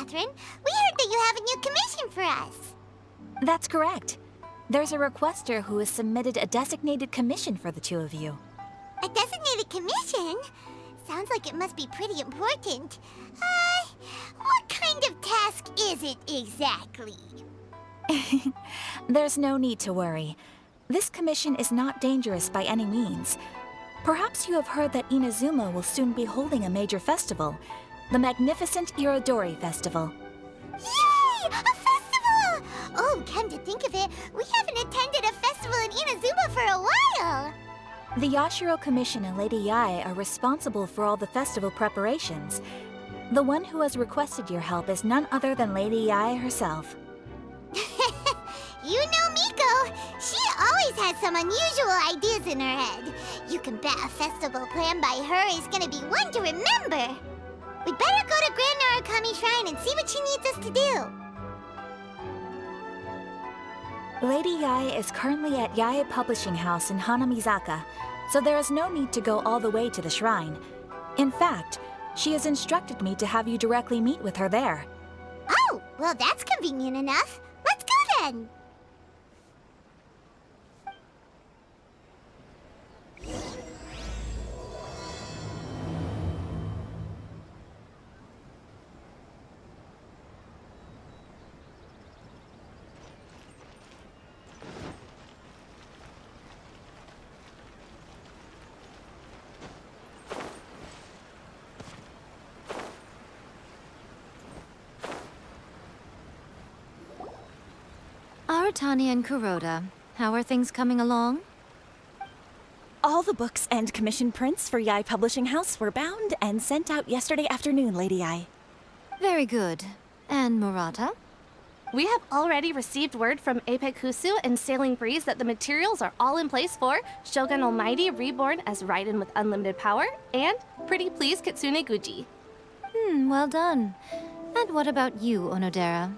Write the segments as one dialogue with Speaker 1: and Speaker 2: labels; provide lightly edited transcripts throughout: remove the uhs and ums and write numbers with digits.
Speaker 1: Catherine. We heard that you have a new commission for us.
Speaker 2: That's correct. There's a requester who has submitted a designated commission for the two of you.
Speaker 1: A designated commission? Sounds like it must be pretty important. What kind of task is it exactly?
Speaker 2: There's no need to worry. This commission is not dangerous by any means. Perhaps you have heard that Inazuma will soon be holding a major festival, the magnificent Irodori Festival.
Speaker 1: Yay! A festival! Oh, come to think of it, we haven't attended a festival in Inazuma for a while!
Speaker 2: The Yashiro Commission and Lady Yae are responsible for all the festival preparations. The one who has requested your help is none other than Lady Yae herself.
Speaker 1: You know Miko! She always has some unusual ideas in her head. You can bet a festival planned by her is gonna be one to remember. We'd better go to Grand Narukami Shrine and see what she needs us to do.
Speaker 2: Lady Yae is currently at Yae Publishing House in Hanamizaka, so there is no need to go all the way to the shrine. In fact, she has instructed me to have you directly meet with her there.
Speaker 1: Oh, well that's convenient enough. Let's go then.
Speaker 3: Aratani and Kuroda, how are things coming along?
Speaker 4: All the books and commission prints for Yae Publishing House were bound and sent out yesterday afternoon, Lady Yae.
Speaker 3: Very good. And Murata?
Speaker 5: We have already received word from Apekusu and Sailing Breeze that the materials are all in place for Shogun Almighty reborn as Raiden with unlimited power and Pretty Please Kitsune Guji.
Speaker 3: Well done. And what about you, Onodera?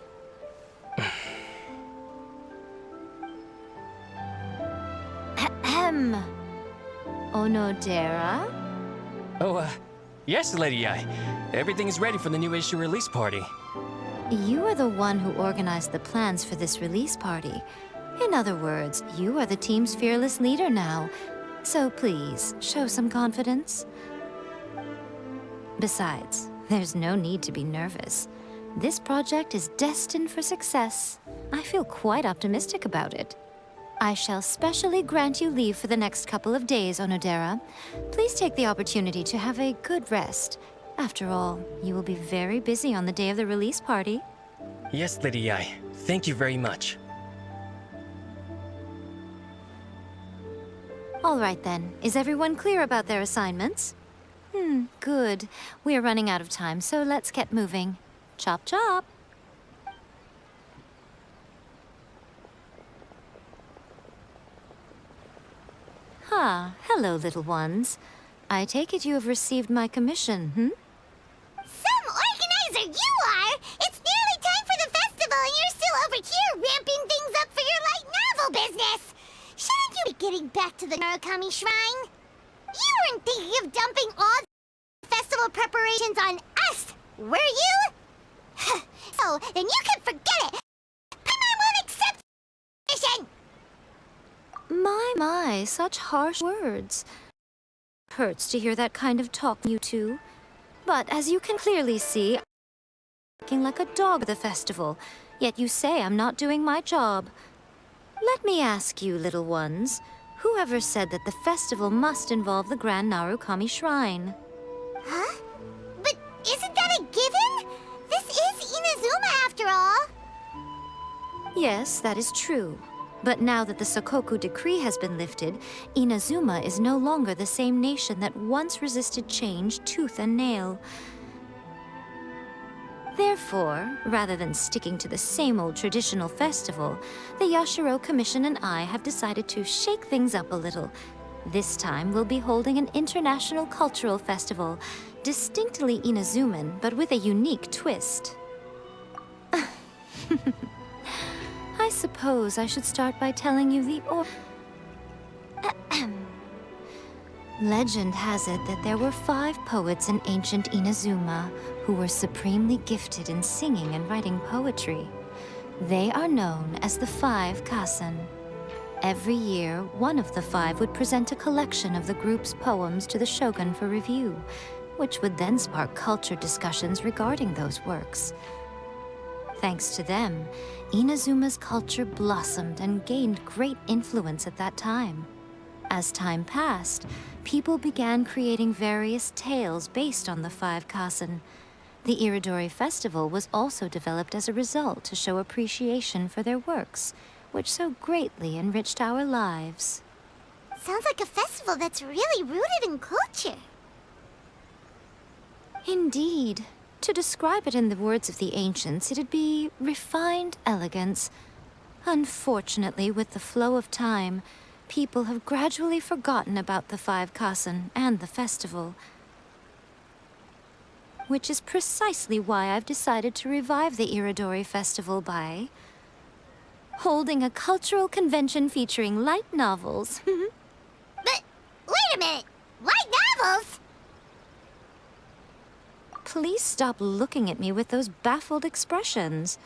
Speaker 3: Ahem. Onodera?
Speaker 6: Oh, yes, Lady Yae. Everything is ready for the new issue release party.
Speaker 3: You are the one who organized the plans for this release party. In other words, you are the team's fearless leader now. So please, show some confidence. Besides, there's no need to be nervous. This project is destined for success. I feel quite optimistic about it. I shall specially grant you leave for the next couple of days, Onodera. Please take the opportunity to have a good rest. After all, you will be very busy on the day of the release party.
Speaker 6: Yes, Lady Yae. Thank you very much.
Speaker 3: All right then. Is everyone clear about their assignments? Good. We are running out of time, so let's get moving. Chop chop! Hello, little ones. I take it you have received my commission,
Speaker 1: Some organizer you are! It's nearly time for the festival and you're still over here ramping things up for your light novel business! Shouldn't you be getting back to the Narukami Shrine? You weren't thinking of dumping all the festival preparations on us, were you? So, then you can forget it! Paimon won't accept the mission!
Speaker 3: My, such harsh words. Hurts to hear that kind of talk, you two. But as you can clearly see, I'm acting like a dog at the festival, yet you say I'm not doing my job. Let me ask you, little ones, whoever said that the festival must involve the Grand Narukami Shrine?
Speaker 1: Huh? But isn't that a given? This is Inazuma after all.
Speaker 3: Yes, that is true. But now that the Sokoku decree has been lifted, Inazuma is no longer the same nation that once resisted change tooth and nail. Therefore, rather than sticking to the same old traditional festival, the Yashiro Commission and I have decided to shake things up a little. This time, we'll be holding an international cultural festival, distinctly Inazuman, but with a unique twist. I suppose I should start by telling you Legend has it that there were 5 poets in ancient Inazuma who were supremely gifted in singing and writing poetry. They are known as the 5 Kasen. Every year, one of the 5 would present a collection of the group's poems to the shogun for review, which would then spark culture discussions regarding those works. Thanks to them, Inazuma's culture blossomed and gained great influence at that time. As time passed, people began creating various tales based on the 5 Kasen. The Iridori Festival was also developed as a result to show appreciation for their works, which so greatly enriched our lives.
Speaker 1: Sounds like a festival that's really rooted in culture.
Speaker 3: Indeed. To describe it in the words of the ancients, it'd be refined elegance. Unfortunately, with the flow of time, people have gradually forgotten about the 5 Kasen and the festival. Which is precisely why I've decided to revive the Iridori Festival by holding a cultural convention featuring light novels.
Speaker 1: But, wait a minute! Light novels?
Speaker 3: Please stop looking at me with those baffled expressions.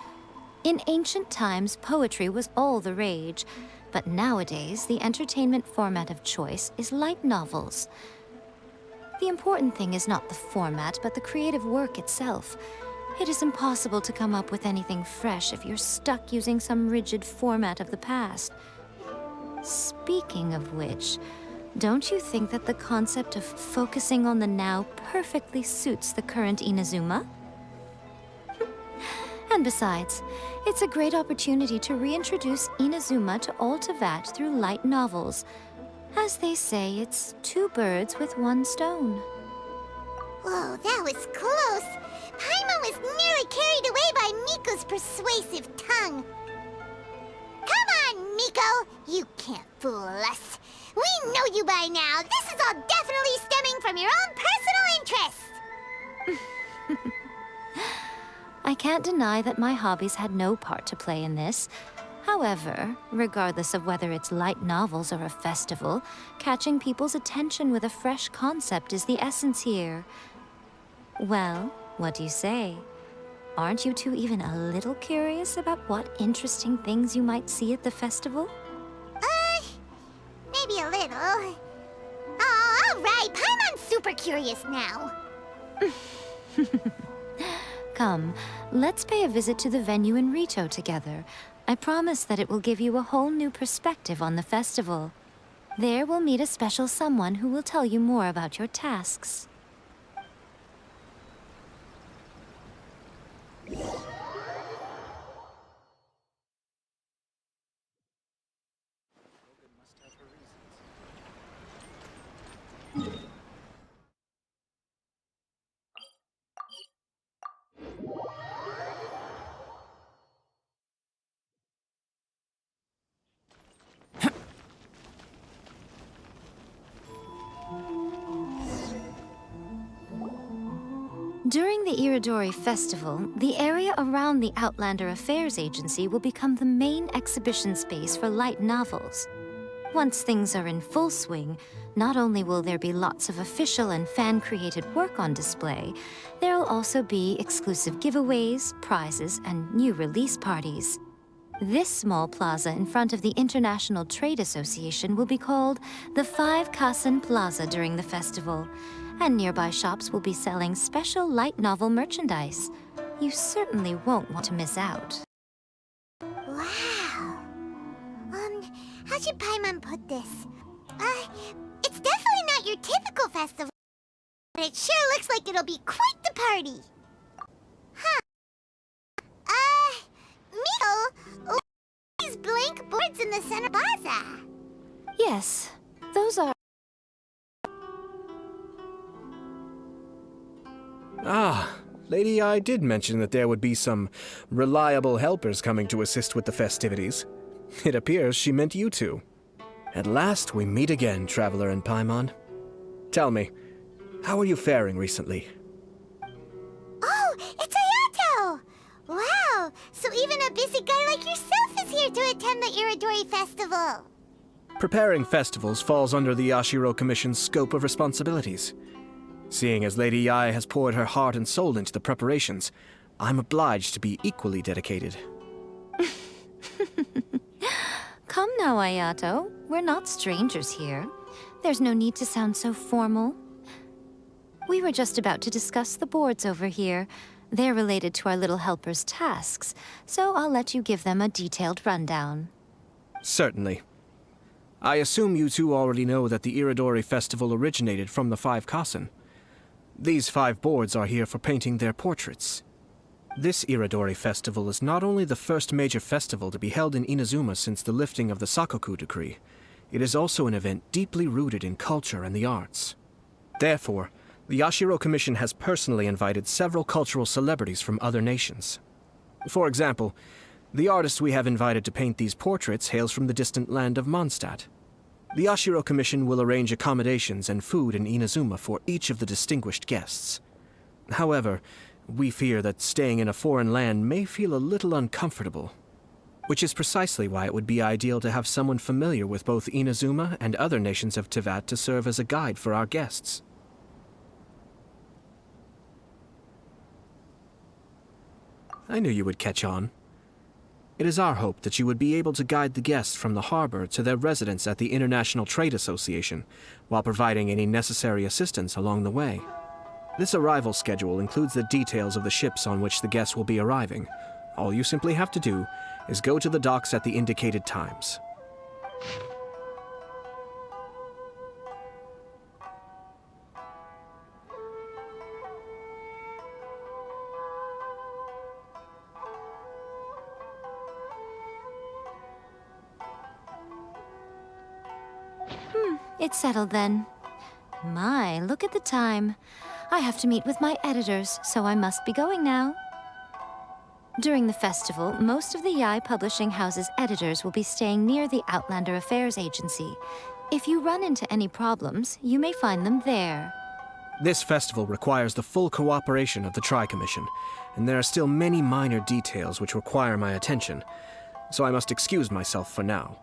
Speaker 3: In ancient times, poetry was all the rage, but nowadays, the entertainment format of choice is light novels. The important thing is not the format, but the creative work itself. It is impossible to come up with anything fresh if you're stuck using some rigid format of the past. Speaking of which, don't you think that the concept of focusing on the now perfectly suits the current Inazuma? And besides, it's a great opportunity to reintroduce Inazuma to all Teyvat through light novels. As they say, it's 2 birds with 1 stone.
Speaker 1: Whoa, that was close. Paimon was nearly carried away by Miko's persuasive tongue. Come on, Miko! You can't fool us. We know you by now. This is all definitely stemming from your own personal interest.
Speaker 3: I can't deny that my hobbies had no part to play in this. However, regardless of whether it's light novels or a festival, catching people's attention with a fresh concept is the essence here. Well, what do you say? Aren't you two even a little curious about what interesting things you might see at the festival?
Speaker 1: Maybe a little. Oh, all right. Paimon's super curious now.
Speaker 3: Come, let's pay a visit to the venue in Rito together. I promise that it will give you a whole new perspective on the festival. There we'll meet a special someone who will tell you more about your tasks. During the Iridori Festival, the area around the Outlander Affairs Agency will become the main exhibition space for light novels. Once things are in full swing, not only will there be lots of official and fan-created work on display, there will also be exclusive giveaways, prizes, and new release parties. This small plaza in front of the International Trade Association will be called the 5 Kasen Plaza during the festival, and nearby shops will be selling special light novel merchandise. You certainly won't want to miss out.
Speaker 1: Wow. How should Paimon put this? It's definitely not your typical festival, but it sure looks like it'll be quite the party. Huh. Miko, look at these blank boards in the center plaza.
Speaker 3: Yes, those are...
Speaker 7: Ah, Lady I did mention that there would be some reliable helpers coming to assist with the festivities. It appears she meant you two. At last we meet again, Traveler and Paimon. Tell me, how are you faring recently?
Speaker 1: Oh, it's Ayato! Wow, so even a busy guy like yourself is here to attend the Iridori Festival.
Speaker 7: Preparing festivals falls under the Yashiro Commission's scope of responsibilities. Seeing as Lady Yae has poured her heart and soul into the preparations, I'm obliged to be equally dedicated.
Speaker 3: Come now, Ayato. We're not strangers here. There's no need to sound so formal. We were just about to discuss the boards over here. They're related to our little helper's tasks, so I'll let you give them a detailed rundown.
Speaker 7: Certainly. I assume you two already know that the Iridori Festival originated from the 5 Kasen. These 5 boards are here for painting their portraits. This Iridori Festival is not only the first major festival to be held in Inazuma since the lifting of the Sakoku decree, it is also an event deeply rooted in culture and the arts. Therefore, the Yashiro Commission has personally invited several cultural celebrities from other nations. For example, the artist we have invited to paint these portraits hails from the distant land of Mondstadt. The Yashiro Commission will arrange accommodations and food in Inazuma for each of the distinguished guests. However, we fear that staying in a foreign land may feel a little uncomfortable, which is precisely why it would be ideal to have someone familiar with both Inazuma and other nations of Teyvat to serve as a guide for our guests. I knew you would catch on. It is our hope that you would be able to guide the guests from the harbor to their residence at the International Trade Association, while providing any necessary assistance along the way. This arrival schedule includes the details of the ships on which the guests will be arriving. All you simply have to do is go to the docks at the indicated times.
Speaker 3: It's settled then. My, look at the time. I have to meet with my editors, so I must be going now. During the festival, most of the Yae Publishing House's editors will be staying near the Outlander Affairs Agency. If you run into any problems, you may find them there.
Speaker 7: This festival requires the full cooperation of the Tri-Commission, and there are still many minor details which require my attention, so I must excuse myself for now.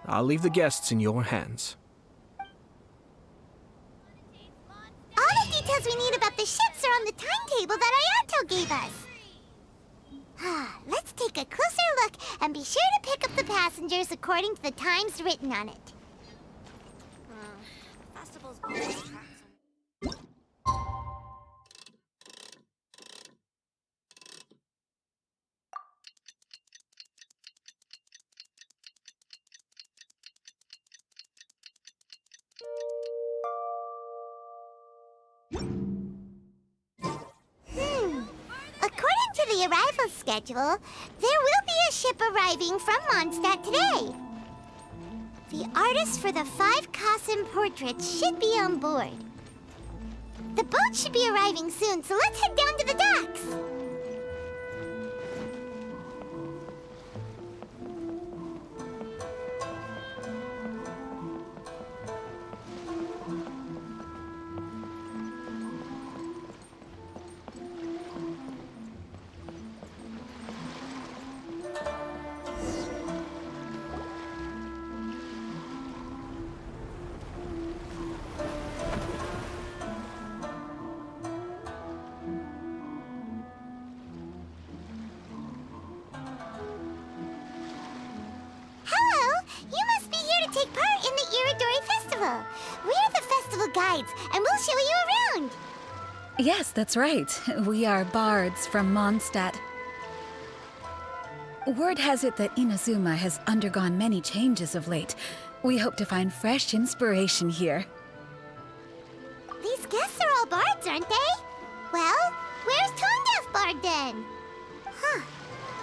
Speaker 7: I'll leave the guests in your hands.
Speaker 1: All the details we need about the ships are on the timetable that Ayato gave us. Let's take a closer look and be sure to pick up the passengers according to the times written on it. According to the arrival schedule, there will be a ship arriving from Mondstadt today. The artist for the 5 Kasen portraits should be on board. The boat should be arriving soon, so let's head down to the docks. We're the festival guides, and we'll show you around.
Speaker 8: Yes, that's right. We are bards from Mondstadt. Word has it that Inazuma has undergone many changes of late. We hope to find fresh inspiration here.
Speaker 1: These guests are all bards, aren't they? Well, where's Tone Deaf Bard then? Huh.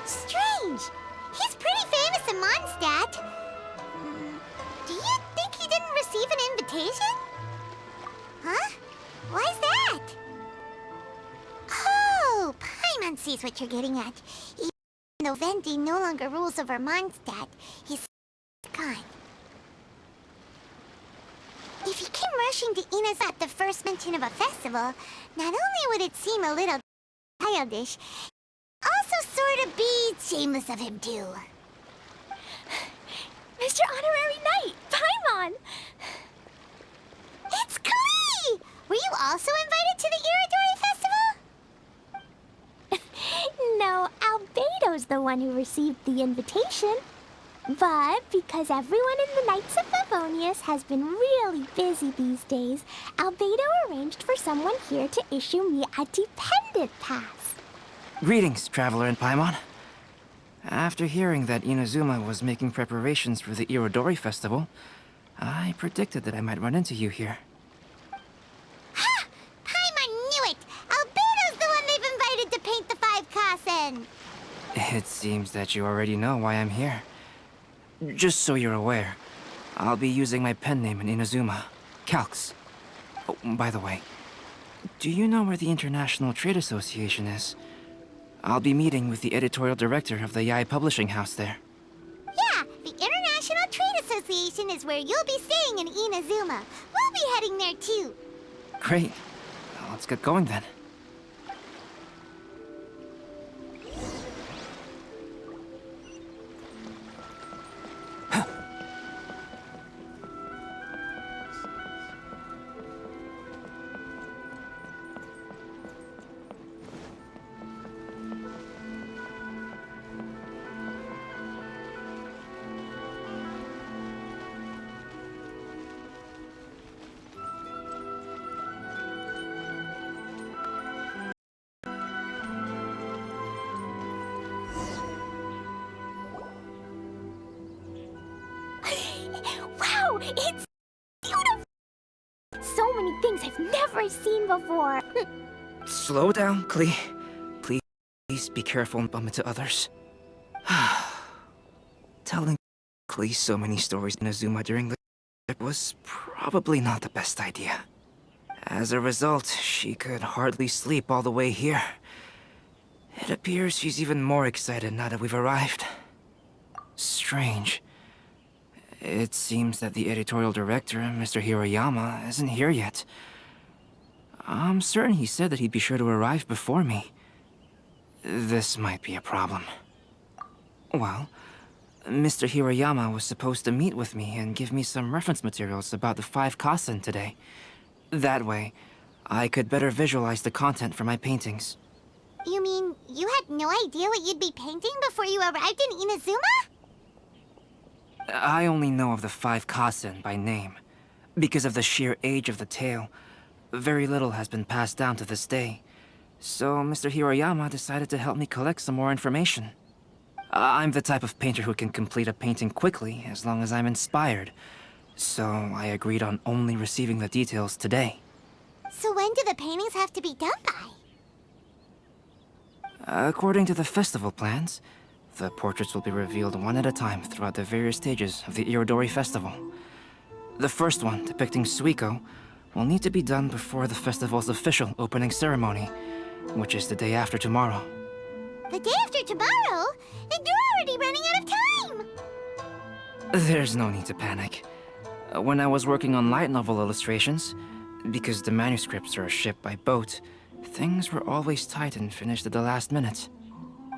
Speaker 1: Strange. He's pretty famous in Mondstadt. Do you think he didn't receive an invitation? Huh? Why's that? Oh, Paimon sees what you're getting at. Even though Venti no longer rules over Mondstadt, he's gone. If he came rushing to Inazuma at the first mention of a festival, not only would it seem a little childish, it also sort of be shameless of him too.
Speaker 4: Mr. Honorary Knight,
Speaker 1: on! It's Klee! Were you also invited to the Iridori Festival? No, Albedo's the one who received the invitation. But because everyone in the Knights of Favonius has been really busy these days, Albedo arranged for someone here to issue me a dependent pass.
Speaker 9: Greetings, Traveler in Paimon. After hearing that Inazuma was making preparations for the Irodori Festival, I predicted that I might run into you here.
Speaker 1: Ha! Paimon knew it! Albedo's the one they've invited to paint the 5 Kasen!
Speaker 9: It seems that you already know why I'm here. Just so you're aware, I'll be using my pen name in Inazuma, Calx. Oh, by the way, do you know where the International Trade Association is? I'll be meeting with the editorial director of the Yae Publishing House there.
Speaker 1: Yeah, the International Trade Association is where you'll be staying in Inazuma. We'll be heading there too.
Speaker 9: Great. Well, let's get going then.
Speaker 1: Wow, it's beautiful! So many things I've never seen before.
Speaker 9: Slow down, Klee. Please be careful and bump into others. Telling Klee so many stories in Azuma during the trip was probably not the best idea. As a result, she could hardly sleep all the way here. It appears she's even more excited now that we've arrived. Strange. It seems that the editorial director, Mr. Hiroyama, isn't here yet. I'm certain he said that he'd be sure to arrive before me. This might be a problem. Well, Mr. Hiroyama was supposed to meet with me and give me some reference materials about the 5 Kasen today. That way, I could better visualize the content for my paintings.
Speaker 1: You mean you had no idea what you'd be painting before you arrived in Inazuma?
Speaker 9: I only know of the 5 Kasen by name. Because of the sheer age of the tale, very little has been passed down to this day. So Mr. Hiroyama decided to help me collect some more information. I'm the type of painter who can complete a painting quickly as long as I'm inspired. So I agreed on only receiving the details today.
Speaker 1: So when do the paintings have to be done by?
Speaker 9: According to the festival plans, the portraits will be revealed one at a time throughout the various stages of the Irodori Festival. The first one, depicting Suiko, will need to be done before the festival's official opening ceremony, which is the day after tomorrow.
Speaker 1: The day after tomorrow? Then you're already running out of time!
Speaker 9: There's no need to panic. When I was working on light novel illustrations, because the manuscripts are shipped by boat, things were always tight and finished at the last minute.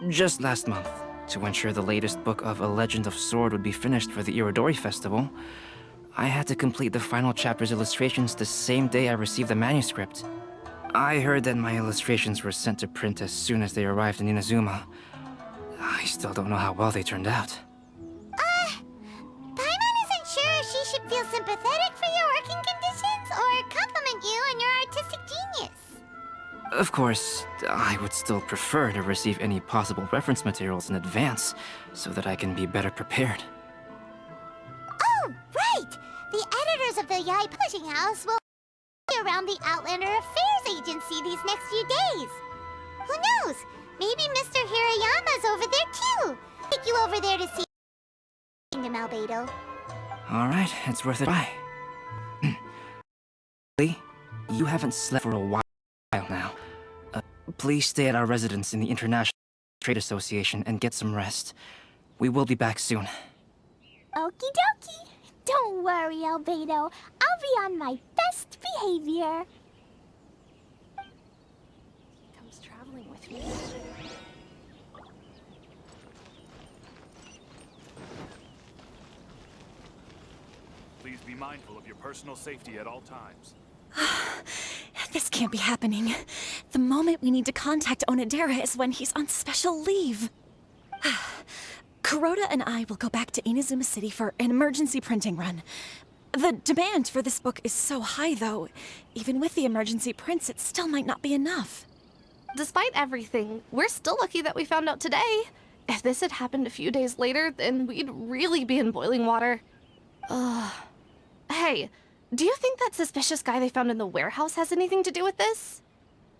Speaker 9: Just last month, to ensure the latest book of A Legend of Sword would be finished for the Irodori Festival, I had to complete the final chapter's illustrations the same day I received the manuscript. I heard that my illustrations were sent to print as soon as they arrived in Inazuma. I still don't know how well they turned out.
Speaker 1: Paimon isn't sure if she should feel sympathetic for your working conditions or compliment you on your artistic genius.
Speaker 9: Of course, I would still prefer to receive any possible reference materials in advance, so that I can be better prepared.
Speaker 1: Oh, right! The editors of the Yae Publishing House will be around the Outlander Affairs Agency these next few days. Who knows? Maybe Mr. Hiroyama's over there too. Take you over there to see Kingdom Albedo.
Speaker 9: Alright, it's worth a try. Lee, you haven't slept for a while now. Please stay at our residence in the International Trade Association and get some rest. We will be back soon.
Speaker 1: Okie dokie. Don't worry, Albedo. I'll be on my best behavior.
Speaker 5: Comes traveling with me.
Speaker 10: Please be mindful of your personal safety at all times.
Speaker 4: This can't be happening. The moment we need to contact Onodera is when he's on special leave. Kuroda and I will go back to Inazuma City for an emergency printing run. The demand for this book is so high, though. Even with the emergency prints, it still might not be enough.
Speaker 5: Despite everything, we're still lucky that we found out today. If this had happened a few days later, then we'd really be in boiling water. Hey, do you think that suspicious guy they found in the warehouse has anything to do with this?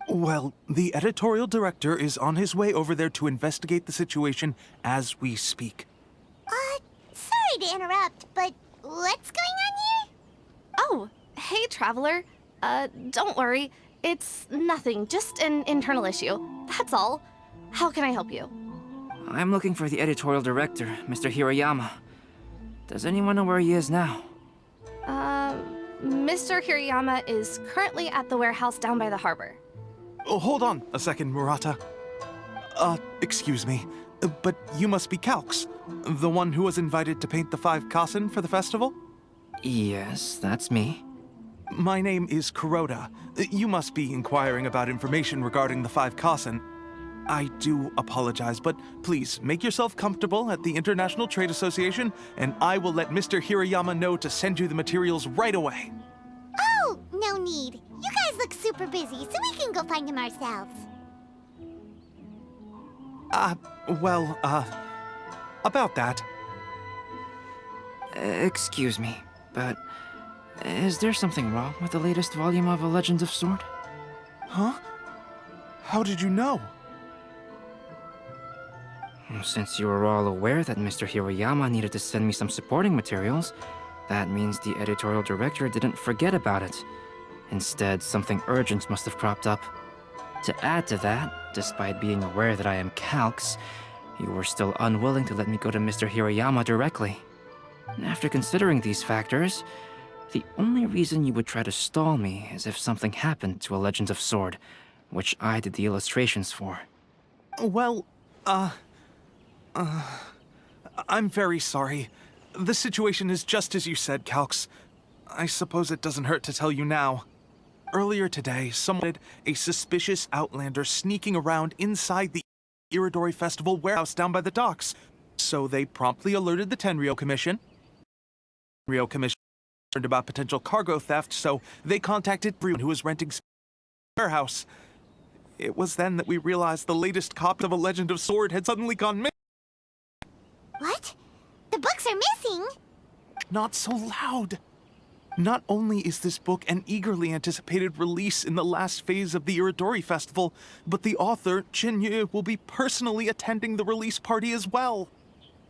Speaker 10: Well, the editorial director is on his way over there to investigate the situation as we speak.
Speaker 1: Sorry to interrupt, but what's going on here?
Speaker 5: Oh, hey, Traveler. Don't worry. It's nothing, just an internal issue. That's all. How can I help you?
Speaker 9: I'm looking for the editorial director, Mr. Hirayama. Does anyone know where he is now?
Speaker 5: Mr. Hirayama is currently at the warehouse down by the harbor.
Speaker 10: Oh, hold on a second, Murata. Excuse me, but you must be Calx, the one who was invited to paint the 5 kasen for the festival?
Speaker 9: Yes, that's me.
Speaker 10: My name is Kuroda. You must be inquiring about information regarding the 5 kasen. I do apologize, but please make yourself comfortable at the International Trade Association, and I will let Mr. Hirayama know to send you the materials right away.
Speaker 1: Oh, no need. You guys look super busy, so we can go find him ourselves.
Speaker 10: About that.
Speaker 9: Excuse me, but is there something wrong with the latest volume of A Legend of Sword?
Speaker 10: Huh? How did you know?
Speaker 9: Since you were all aware that Mr. Hirayama needed to send me some supporting materials, that means the editorial director didn't forget about it. Instead, something urgent must have cropped up. To add to that, despite being aware that I am Calx, you were still unwilling to let me go to Mr. Hirayama directly. After considering these factors, the only reason you would try to stall me is if something happened to A Legend of Sword, which I did the illustrations for.
Speaker 10: Well, I'm very sorry. The situation is just as you said, Calx. I suppose it doesn't hurt to tell you now. Earlier today, someone had a suspicious outlander sneaking around inside the Iridori Festival warehouse down by the docks. So they promptly alerted the Tenryou Commission. The Tenryou Commission learned about potential cargo theft, so they contacted everyone who was renting the warehouse. It was then that we realized the latest copy of A Legend of Sword had suddenly gone missing.
Speaker 1: What? The books are missing?
Speaker 10: Not so loud. Not only is this book an eagerly anticipated release in the last phase of the Iridori Festival, but the author, Chin-Yu, will be personally attending the release party as well.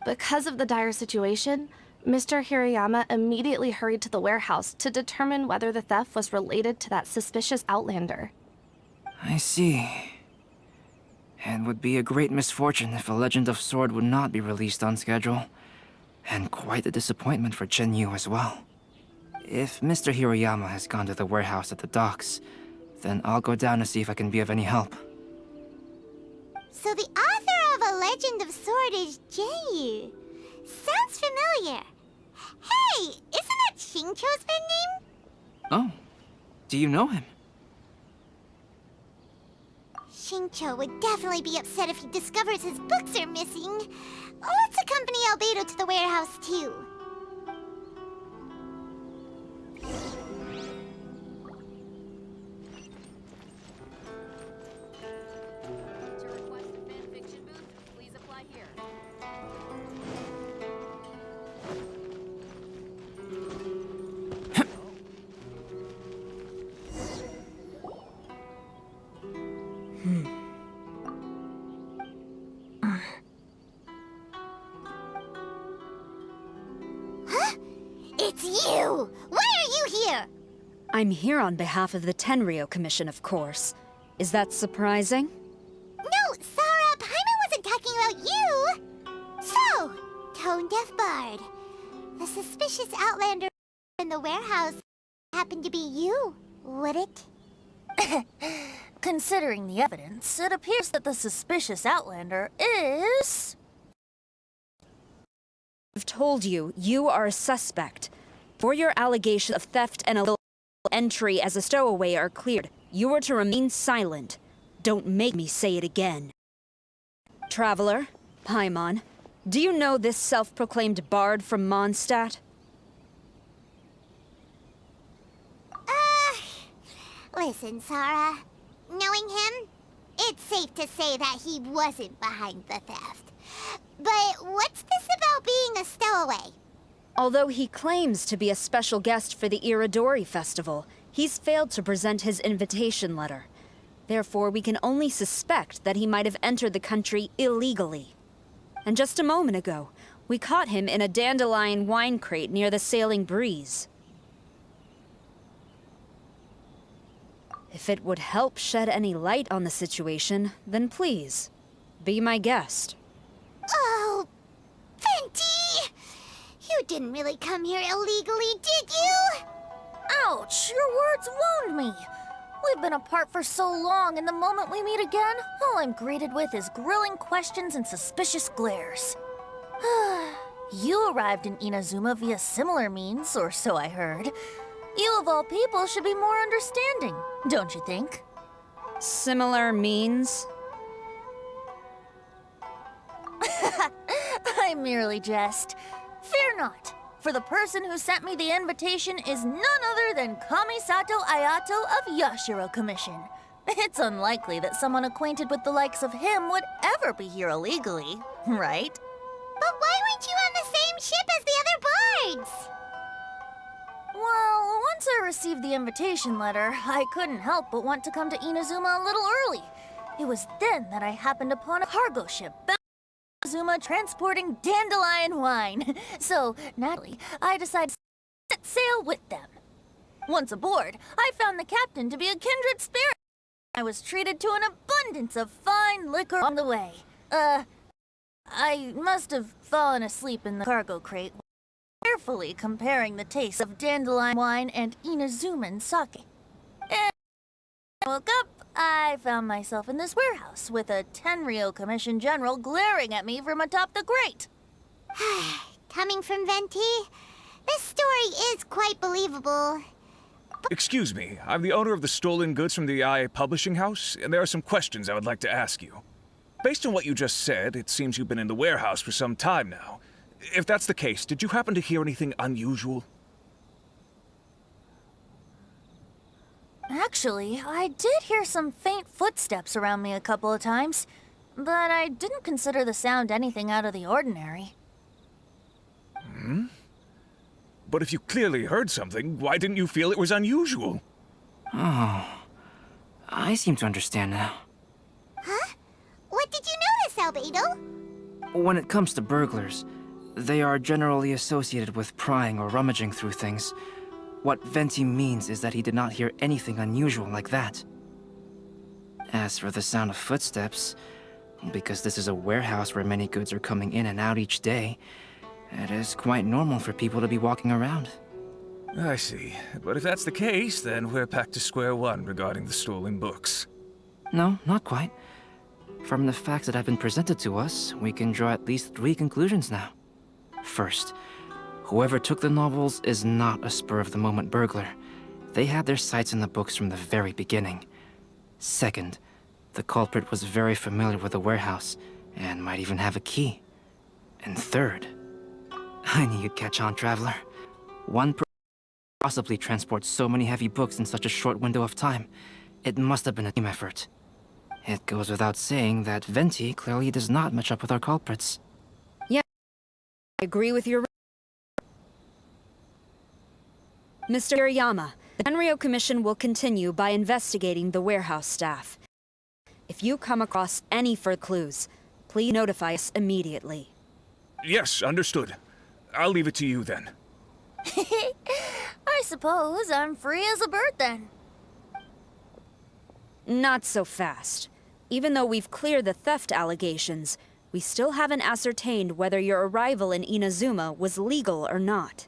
Speaker 5: Because of the dire situation, Mr. Hirayama immediately hurried to the warehouse to determine whether the theft was related to that suspicious outlander.
Speaker 9: I see. It would be a great misfortune if A Legend of Sword would not be released on schedule. And quite a disappointment for Chin-Yu as well. If Mr. Hirayama has gone to the warehouse at the docks, then I'll go down to see if I can be of any help.
Speaker 1: So the author of A Legend of Sword is Jeiyu. Sounds familiar. Hey, isn't that Shincho's pen name?
Speaker 9: Oh, do you know him?
Speaker 1: Shincho would definitely be upset if he discovers his books are missing. Let's accompany Albedo to the warehouse, too.
Speaker 11: To request a fanfiction booth, please apply here.
Speaker 1: Huh? It's you! Why are you here?
Speaker 12: I'm here on behalf of the Tenryou Commission, of course. Is that surprising?
Speaker 1: No, Sarah, Paimon wasn't talking about you! So, Tone-Deaf Bard. The suspicious outlander in the warehouse happened to be you, would it?
Speaker 13: Considering the evidence, it appears that the suspicious outlander is...
Speaker 12: I've told you, you are a suspect. Before your allegations of theft and illegal entry as a stowaway are cleared, you are to remain silent. Don't make me say it again. Traveler, Paimon, do you know this self-proclaimed bard from Mondstadt?
Speaker 1: Listen, Sarah. Knowing him, it's safe to say that he wasn't behind the theft. But what's this about being a stowaway?
Speaker 12: Although he claims to be a special guest for the Iridori Festival, he's failed to present his invitation letter. Therefore, we can only suspect that he might have entered the country illegally. And just a moment ago, we caught him in a dandelion wine crate near the Sailing Breeze. If it would help shed any light on the situation, then please, be my guest.
Speaker 1: Oh, Venti! You didn't really come here illegally, did you?
Speaker 13: Ouch, your words wound me. We've been apart for so long, and the moment we meet again, all I'm greeted with is grilling questions and suspicious glares. You arrived in Inazuma via similar means, or so I heard. You of all people should be more understanding, don't you think?
Speaker 12: Similar means?
Speaker 13: I merely jest. Fear not, for the person who sent me the invitation is none other than Kamisato Ayato of Yashiro Commission. It's unlikely that someone acquainted with the likes of him would ever be here illegally, right?
Speaker 1: But why weren't you on the same ship as the other bards?
Speaker 13: Well, once I received the invitation letter, I couldn't help but want to come to Inazuma a little early. It was then that I happened upon a cargo ship bound to Inazuma transporting dandelion wine. So, naturally, I decided to set sail with them. Once aboard, I found the captain to be a kindred spirit. I was treated to an abundance of fine liquor on the way. I must have fallen asleep in the cargo crate, carefully comparing the taste of dandelion wine and Inazuman sake. And when I woke up, I found myself in this warehouse with a Tenryo Commission General glaring at me from atop the grate.
Speaker 1: Coming from Venti, this story is quite believable.
Speaker 14: Excuse me, I'm the owner of the stolen goods from the IA Publishing House, and there are some questions I would like to ask you. Based on what you just said, it seems you've been in the warehouse for some time now. If that's the case, did you happen to hear anything unusual?
Speaker 13: Actually, I did hear some faint footsteps around me a couple of times, but I didn't consider the sound anything out of the ordinary.
Speaker 14: Hmm? But if you clearly heard something, why didn't you feel it was unusual?
Speaker 9: Oh, I seem to understand now.
Speaker 1: Huh? What did you notice, Albedo?
Speaker 9: When it comes to burglars, they are generally associated with prying or rummaging through things. What Venti means is that he did not hear anything unusual like that. As for the sound of footsteps, because this is a warehouse where many goods are coming in and out each day, it is quite normal for people to be walking around.
Speaker 14: I see. But if that's the case, then we're back to square one regarding the stolen books.
Speaker 9: No, not quite. From the facts that have been presented to us, we can draw at least 3 conclusions now. First, whoever took the novels is not a spur-of-the-moment burglar. They had their sights on the books from the very beginning. Second, the culprit was very familiar with the warehouse, and might even have a key. And third, I knew you'd catch on, Traveler. One person could possibly transport so many heavy books in such a short window of time. It must have been a team effort. It goes without saying that Venti clearly does not match up with our culprits.
Speaker 12: Yeah, I agree with your... Mr. Hirayama, the Tenryo Commission will continue by investigating the warehouse staff. If you come across any further clues, please notify us immediately.
Speaker 14: Yes, understood. I'll leave it to you then.
Speaker 13: I suppose I'm free as a bird then.
Speaker 12: Not so fast. Even though we've cleared the theft allegations, we still haven't ascertained whether your arrival in Inazuma was legal or not.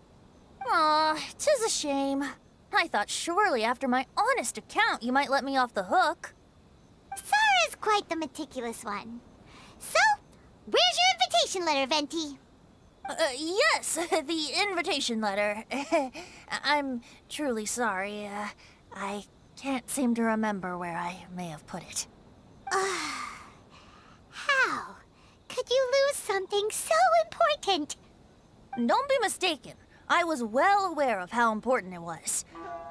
Speaker 13: Aw, 'tis a shame. I thought surely after my honest account you might let me off the hook.
Speaker 1: Sarah's quite the meticulous one. So, where's your invitation letter, Venti?
Speaker 13: Yes, the invitation letter. I'm truly sorry. I can't seem to remember where I may have put it.
Speaker 1: How could you lose something so important?
Speaker 13: Don't be mistaken. I was well aware of how important it was.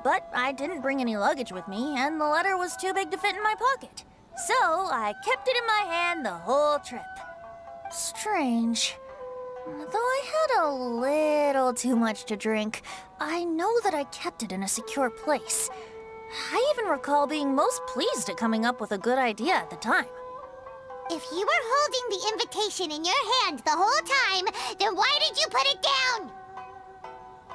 Speaker 13: But I didn't bring any luggage with me, and the letter was too big to fit in my pocket. So I kept it in my hand the whole trip. Strange. Though I had a little too much to drink, I know that I kept it in a secure place. I even recall being most pleased at coming up with a good idea at the time.
Speaker 1: If you were holding the invitation in your hand the whole time, then why did you put it down?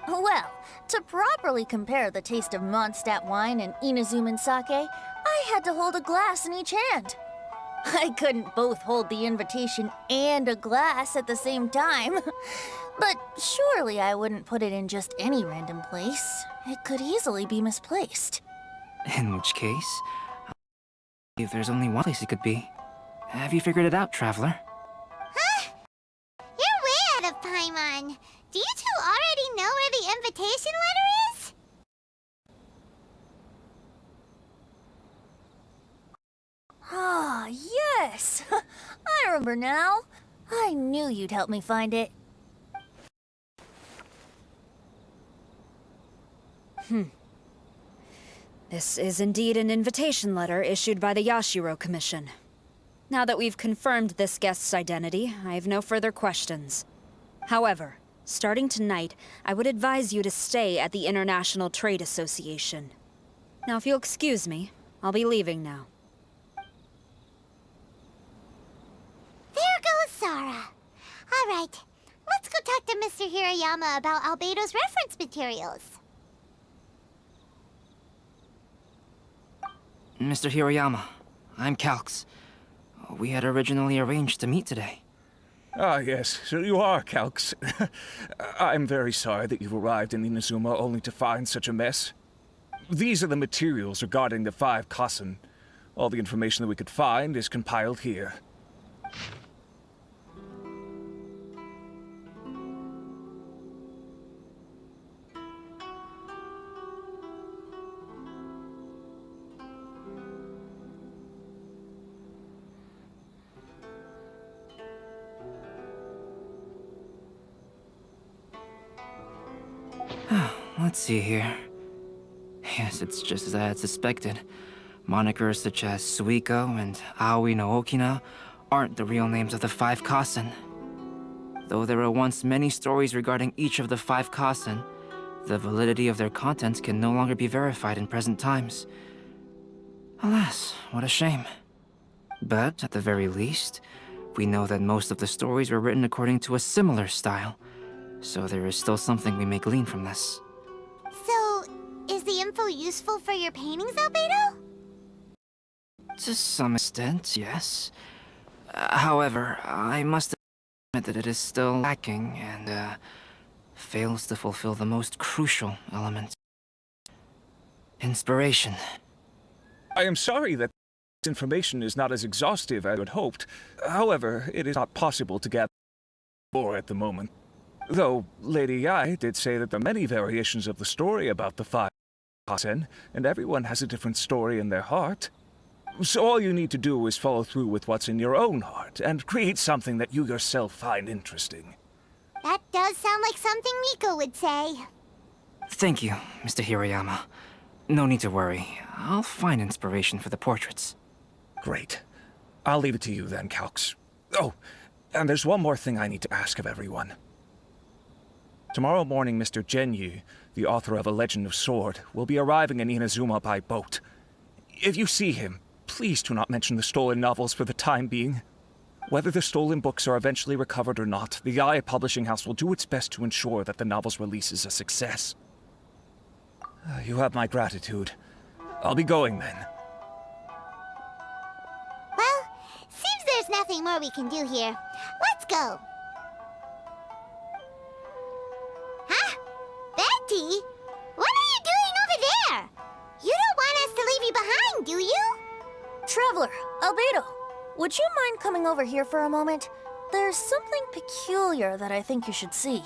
Speaker 13: Well, to properly compare the taste of Mondstadt wine and Inazuman sake, I had to hold a glass in each hand. I couldn't both hold the invitation and a glass at the same time. But surely I wouldn't put it in just any random place. It could easily be misplaced.
Speaker 9: In which case, I believe there's only one place it could be. Have you figured it out, Traveler?
Speaker 1: Huh? You're way out of Paimon. Do you two already know where the invitation letter is?
Speaker 13: Ah, yes! I remember now. I knew you'd help me find it.
Speaker 12: This is indeed an invitation letter issued by the Yashiro Commission. Now that we've confirmed this guest's identity, I have no further questions. However, starting tonight, I would advise you to stay at the International Trade Association. Now, if you'll excuse me, I'll be leaving now.
Speaker 1: There goes Sara. All right, let's go talk to Mr. Hirayama about Albedo's reference materials.
Speaker 9: Mr. Hirayama, I'm Calx. We had originally arranged to meet today.
Speaker 14: Ah, yes, so you are Calx. I'm very sorry that you've arrived in Inazuma only to find such a mess. These are the materials regarding the 5 Kassen. All the information that we could find is compiled here.
Speaker 9: Let's see here. Yes, it's just as I had suspected. Monikers such as Suiko and Aoi no Okina aren't the real names of the 5 Kassen. Though there were once many stories regarding each of the 5 Kassen, the validity of their contents can no longer be verified in present times. Alas, what a shame. But, at the very least, we know that most of the stories were written according to a similar style, so there is still something we may glean from this.
Speaker 1: So, is the info useful for your paintings, Albedo?
Speaker 9: To some extent, yes. However, I must admit that it is still lacking and, fails to fulfill the most crucial element. Inspiration.
Speaker 14: I am sorry that this information is not as exhaustive as I had hoped. However, it is not possible to gather more at the moment. Though Lady Yae did say that there are many variations of the story about the 5 Kassen, and everyone has a different story in their heart. So all you need to do is follow through with what's in your own heart, and create something that you yourself find interesting.
Speaker 1: That does sound like something Miko would say.
Speaker 9: Thank you, Mr. Hirayama. No need to worry. I'll find inspiration for the portraits.
Speaker 14: Great. I'll leave it to you then, Calx. Oh, and there's one more thing I need to ask of everyone. Tomorrow morning, Mr. Genyu, the author of A Legend of Sword, will be arriving in Inazuma by boat. If you see him, please do not mention the stolen novels for the time being. Whether the stolen books are eventually recovered or not, the Yae Publishing House will do its best to ensure that the novel's release is a success. You have my gratitude. I'll be going then.
Speaker 1: Well, seems there's nothing more we can do here. Let's go. Huh? Betty? What are you doing over there? You don't want us to leave you behind, do you?
Speaker 13: Traveler, Albedo, would you mind coming over here for a moment? there's something peculiar that I think you should see.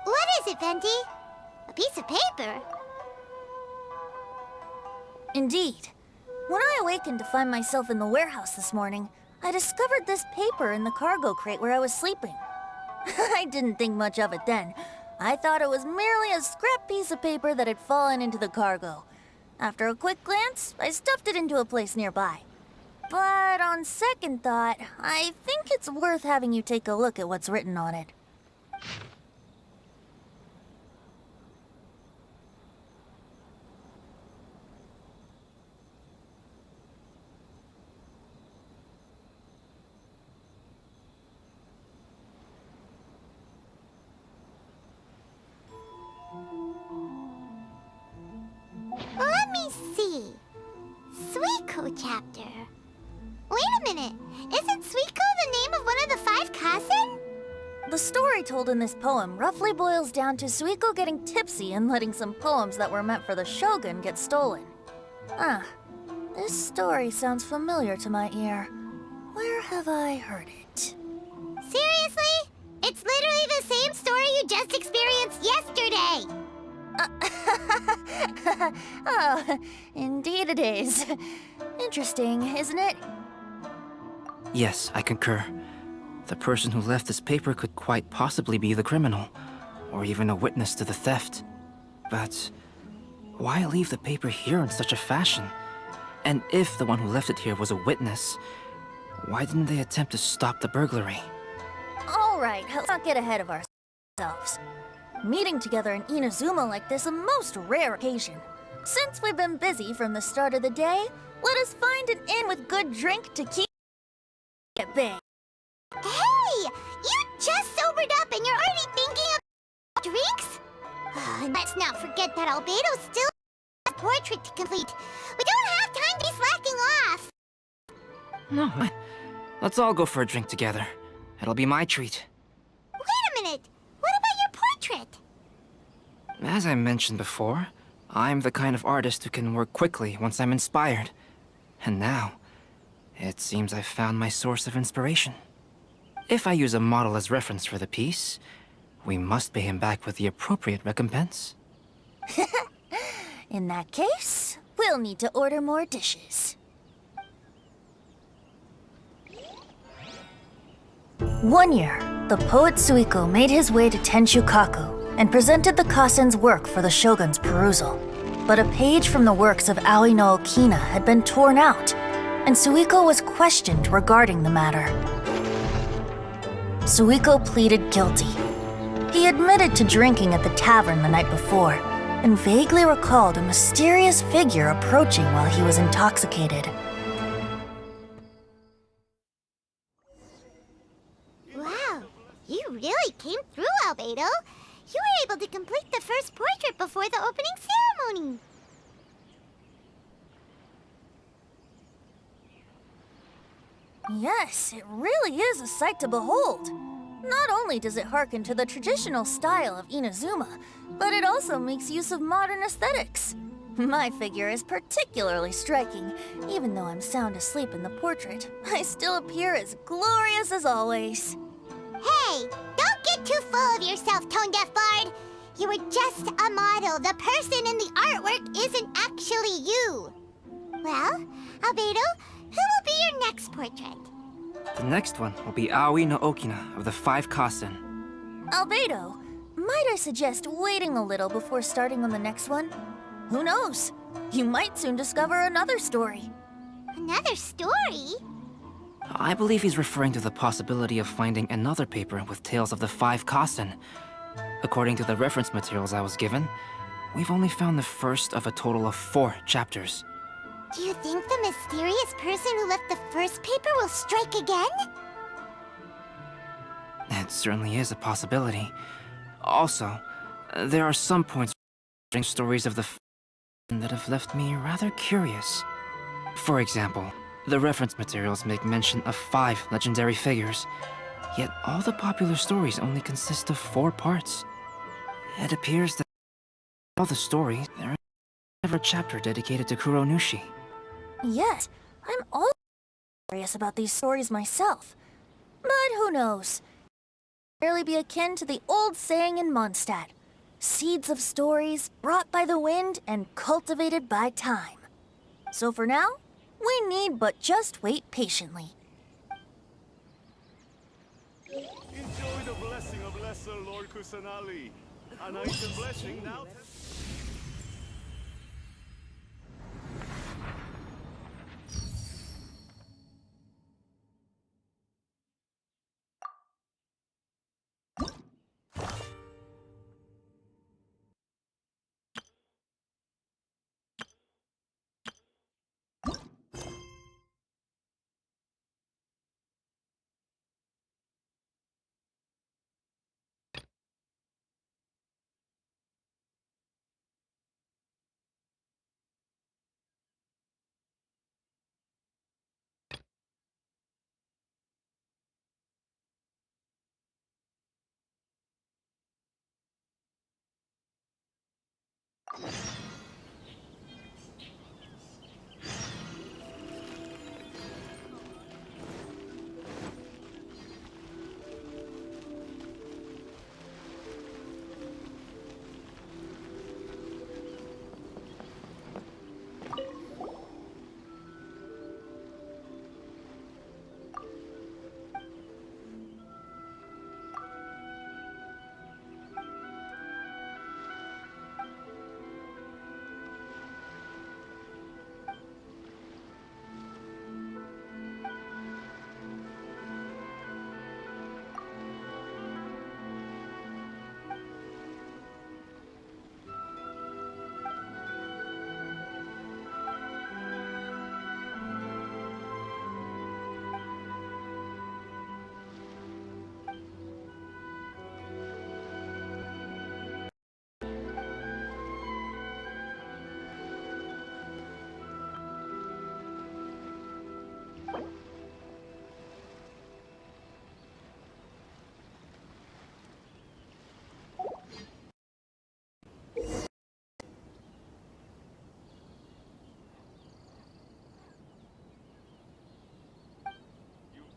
Speaker 1: What is it, Venti? A piece of paper?
Speaker 13: Indeed. When I awakened to find myself in the warehouse this morning, I discovered this paper in the cargo crate where I was sleeping. I didn't think much of it then. I thought it was merely a scrap piece of paper that had fallen into the cargo. After a quick glance, I stuffed it into a place nearby. But on second thought, I think it's worth having you take a look at what's written on it.
Speaker 1: Let me see. Suiko chapter. Wait a minute. Isn't Suiko the name of one of the 5 Kazen?
Speaker 13: The story told in this poem roughly boils down to Suiko getting tipsy and letting some poems that were meant for the shogun get stolen. Ah, this story sounds familiar to my ear. Where have I heard it?
Speaker 1: Seriously? It's literally the same story you just experienced yesterday.
Speaker 13: Oh, indeed it is. Interesting, isn't it?
Speaker 9: Yes, I concur. The person who left this paper could quite possibly be the criminal, or even a witness to the theft. But why leave the paper here in such a fashion? And if the one who left it here was a witness, why didn't they attempt to stop the burglary?
Speaker 13: All right, let's not get ahead of ourselves. Meeting together in Inazuma like this is a most rare occasion. Since we've been busy from the start of the day, let us find an inn with good drink to keep at bay.
Speaker 1: Hey! You just sobered up and you're already thinking of drinks? And let's not forget that Albedo still has a portrait to complete. We don't have time to be slacking off.
Speaker 9: No, let's all go for a drink together. It'll be my treat.
Speaker 1: Wait a minute. What about your portrait?
Speaker 9: As I mentioned before, I'm the kind of artist who can work quickly once I'm inspired. And now, it seems I've found my source of inspiration. If I use a model as reference for the piece, we must pay him back with the appropriate recompense.
Speaker 13: In that case, we'll need to order more dishes. One year, the poet Suiko made his way to Tenshukaku and presented the Kasen's work for the shogun's perusal. But a page from the works of Aoi no Okina had been torn out, and Suiko was questioned regarding the matter. Suiko pleaded guilty. He admitted to drinking at the tavern the night before, and vaguely recalled a mysterious figure approaching while he was intoxicated.
Speaker 1: Wow, you really came through, Albedo. You were able to complete the first portrait before the opening ceremony.
Speaker 13: Yes, it really is a sight to behold. Not only does it harken to the traditional style of Inazuma, but it also makes use of modern aesthetics. My figure is particularly striking. Even though I'm sound asleep in the portrait, I still appear as glorious as always.
Speaker 1: Hey, don't get too full of yourself, Tone Deaf Bard. You were just a model. The person in the artwork isn't actually you. Well, Albedo, who will be your next portrait?
Speaker 9: The next one will be Aoi no Okina of the 5 Kasen.
Speaker 13: Albedo, might I suggest waiting a little before starting on the next one? Who knows? You might soon discover another story.
Speaker 1: Another story?
Speaker 9: I believe he's referring to the possibility of finding another paper with tales of the 5 Kasen. According to the reference materials I was given, we've only found the first of a total of 4 chapters.
Speaker 1: Do you think the mysterious person who left the first paper will strike again?
Speaker 9: It certainly is a possibility. Also, there are some points in stories of the that have left me rather curious. For example, the reference materials make mention of 5 legendary figures, yet all the popular stories only consist of 4 parts. It appears that all the story, there is never a chapter dedicated to Kuronushi.
Speaker 13: Yet, I'm always curious about these stories myself. But who knows? Barely be akin to the old saying in Mondstadt. Seeds of stories brought by the wind and cultivated by time. So for now, we need but just wait patiently.
Speaker 15: Enjoy the blessing of Lesser Lord Kusanali. An item blessing now.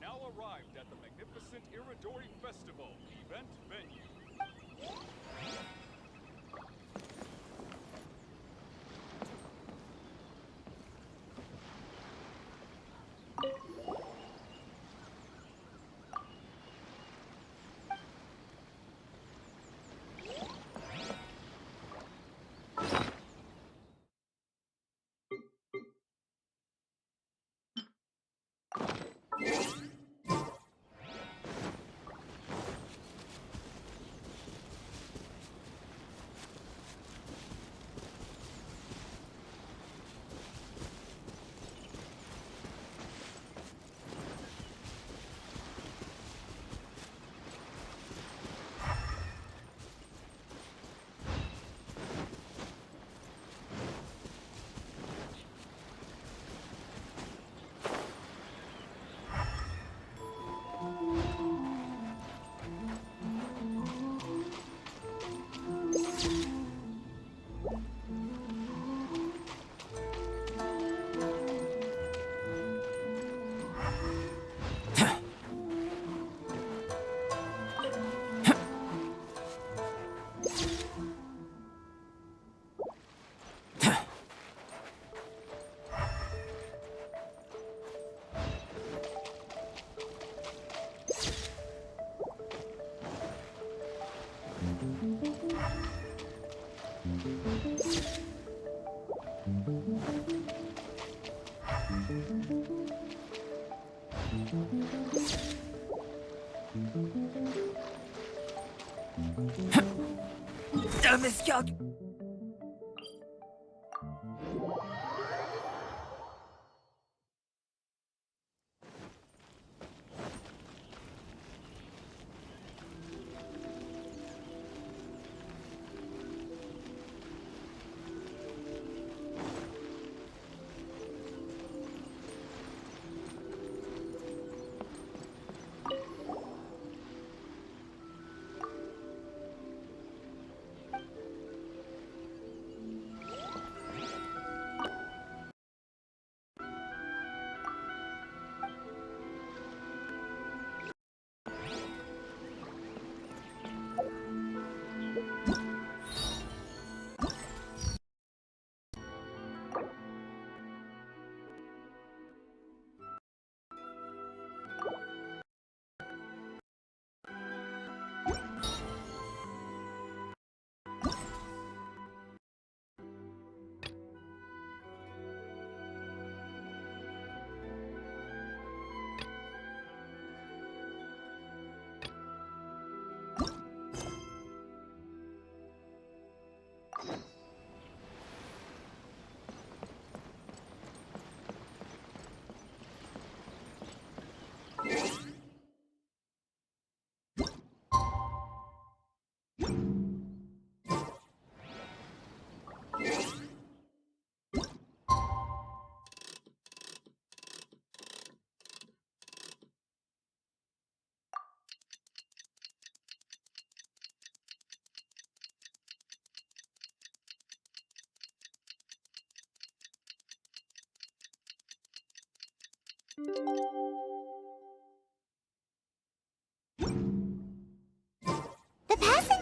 Speaker 15: Now arrived at the magnificent Iridori Festival event venue.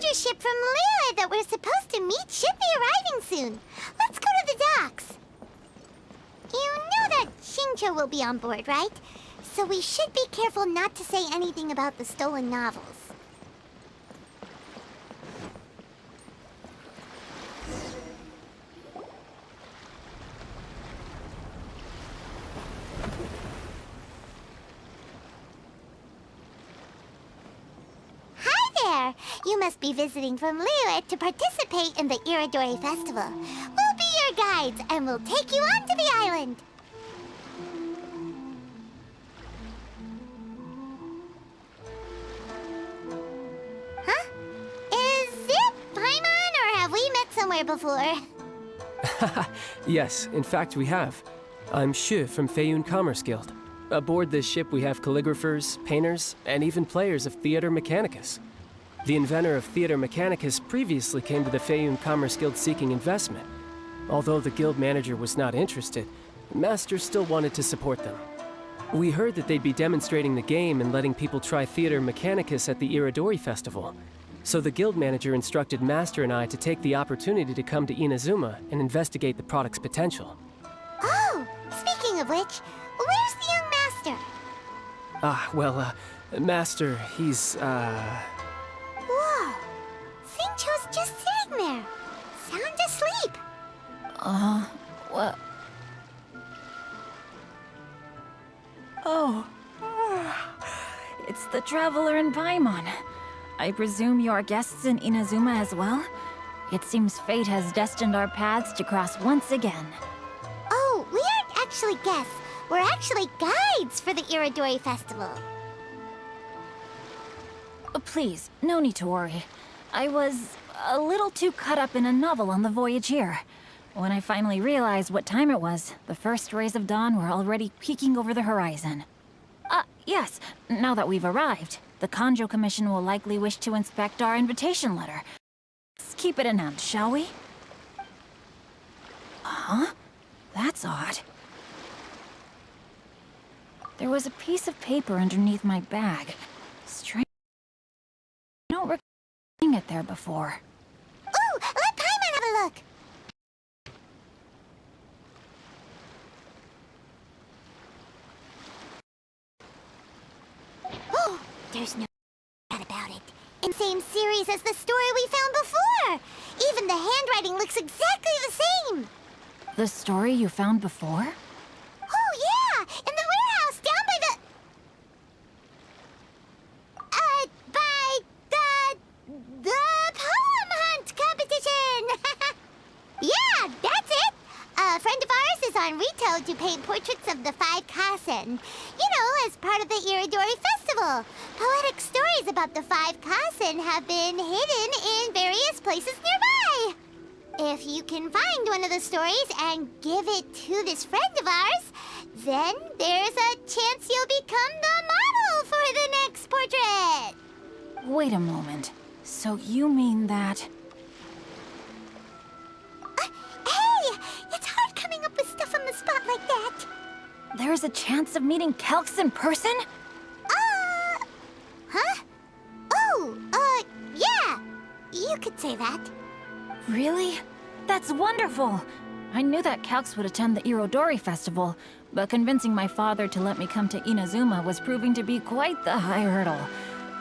Speaker 1: treasure ship from Liyue that we're supposed to meet should be arriving soon. Let's go to the docks. You know that Shincho will be on board, right? So we should be careful not to say anything about the stolen novels. Hi there! You must be visiting from Liyue to participate in the Iridori Festival. We'll be your guides, and we'll take you onto the island. Huh? Is it Paimon, or have we met somewhere before?
Speaker 16: Yes, in fact we have. I'm Shu from Feiyun Commerce Guild. Aboard this ship we have calligraphers, painters, and even players of Theater Mechanicus. The inventor of Theater Mechanicus previously came to the Feiyun Commerce Guild seeking investment. Although the guild manager was not interested, the master still wanted to support them. We heard that they'd be demonstrating the game and letting people try Theater Mechanicus at the Iridori Festival. So the guild manager instructed Master and I to take the opportunity to come to Inazuma and investigate the product's potential.
Speaker 1: Oh, speaking of which, where's the young master?
Speaker 16: Master, he's,
Speaker 1: Whoa! Shincho's just sitting there, sound asleep.
Speaker 2: What? Oh. It's the Traveler and Paimon. I presume you are guests in Inazuma as well? It seems fate has destined our paths to cross once again.
Speaker 1: Oh, we aren't actually guests. We're actually guides for the Iridori Festival.
Speaker 2: Please, no need to worry. I was a little too caught up in a novel on the voyage here. When I finally realized what time it was, the first rays of dawn were already peeking over the horizon. Yes, now that we've arrived, the Kanjo Commission will likely wish to inspect our invitation letter. Let's keep it announced, shall we? Huh? That's odd. There was a piece of paper underneath my bag. Strange. I don't recall seeing it there before.
Speaker 1: Ooh, let Paimon have a look. Oh, there's no doubt about it. In the same series as the story we found before. Even the handwriting looks exactly the same.
Speaker 2: The story you found before?
Speaker 1: Oh, yeah! In the warehouse down by the... The poem hunt competition! Yeah, that's it! A friend of ours is on Rito to paint portraits of the 5 Kasen. You know, as part of the Iridori Festival. Poetic stories about the 5 Kasen have been hidden in various places nearby. If you can find one of the stories and give it to this friend of ours, then there's a chance you'll become the model for the next portrait.
Speaker 2: Wait a moment. So you mean that...
Speaker 1: Hey! It's hard coming up with stuff on the spot like that.
Speaker 2: There's a chance of meeting Calx in person?
Speaker 1: Huh? Oh, yeah. You could say that.
Speaker 2: Really? That's wonderful! I knew that Calx would attend the Irodori Festival, but convincing my father to let me come to Inazuma was proving to be quite the high hurdle.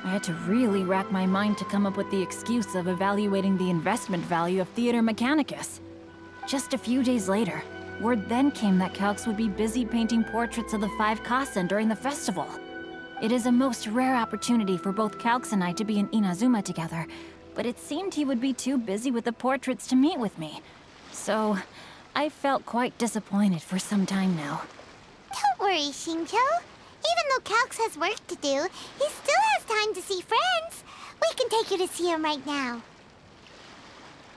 Speaker 2: I had to really rack my mind to come up with the excuse of evaluating the investment value of Theater Mechanicus. Just a few days later, word then came that Calx would be busy painting portraits of the 5 Kasen during the festival. It is a most rare opportunity for both Calx and I to be in Inazuma together, but it seemed he would be too busy with the portraits to meet with me. So, I felt quite disappointed for some time now.
Speaker 1: Don't worry, Shincho. Even though Calx has work to do, he still has time to see friends. We can take you to see him right now.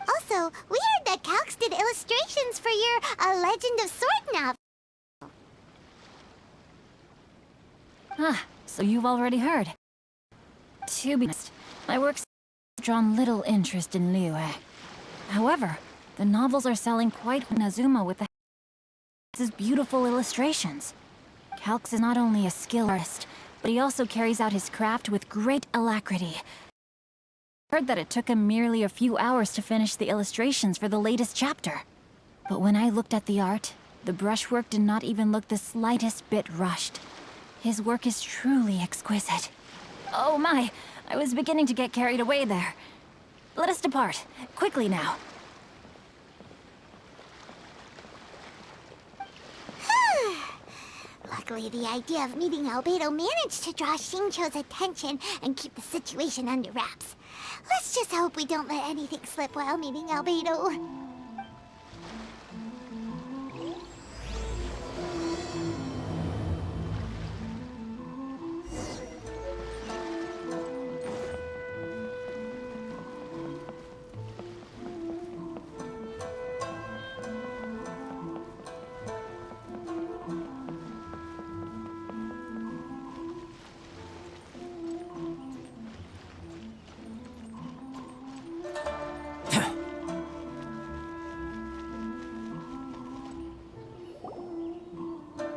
Speaker 1: Also, we heard that Calx did illustrations for your A Legend of Sword novel.
Speaker 2: So you've already heard. To be honest, my works have drawn little interest in Liyue. However, the novels are selling quite well in Inazuma with his beautiful illustrations. Calx is not only a skilled artist, but he also carries out his craft with great alacrity. heard that it took him merely a few hours to finish the illustrations for the latest chapter. But when I looked at the art, the brushwork did not even look the slightest bit rushed. His work is truly exquisite. Oh my, I was beginning to get carried away there. Let us depart, quickly now.
Speaker 1: Luckily, the idea of meeting Albedo managed to draw Xingqiu's attention and keep the situation under wraps. Let's just hope we don't let anything slip while meeting Albedo.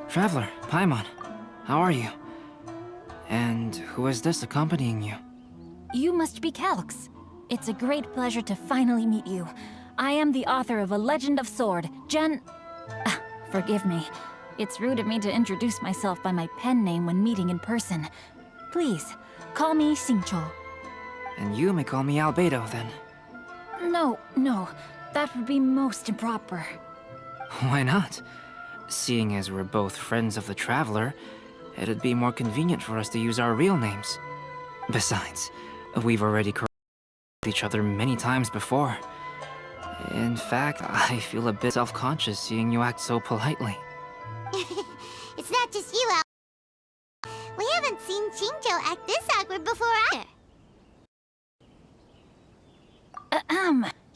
Speaker 9: Traveler, Paimon, how are you? And who is this accompanying you?
Speaker 2: You must be Calx. It's a great pleasure to finally meet you. I am the author of A Legend of Sword, forgive me. It's rude of me to introduce myself by my pen name when meeting in person. Please, call me Xingqiu.
Speaker 9: And you may call me Albedo, then.
Speaker 2: No, that would be most improper.
Speaker 9: Why not? Seeing as we're both friends of the Traveler, it'd be more convenient for us to use our real names. Besides, we've already corrected each other many times before. In fact, I feel a bit self-conscious seeing you act so politely.
Speaker 1: It's not just you, Al. We haven't seen Xingqiu act this awkward before either.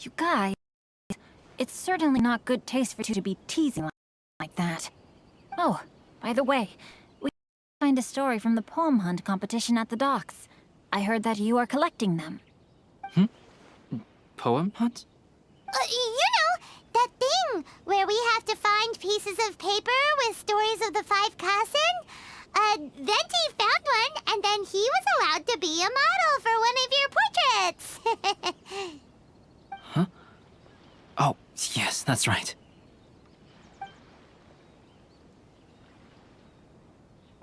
Speaker 2: You guys, it's certainly not good taste for you to be teasing like that. Oh, by the way, we find a story from the poem hunt competition at the docks. I heard that you are collecting them.
Speaker 9: Poem hunt?
Speaker 1: You know, that thing where we have to find pieces of paper with stories of the five Kassen. Venti found one, and then he was allowed to be a model for one of your portraits.
Speaker 9: Huh? Oh, yes, that's right.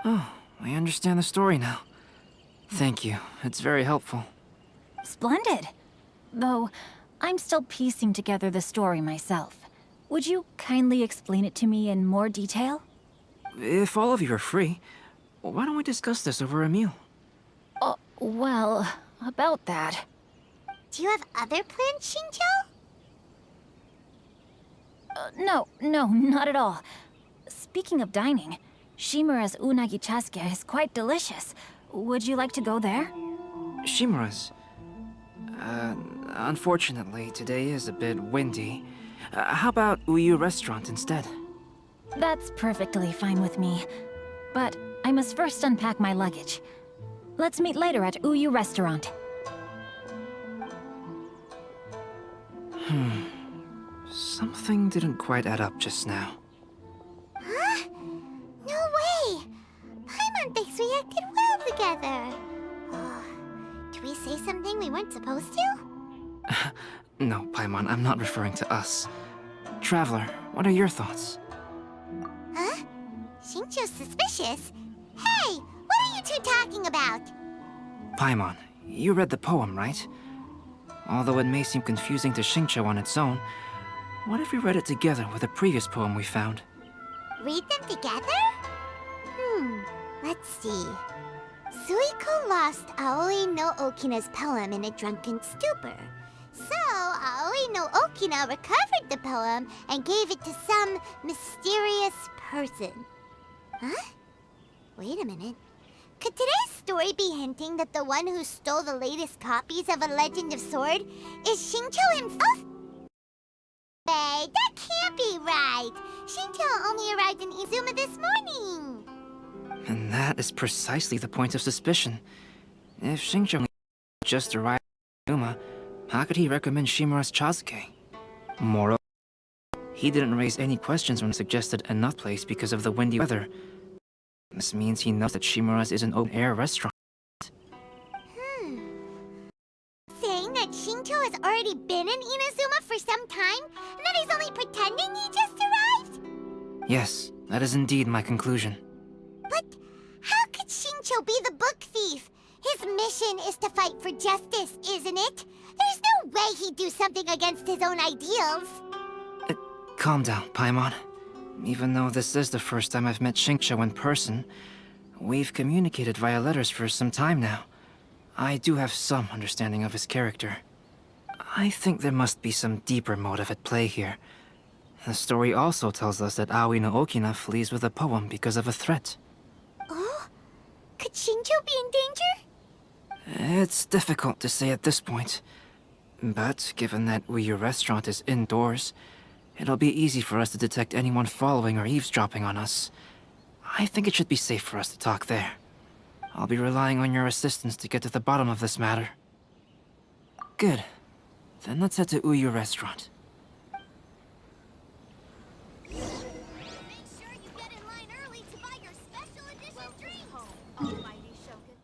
Speaker 9: Oh, I understand the story now. Thank you. It's very helpful.
Speaker 2: Splendid. Though, I'm still piecing together the story myself. Would you kindly explain it to me in more detail?
Speaker 9: If all of you are free, why don't we discuss this over a meal?
Speaker 2: Well, about that.
Speaker 1: Do you have other plans, Xingqiu?
Speaker 2: No, not at all. Speaking of dining, Shimura's unagi chasuke is quite delicious. Would you like to go there?
Speaker 9: Shimura's? Unfortunately, today is a bit windy. How about Uyu Restaurant instead?
Speaker 2: That's perfectly fine with me. But I must first unpack my luggage. Let's meet later at Uyu Restaurant.
Speaker 9: Something didn't quite add up just now.
Speaker 1: Huh? No way! Paimon thinks we acted well together. Did we say something we weren't supposed to?
Speaker 9: No, Paimon, I'm not referring to us. Traveler, what are your thoughts?
Speaker 1: Huh? Xingqiu's suspicious? Hey, what are you two talking about?
Speaker 9: Paimon, you read the poem, right? Although it may seem confusing to Xingqiu on its own, what if we read it together with a previous poem we found?
Speaker 1: Read them together? Let's see. Suiko lost Aoi no Okina's poem in a drunken stupor. So, Aoi no Okina recovered the poem and gave it to some mysterious person. Huh? Wait a minute. Could today's story be hinting that the one who stole the latest copies of A Legend of Sword is Xingqiu himself? Wait, that can't be right. Xingqiu only arrived in Izuma this morning.
Speaker 9: And that is precisely the point of suspicion. If Xingqiu just arrived in Izuma, how could he recommend Shimura's chasuke? Moreover, he didn't raise any questions when suggested enough place because of the windy weather. This means he knows that Shimura's is an open-air restaurant.
Speaker 1: Saying Shincho has already been in Inazuma for some time, and that he's only pretending he just arrived?
Speaker 9: Yes, that is indeed my conclusion.
Speaker 1: But how could Shincho be the book thief? His mission is to fight for justice, isn't it? There's no way he'd do something against his own ideals.
Speaker 9: Calm down, Paimon. Even though this is the first time I've met Shincho in person, we've communicated via letters for some time now. I do have some understanding of his character. I think there must be some deeper motive at play here. The story also tells us that Aoi no Okina flees with a poem because of a threat.
Speaker 1: Oh? Could Shincho be in danger?
Speaker 9: It's difficult to say at this point. But given that Uyu Restaurant is indoors, it'll be easy for us to detect anyone following or eavesdropping on us. I think it should be safe for us to talk there. I'll be relying on your assistance to get to the bottom of this matter. Good. Then let's head to Uyu Restaurant.
Speaker 1: Make sure you get in line early to buy your special edition drinks. Almighty Shogun.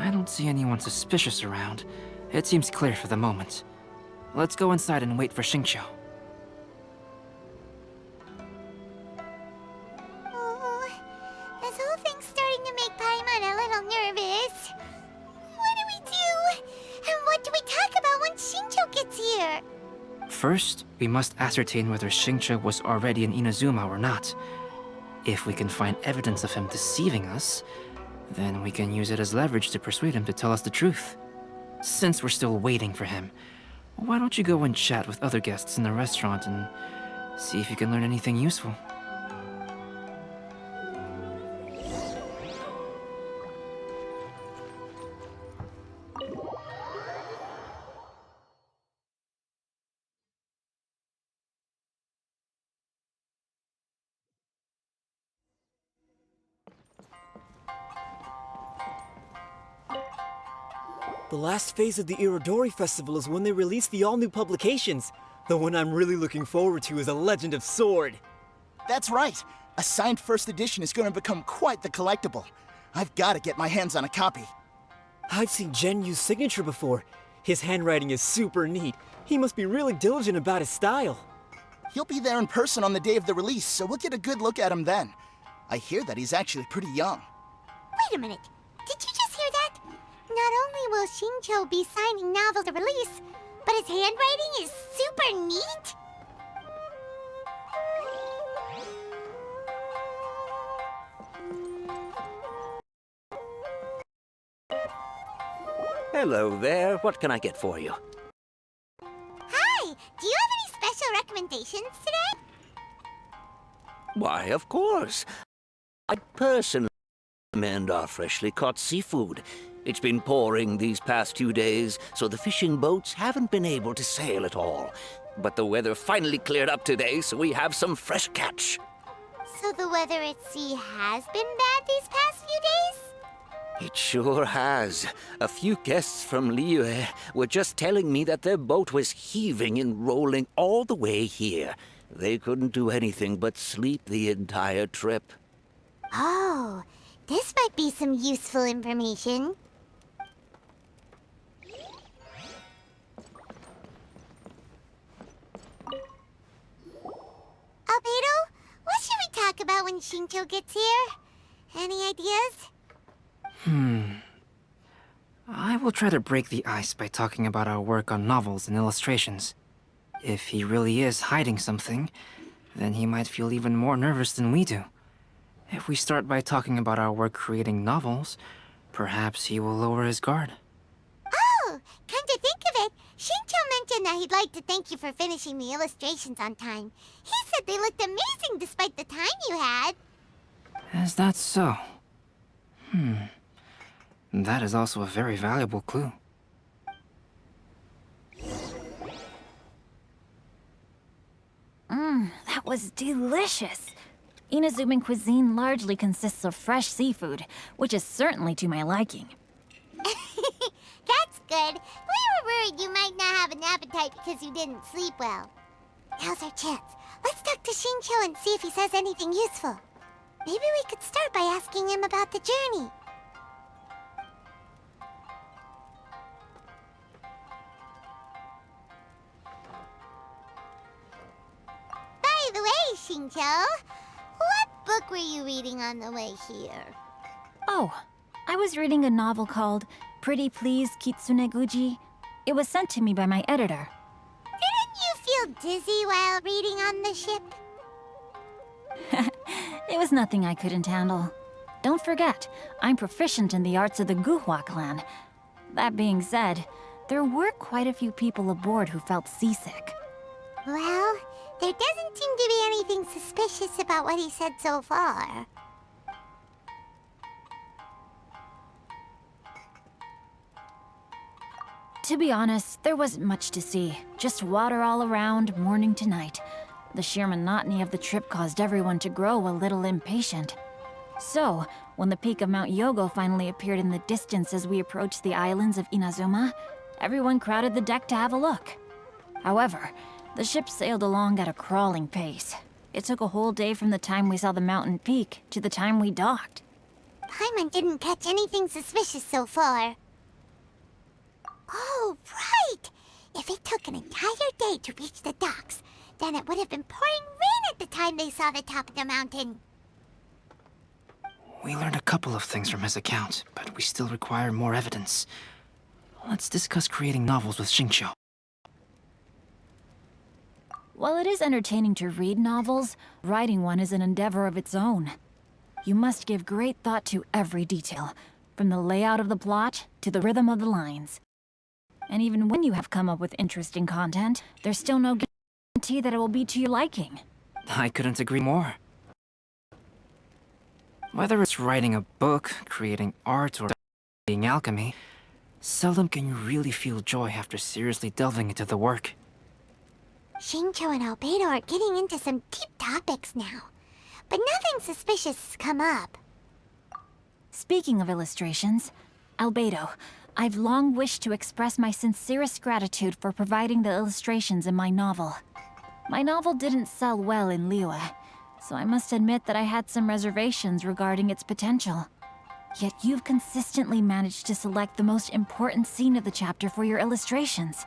Speaker 9: I don't see anyone suspicious around. It seems clear for the moment. Let's go inside and wait for Shincho.
Speaker 1: Oh, this whole thing's starting to make Paimon a little nervous. What do we do? And what do we talk about when Shincho gets here?
Speaker 9: First, we must ascertain whether Shincho was already in Inazuma or not. If we can find evidence of him deceiving us, then we can use it as leverage to persuade him to tell us the truth. Since we're still waiting for him, why don't you go and chat with other guests in the restaurant and see if you can learn anything useful?
Speaker 17: The last phase of the Irodori Festival is when they release the all-new publications. The one I'm really looking forward to is A Legend of Sword.
Speaker 18: That's right. A signed first edition is going to become quite the collectible. I've got to get my hands on a copy.
Speaker 17: I've seen Genyu's signature before. His handwriting is super neat. He must be really diligent about his style.
Speaker 18: He'll be there in person on the day of the release, so we'll get a good look at him then. I hear that he's actually pretty young.
Speaker 1: Wait a minute. Did you just hear that? Not only will Shincho be signing novels to release, but his handwriting is super neat?
Speaker 19: Hello there. What can I get for you?
Speaker 1: Hi! Do you have any special recommendations today?
Speaker 19: Why, of course. I personally recommend our freshly caught seafood. It's been pouring these past few days, so the fishing boats haven't been able to sail at all. But the weather finally cleared up today, so we have some fresh catch.
Speaker 1: So the weather at sea has been bad these past few days?
Speaker 19: It sure has. A few guests from Liyue were just telling me that their boat was heaving and rolling all the way here. They couldn't do anything but sleep the entire trip.
Speaker 1: Oh, this might be some useful information. Albedo, what should we talk about when Shincho gets here? Any ideas?
Speaker 9: I will try to break the ice by talking about our work on novels and illustrations. If he really is hiding something, then he might feel even more nervous than we do. If we start by talking about our work creating novels, perhaps he will lower his guard.
Speaker 1: Oh, come to think of it, Shincho mentioned that he'd like to thank you for finishing the illustrations on time. He said they looked amazing despite the time you had.
Speaker 9: Is that so? That is also a very valuable clue.
Speaker 2: was delicious. Inazuman cuisine largely consists of fresh seafood, which is certainly to my liking.
Speaker 1: That's good. We were worried you might not have an appetite because you didn't sleep well. Now's our chance. Let's talk to Shincho and see if he says anything useful. Maybe we could start by asking him about the journey. By the way, Shincho, what book were you reading on the way here?
Speaker 2: Oh, I was reading a novel called Pretty Please Kitsune Guji. It was sent to me by my editor.
Speaker 1: Didn't you feel dizzy while reading on the ship?
Speaker 2: It was nothing I couldn't handle. Don't forget, I'm proficient in the arts of the Guhua clan. That being said, there were quite a few people aboard who felt seasick.
Speaker 1: Well, there doesn't seem to be anything suspicious about what he said so far.
Speaker 2: To be honest, there wasn't much to see. Just water all around, morning to night. The sheer monotony of the trip caused everyone to grow a little impatient. So, when the peak of Mount Yogo finally appeared in the distance as we approached the islands of Inazuma, everyone crowded the deck to have a look. However, the ship sailed along at a crawling pace. It took a whole day from the time we saw the mountain peak to the time we docked.
Speaker 1: Paimon didn't catch anything suspicious so far. Oh, right! If it took an entire day to reach the docks, then it would have been pouring rain at the time they saw the top of the mountain.
Speaker 9: We learned a couple of things from his account, but we still require more evidence. Let's discuss creating novels with Xingqiu.
Speaker 2: While it is entertaining to read novels, writing one is an endeavor of its own. You must give great thought to every detail, from the layout of the plot to the rhythm of the lines. And even when you have come up with interesting content, there's still no guarantee that it will be to your liking.
Speaker 9: I couldn't agree more. Whether it's writing a book, creating art, or studying alchemy, seldom can you really feel joy after seriously delving into the work.
Speaker 1: Shincho and Albedo are getting into some deep topics now, but nothing suspicious has come up.
Speaker 2: Speaking of illustrations, Albedo, I've long wished to express my sincerest gratitude for providing the illustrations in my novel. My novel didn't sell well in Liyue, so I must admit that I had some reservations regarding its potential. Yet you've consistently managed to select the most important scene of the chapter for your illustrations.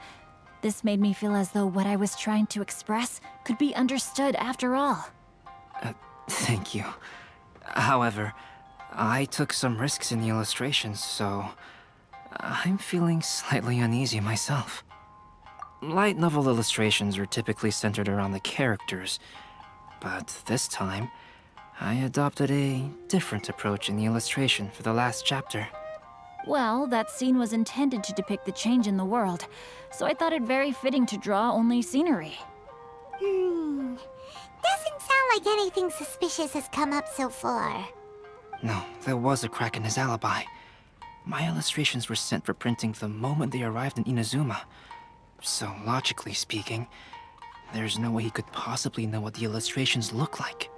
Speaker 2: This made me feel as though what I was trying to express could be understood after all.
Speaker 9: Thank you. However, I took some risks in the illustrations, so I'm feeling slightly uneasy myself. Light novel illustrations are typically centered around the characters, but this time, I adopted a different approach in the illustration for the last chapter.
Speaker 2: Well, that scene was intended to depict the change in the world, so I thought it very fitting to draw only scenery.
Speaker 1: Doesn't sound like anything suspicious has come up so far.
Speaker 9: No, there was a crack in his alibi. My illustrations were sent for printing the moment they arrived in Inazuma. So, logically speaking, there's no way he could possibly know what the illustrations look like.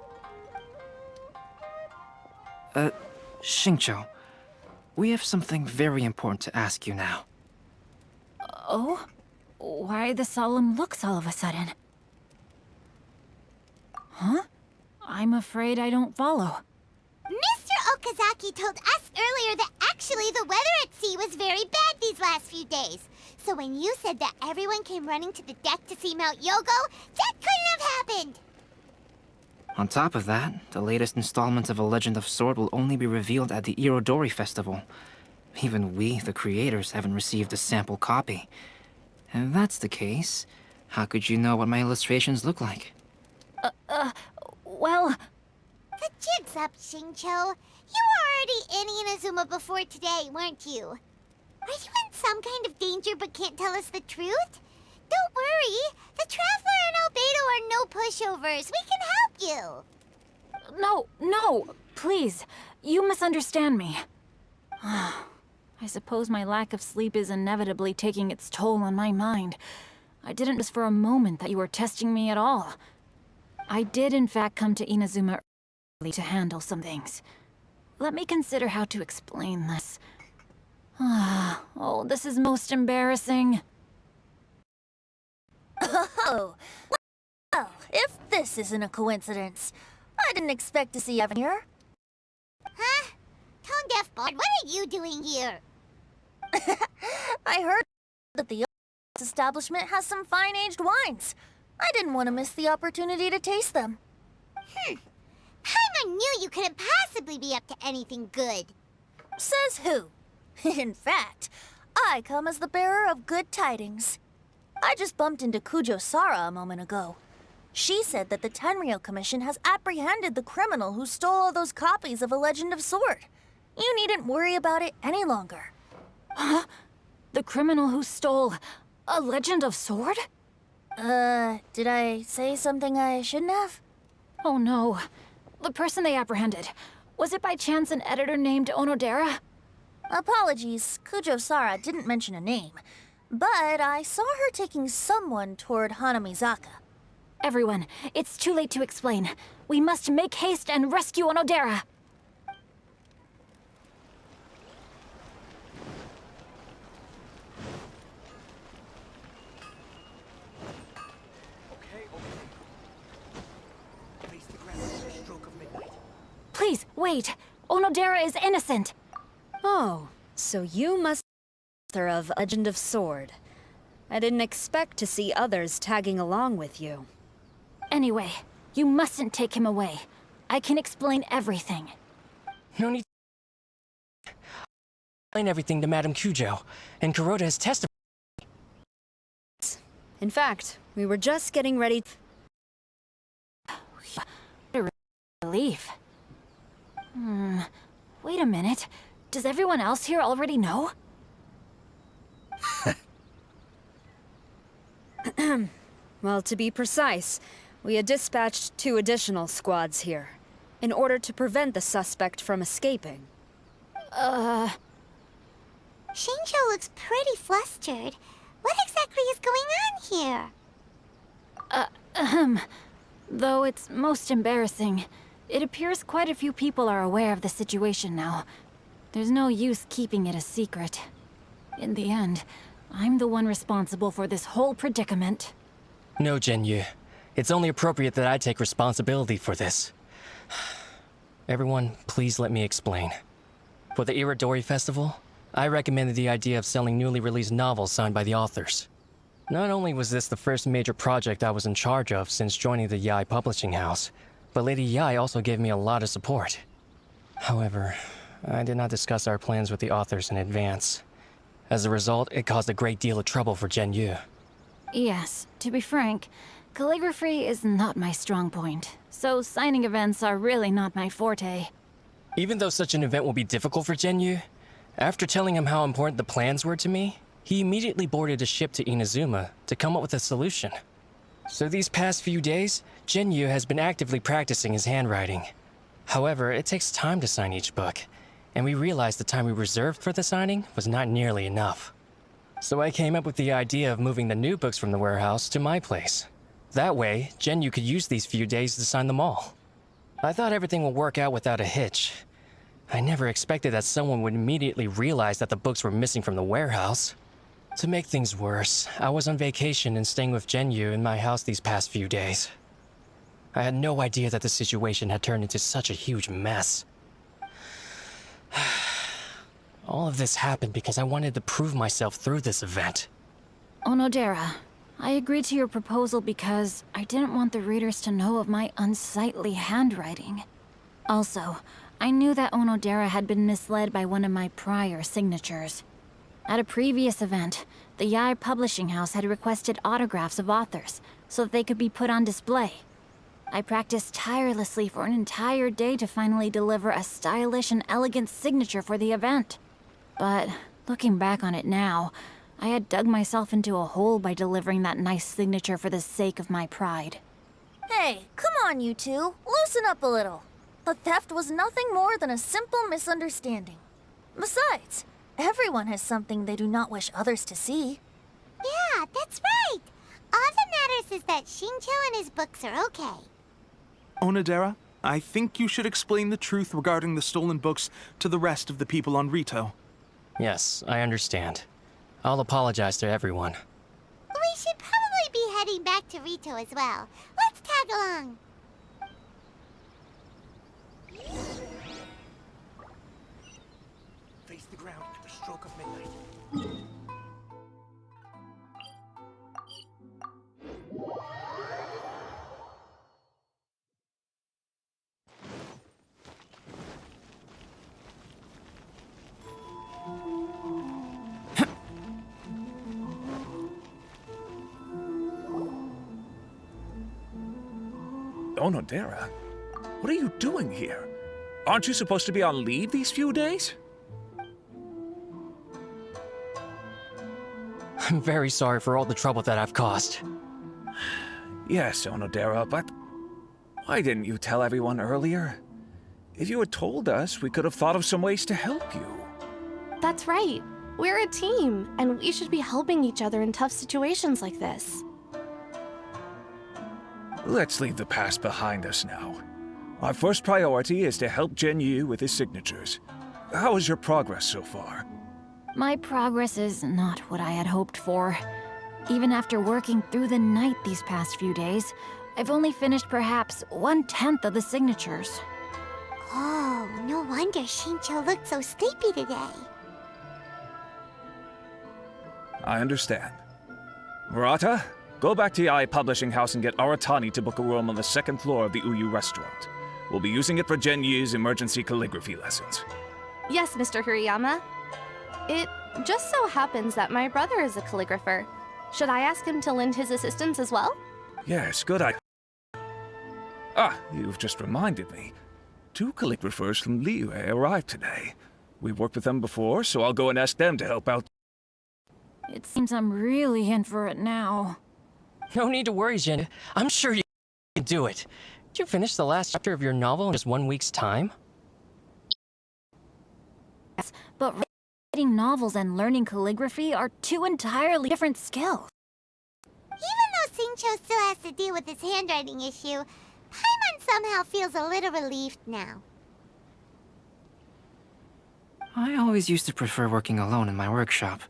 Speaker 9: Xingqiu, we have something very important to ask you now.
Speaker 2: Oh? Why the solemn looks all of a sudden? Huh? I'm afraid I don't follow.
Speaker 1: Mr. Okazaki told us earlier that actually the weather at sea was very bad these last few days. So when you said that everyone came running to the deck to see Mount Yogo, that couldn't have happened!
Speaker 9: On top of that, the latest installment of A Legend of Sword will only be revealed at the Irodori Festival. Even we, the creators, haven't received a sample copy. And if that's the case, how could you know what my illustrations look like?
Speaker 2: Well...
Speaker 1: The jig's up, Xingqiu. You were already in Inazuma before today, weren't you? Are you in some kind of danger but can't tell us the truth? Don't worry. The Traveler and Albedo are no pushovers. We can help you.
Speaker 2: No, please. You misunderstand me. I suppose my lack of sleep is inevitably taking its toll on my mind. I didn't just for a moment that you were testing me at all. I did in fact come to Inazuma early to handle some things. Let me consider how to explain this. Oh, this is most embarrassing.
Speaker 13: Oh, well, if this isn't a coincidence, I didn't expect to see Evan here.
Speaker 1: Huh? Tone Deaf Board, what are you doing here?
Speaker 13: I heard that the establishment has some fine-aged wines. I didn't want to miss the opportunity to taste them.
Speaker 1: Paimon knew you couldn't possibly be up to anything good.
Speaker 13: Says who? In fact, I come as the bearer of good tidings. I just bumped into Kujo Sara a moment ago. She said that the Tenryou Commission has apprehended the criminal who stole all those copies of A Legend of Sword. You needn't worry about it any longer.
Speaker 2: Huh? The criminal who stole A Legend of Sword?
Speaker 13: Did I say something I shouldn't have?
Speaker 2: Oh no. The person they apprehended, was it by chance an editor named Onodera?
Speaker 13: Apologies, Kujo Sara didn't mention a name, but I saw her taking someone toward Hanamizaka.
Speaker 2: Everyone, it's too late to explain. We must make haste and rescue Onodera. Please, wait. Onodera is innocent.
Speaker 12: Oh, so you must be the author of Legend of Sword. I didn't expect to see others tagging along with you.
Speaker 2: Anyway, you mustn't take him away. I can explain everything.
Speaker 6: No need to explain everything to Madame Kujo, and Kuroda has testified.
Speaker 12: In fact, we were just getting ready.
Speaker 2: Relief. Wait a minute. Does everyone else here already know?
Speaker 12: Well, to be precise, we had dispatched 2 additional squads here, in order to prevent the suspect from escaping.
Speaker 1: Shinjo looks pretty flustered. What exactly is going on here?
Speaker 2: Though it's most embarrassing, it appears quite a few people are aware of the situation now. There's no use keeping it a secret. In the end, I'm the one responsible for this whole predicament.
Speaker 6: No, Genyu. It's only appropriate that I take responsibility for this. Everyone, please let me explain. For the Iridori Festival, I recommended the idea of selling newly released novels signed by the authors. Not only was this the first major project I was in charge of since joining the Yae publishing house, but Lady Yae also gave me a lot of support. However, I did not discuss our plans with the authors in advance. As a result, it caused a great deal of trouble for Genyu.
Speaker 2: Yes, to be frank, calligraphy is not my strong point, so signing events are really not my forte.
Speaker 6: Even though such an event will be difficult for Genyu, after telling him how important the plans were to me, he immediately boarded a ship to Inazuma to come up with a solution. So these past few days, Genyu has been actively practicing his handwriting. However, it takes time to sign each book, and we realized the time we reserved for the signing was not nearly enough. So I came up with the idea of moving the new books from the warehouse to my place. That way, Genyu could use these few days to sign them all. I thought everything would work out without a hitch. I never expected that someone would immediately realize that the books were missing from the warehouse. To make things worse, I was on vacation and staying with Genyu in my house these past few days. I had no idea that the situation had turned into such a huge mess. All of this happened because I wanted to prove myself through this event.
Speaker 2: Onodera, I agreed to your proposal because I didn't want the readers to know of my unsightly handwriting. Also, I knew that Onodera had been misled by one of my prior signatures. At a previous event, the Yae publishing house had requested autographs of authors so that they could be put on display. I practiced tirelessly for an entire day to finally deliver a stylish and elegant signature for the event. But looking back on it now, I had dug myself into a hole by delivering that nice signature for the sake of my pride.
Speaker 13: Hey, come on, you two. Loosen up a little. The theft was nothing more than a simple misunderstanding. Besides, everyone has something they do not wish others to see.
Speaker 1: Yeah, that's right. All that matters is that Shinjo and his books are okay.
Speaker 10: Onodera, I think you should explain the truth regarding the stolen books to the rest of the people on Rito.
Speaker 6: Yes, I understand. I'll apologize to everyone.
Speaker 1: We should probably be heading back to Rito as well. Let's tag along.
Speaker 14: Face the ground at the stroke of midnight. Onodera, what are you doing here? Aren't you supposed to be on leave these few days?
Speaker 6: I'm very sorry for all the trouble that I've caused.
Speaker 14: Yes, Onodera, but why didn't you tell everyone earlier? If you had told us, we could have thought of some ways to help you.
Speaker 5: That's right. We're a team, and we should be helping each other in tough situations like this.
Speaker 14: Let's leave the past behind us now. Our first priority is to help Genyu with his signatures. How is your progress so far?
Speaker 2: My progress is not what I had hoped for. Even after working through the night these past few days, I've only finished perhaps 1/10 of the signatures.
Speaker 1: Oh, no wonder Shincho looked so sleepy today.
Speaker 14: I understand. Murata, go back to Yae Publishing House and get Aratani to book a room on the second floor of the Uyu restaurant. We'll be using it for Genyu's emergency calligraphy lessons.
Speaker 5: Yes, Mr. Hirayama. It just so happens that my brother is a calligrapher. Should I ask him to lend his assistance as well?
Speaker 14: Yes, good idea. Ah, you've just reminded me. 2 calligraphers from Liyue arrived today. We've worked with them before, so I'll go and ask them to help out.
Speaker 2: It seems I'm really in for it now.
Speaker 6: No need to worry, Jen. I'm sure you can do it. Did you finish the last chapter of your novel in just 1 week's time?
Speaker 2: Yes, but writing novels and learning calligraphy are 2 entirely different skills.
Speaker 1: Even though Shincho still has to deal with his handwriting issue, Paimon somehow feels a little relieved now.
Speaker 9: I always used to prefer working alone in my workshop,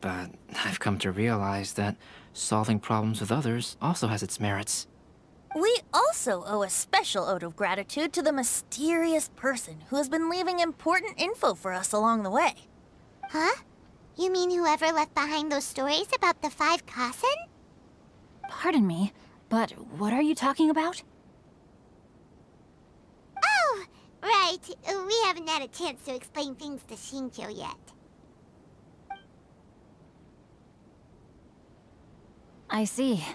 Speaker 9: but I've come to realize that solving problems with others also has its merits.
Speaker 13: We also owe a special ode of gratitude to the mysterious person who has been leaving important info for us along the way.
Speaker 1: Huh? You mean whoever left behind those stories about the 5 Kasen?
Speaker 2: Pardon me, but what are you talking about?
Speaker 1: Oh, right. We haven't had a chance to explain things to Shincho yet.
Speaker 2: I see.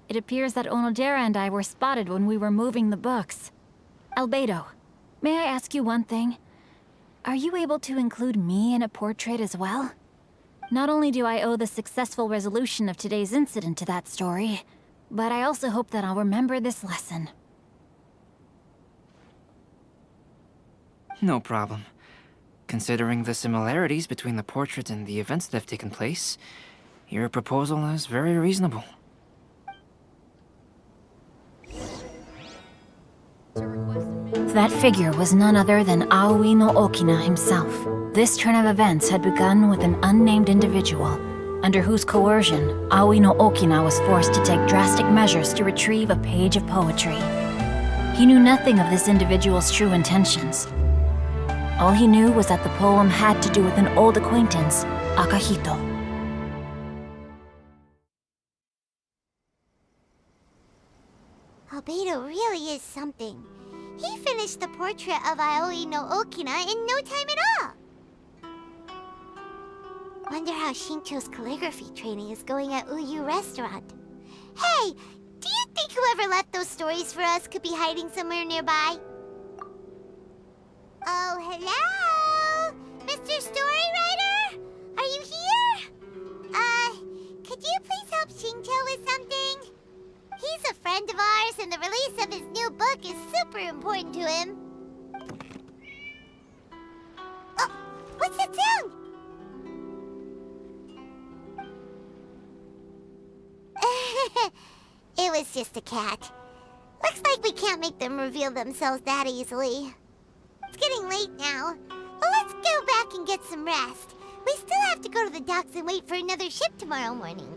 Speaker 2: It appears that Onodera and I were spotted when we were moving the books. Albedo, may I ask you one thing? Are you able to include me in a portrait as well? Not only do I owe the successful resolution of today's incident to that story, but I also hope that I'll remember this lesson.
Speaker 9: No problem. Considering the similarities between the portrait and the events that have taken place, your proposal is very reasonable.
Speaker 2: That figure was none other than Aoi no Okina himself. This turn of events had begun with an unnamed individual, under whose coercion, Aoi no Okina was forced to take drastic measures to retrieve a page of poetry. He knew nothing of this individual's true intentions. All he knew was that the poem had to do with an old acquaintance, Akahito.
Speaker 1: Albedo really is something. He finished the portrait of Aoi no Okina in no time at all. Wonder how Shincho's calligraphy training is going at Uyu Restaurant. Hey, do you think whoever left those stories for us could be hiding somewhere nearby? Oh, hello? Mr. Storywriter? Are you here? Could you please help Shincho with something? He's a friend of ours, and the release of his new book is super important to him. Oh, what's that sound? It was just a cat. Looks like we can't make them reveal themselves that easily. It's getting late now, but let's go back and get some rest. We still have to go to the docks and wait for another ship tomorrow morning.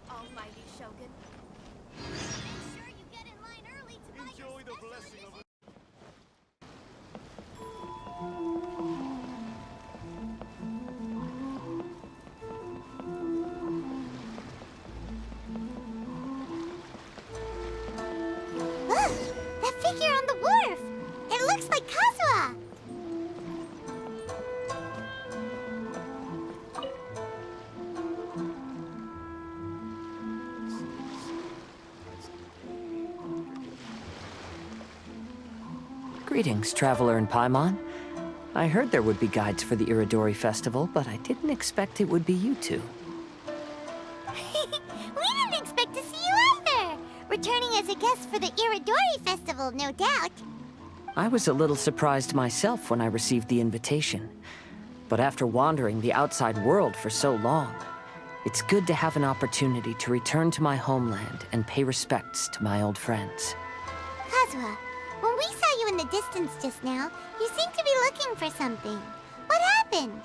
Speaker 11: Almighty Shogun.
Speaker 1: Make sure you get in line early to buy
Speaker 15: Enjoy the blessing of
Speaker 1: Look! That figure on the wharf! It looks like Kazuha!
Speaker 20: Greetings, traveler in Paimon. I heard there would be guides for the Iridori Festival, but I didn't expect it would be you two.
Speaker 1: We didn't expect to see you either! Returning as a guest for the Iridori Festival, no doubt.
Speaker 20: I was a little surprised myself when I received the invitation. But after wandering the outside world for so long, it's good to have an opportunity to return to my homeland and pay respects to my old friends.
Speaker 1: Kazuha, when we saw you in the distance just now, you seemed to be looking for something. What happened?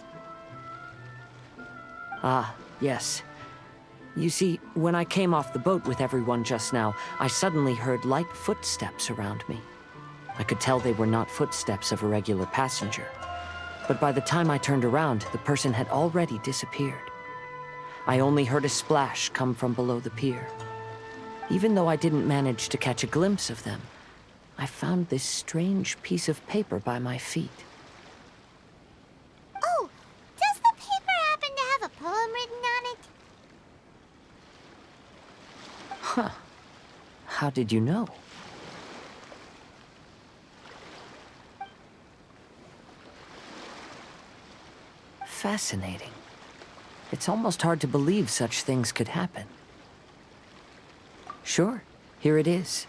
Speaker 20: Ah, yes. You see, when I came off the boat with everyone just now, I suddenly heard light footsteps around me. I could tell they were not footsteps of a regular passenger. But by the time I turned around, the person had already disappeared. I only heard a splash come from below the pier. Even though I didn't manage to catch a glimpse of them, I found this strange piece of paper by my feet.
Speaker 1: Oh, does the paper happen to have a poem written on it?
Speaker 20: Huh. How did you know? Fascinating. It's almost hard to believe such things could happen. Sure, here it is.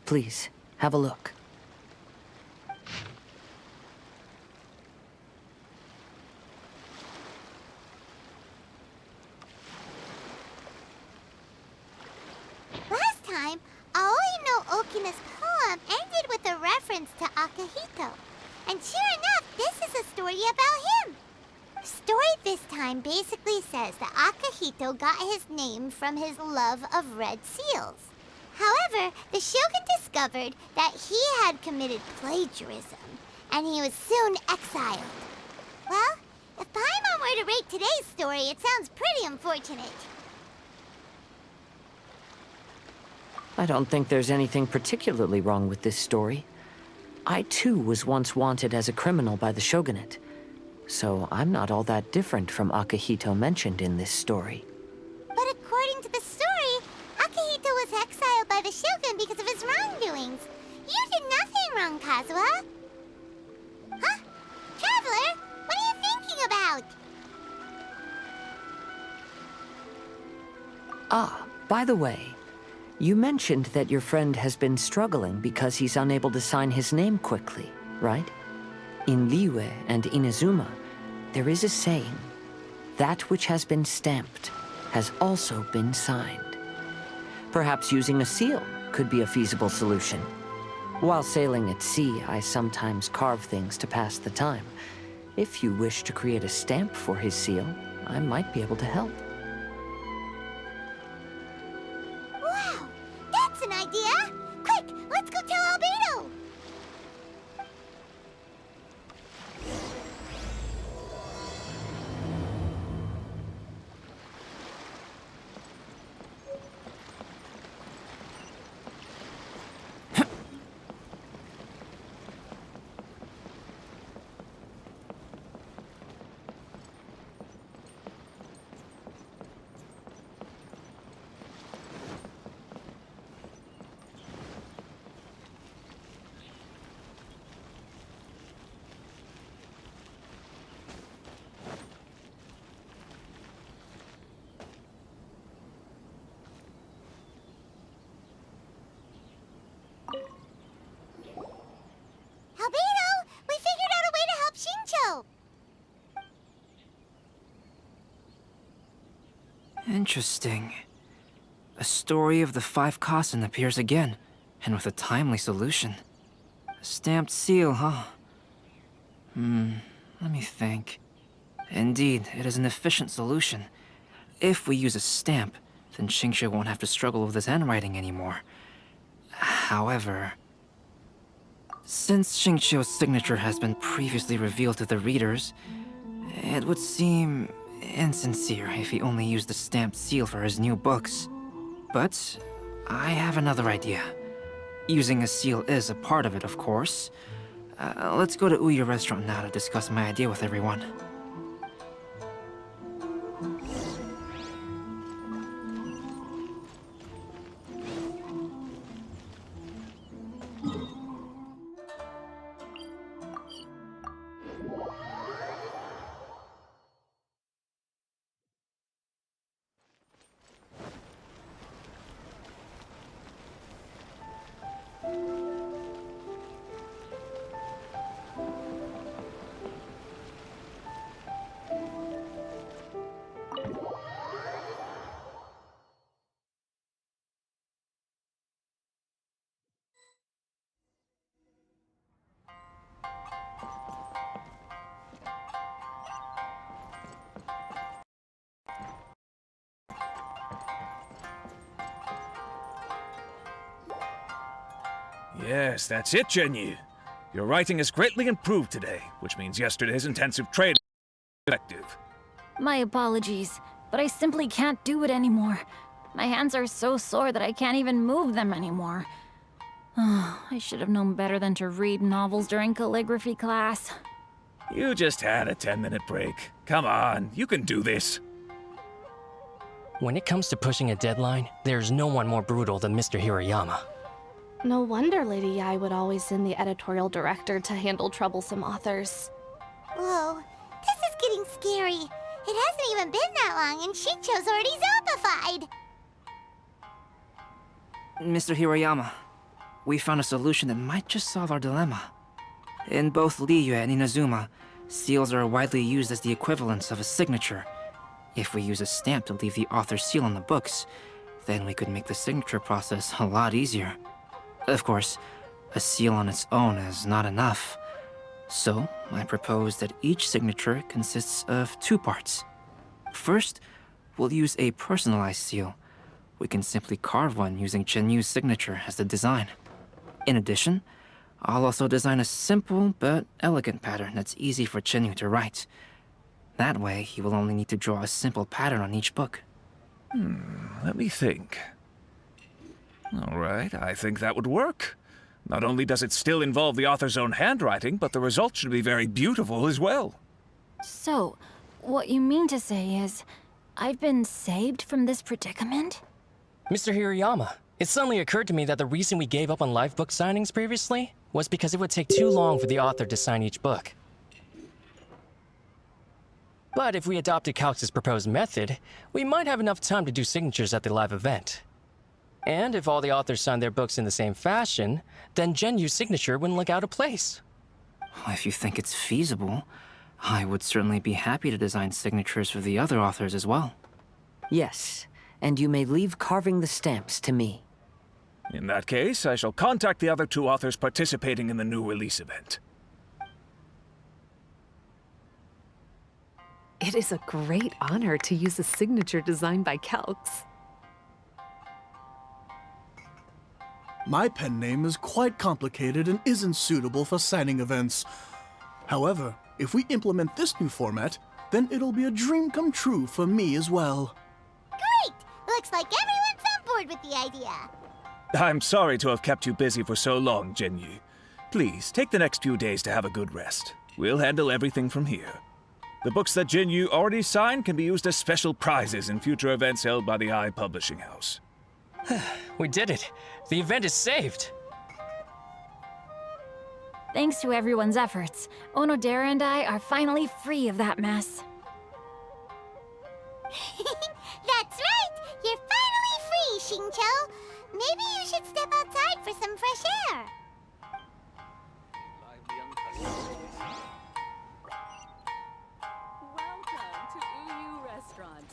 Speaker 20: Please, have a look.
Speaker 1: Last time, Aoi no Okina's poem ended with a reference to Akihito. And sure enough, this is a story about him. The story this time basically says that Akihito got his name from his love of red seals. However, the shogun discovered that he had committed plagiarism, and he was soon exiled. Well, if Paimon were to rate today's story, it sounds pretty unfortunate.
Speaker 20: I don't think there's anything particularly wrong with this story. I too was once wanted as a criminal by the shogunate, so I'm not all that different from Akihito mentioned in this story.
Speaker 1: But according to the story, Akihito was exiled by the shogun because of his wrongdoings. You did nothing wrong, Kazuha. Huh? Traveler, what are you thinking about?
Speaker 20: Ah, by the way, you mentioned that your friend has been struggling because he's unable to sign his name quickly, right? In Liyue and Inazuma, there is a saying, that which has been stamped has also been signed. Perhaps using a seal could be a feasible solution. While sailing at sea, I sometimes carve things to pass the time. If you wish to create a stamp for his seal, I might be able to help.
Speaker 1: Wow, that's an idea! Quick, let's go tell Albedo!
Speaker 9: Interesting. A story of the 5 Kasen appears again, and with a timely solution. A stamped seal, huh? Let me think. Indeed, it is an efficient solution. If we use a stamp, then Xingqiu won't have to struggle with his handwriting anymore. However, since Xingqiu's signature has been previously revealed to the readers, it would seem insincere if he only used the stamped seal for his new books. But I have another idea. Using a seal is a part of it, of course. Let's go to Ouya restaurant now to discuss my idea with everyone.
Speaker 14: Yes, that's it, Jinyu. Your writing has greatly improved today, which means yesterday's intensive training was effective.
Speaker 2: My apologies, but I simply can't do it anymore. My hands are so sore that I can't even move them anymore. I should have known better than to read novels during calligraphy class.
Speaker 14: You just had a 10-minute break. Come on, you can do this.
Speaker 6: When it comes to pushing a deadline, there's no one more brutal than Mr. Hirayama.
Speaker 5: No wonder Lady Yai would always send the editorial director to handle troublesome authors.
Speaker 1: Whoa, this is getting scary. It hasn't even been that long and Xingqiu's already zombified.
Speaker 9: Mr. Hirayama, we found a solution that might just solve our dilemma. In both Liyue and Inazuma, seals are widely used as the equivalents of a signature. If we use a stamp to leave the author's seal on the books, then we could make the signature process a lot easier. Of course, a seal on its own is not enough. So, I propose that each signature consists of 2 parts. First, we'll use a personalized seal. We can simply carve one using Chenyu's signature as the design. In addition, I'll also design a simple but elegant pattern that's easy for Chenyu to write. That way, he will only need to draw a simple pattern on each book.
Speaker 14: Let me think. All right, I think that would work. Not only does it still involve the author's own handwriting, but the result should be very beautiful as well.
Speaker 2: So, what you mean to say is, I've been saved from this predicament?
Speaker 6: Mr. Hirayama, it suddenly occurred to me that the reason we gave up on live book signings previously was because it would take too long for the author to sign each book. But if we adopted Calx's proposed method, we might have enough time to do signatures at the live event. And if all the authors signed their books in the same fashion, then Genyu's signature wouldn't look out of place.
Speaker 9: If you think it's feasible, I would certainly be happy to design signatures for the other authors as well.
Speaker 20: Yes, and you may leave carving the stamps to me.
Speaker 14: In that case, I shall contact the other 2 authors participating in the new release event.
Speaker 21: It is a great honor to use a signature designed by Calx.
Speaker 22: My pen name is quite complicated and isn't suitable for signing events. However, if we implement this new format, then it'll be a dream come true for me as well.
Speaker 1: Great! Looks like everyone's on board with the idea.
Speaker 14: I'm sorry to have kept you busy for so long, Jinyu. Please, take the next few days to have a good rest. We'll handle everything from here. The books that Jinyu already signed can be used as special prizes in future events held by the I Publishing House.
Speaker 6: We did it! The event is saved!
Speaker 2: Thanks to everyone's efforts, Onodera and I are finally free of that mess.
Speaker 1: That's right! You're finally free, Xingqiu! Maybe you should step outside for some fresh air.
Speaker 11: Welcome to Uyu Restaurant.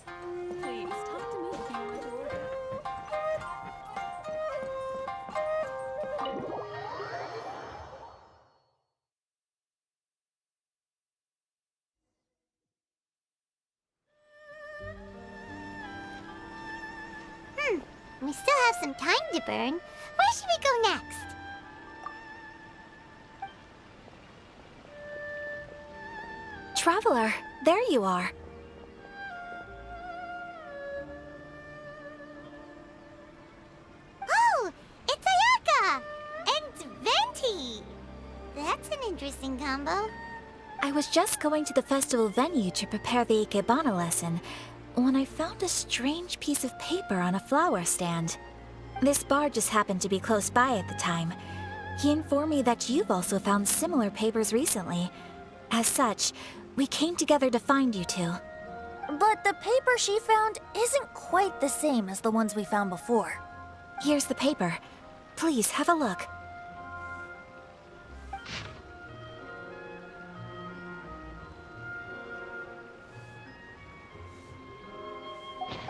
Speaker 11: Please talk
Speaker 1: We still have some time to burn. Where should we go next?
Speaker 2: Traveler, there you are.
Speaker 1: Oh, it's Ayaka! And Venti! That's an interesting combo.
Speaker 2: I was just going to the festival venue to prepare the Ikebana lesson when I found a strange piece of paper on a flower stand. This bard just happened to be close by at the time. He informed me that you've also found similar papers recently. As such, we came together to find you two.
Speaker 13: But the paper she found isn't quite the same as the ones we found before.
Speaker 2: Here's the paper. Please have a look.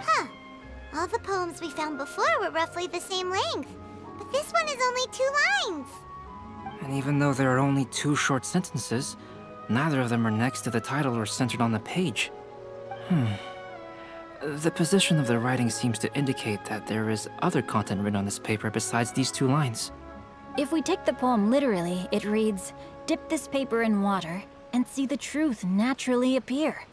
Speaker 1: Huh. All the poems we found before were roughly the same length. But this one is only 2 lines.
Speaker 9: And even though there are only 2 short sentences, neither of them are next to the title or centered on the page. The position of the writing seems to indicate that there is other content written on this paper besides these 2 lines.
Speaker 12: If we take the poem literally, it reads, "Dip this paper in water and see the truth naturally appear."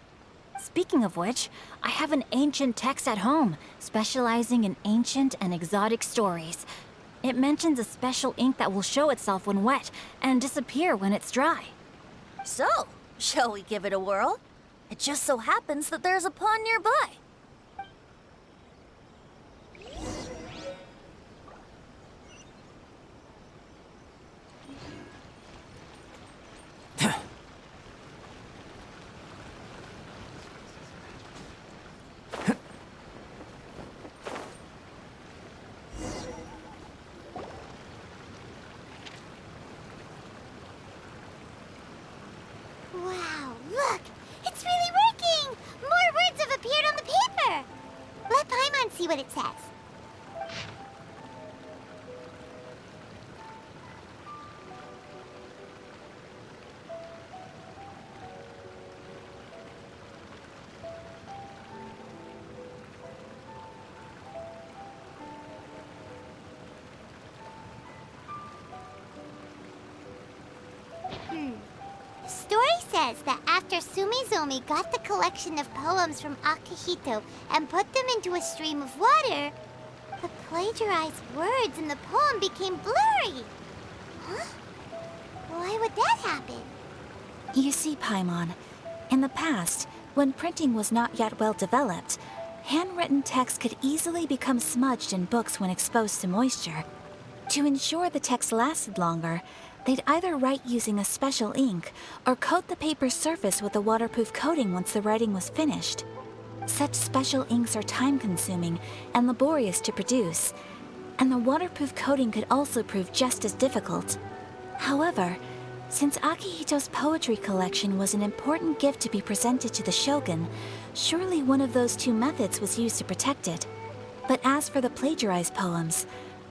Speaker 12: Speaking of which, I have an ancient text at home, specializing in ancient and exotic stories. It mentions a special ink that will show itself when wet and disappear when it's dry.
Speaker 13: So, shall we give it a whirl? It just so happens that there's a pond nearby.
Speaker 1: Wow, look! It's really working! More words have appeared on the paper! Let Paimon see what it says. The story says that after Sumizomi got the collection of poems from Akihito and put them into a stream of water, the plagiarized words in the poem became blurry. Huh? Why would that happen?
Speaker 2: You see, Paimon, in the past, when printing was not yet well developed, handwritten text could easily become smudged in books when exposed to moisture. To ensure the text lasted longer, they'd either write using a special ink or coat the paper's surface with a waterproof coating once the writing was finished. Such special inks are time-consuming and laborious to produce, and the waterproof coating could also prove just as difficult. However, since Akihito's poetry collection was an important gift to be presented to the shogun, surely one of those 2 methods was used to protect it. But as for the plagiarized poems,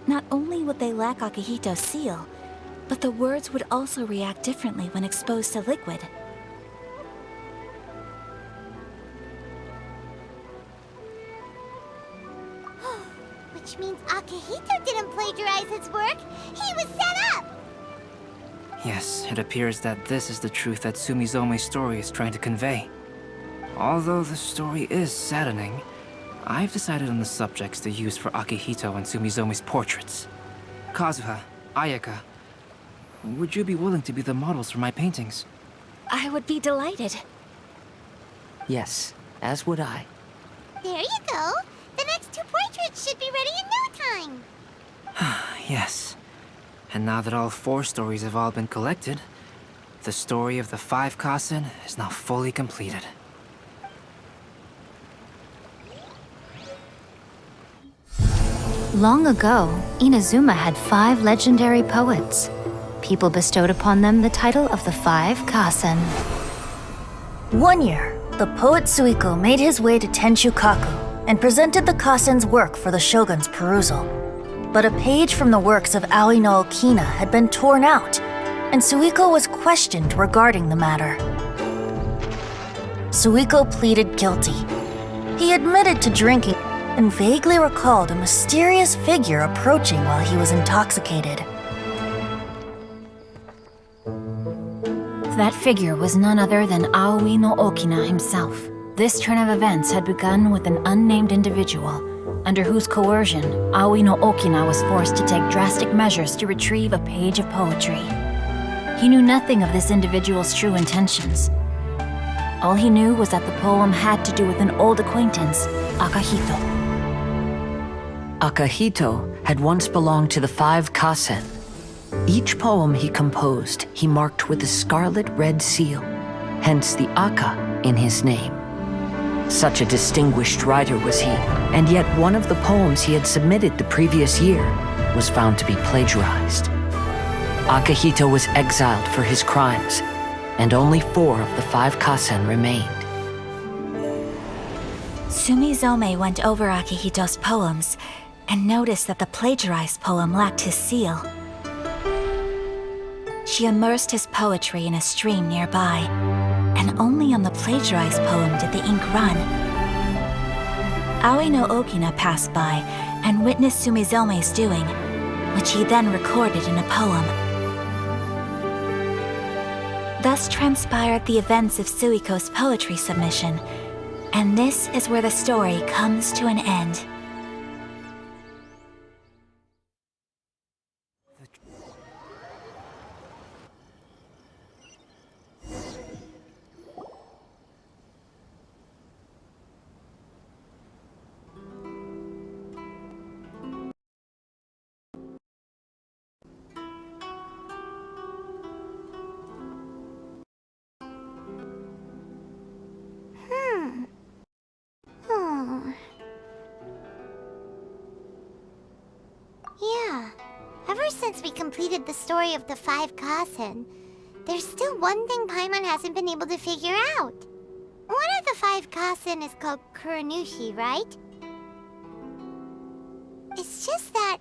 Speaker 2: not only would they lack Akihito's seal, but the words would also react differently when exposed to liquid.
Speaker 1: Which means Akihito didn't plagiarize his work. He was set up!
Speaker 9: Yes, it appears that this is the truth that Sumizome's story is trying to convey. Although the story is saddening, I've decided on the subjects to use for Akihito and Sumizome's portraits. Kazuha, Ayaka, would you be willing to be the models for my paintings?
Speaker 2: I would be delighted.
Speaker 20: Yes, as would I.
Speaker 1: There you go. The next 2 portraits should be ready in no time.
Speaker 9: Yes. And now that all 4 stories have all been collected, the story of the 5 Kasen is now fully completed.
Speaker 3: Long ago, Inazuma had 5 legendary poets. People bestowed upon them the title of the 5 Kasen.
Speaker 13: One year, the poet Suiko made his way to Tenshukaku and presented the Kasen's work for the shogun's perusal. But a page from the works of Aoi no Okina had been torn out, and Suiko was questioned regarding the matter. Suiko pleaded guilty. He admitted to drinking and vaguely recalled a mysterious figure approaching while he was intoxicated.
Speaker 3: That figure was none other than Aoi no Okina himself. This turn of events had begun with an unnamed individual, under whose coercion, Aoi no Okina was forced to take drastic measures to retrieve a page of poetry. He knew nothing of this individual's true intentions. All he knew was that the poem had to do with an old acquaintance, Akahito.
Speaker 20: Akahito had once belonged to the 5 Kasen. Each poem he composed, he marked with a scarlet red seal, hence the Aka in his name. Such a distinguished writer was he, and yet one of the poems he had submitted the previous year was found to be plagiarized. Akahito was exiled for his crimes, and only 4 of the 5 Kasen remained.
Speaker 2: Sumizome went over Akihito's poems and noticed that the plagiarized poem lacked his seal. She immersed his poetry in a stream nearby, and only on the plagiarized poem did the ink run. Aoi no Okina passed by and witnessed Sumizome's doing, which he then recorded in a poem. Thus transpired the events of Suiko's poetry submission, and this is where the story comes to an end.
Speaker 1: Yeah. Ever since we completed the story of the 5 Kasen, there's still one thing Paimon hasn't been able to figure out. One of the 5 Kasen is called Kuronushi, right? It's just that,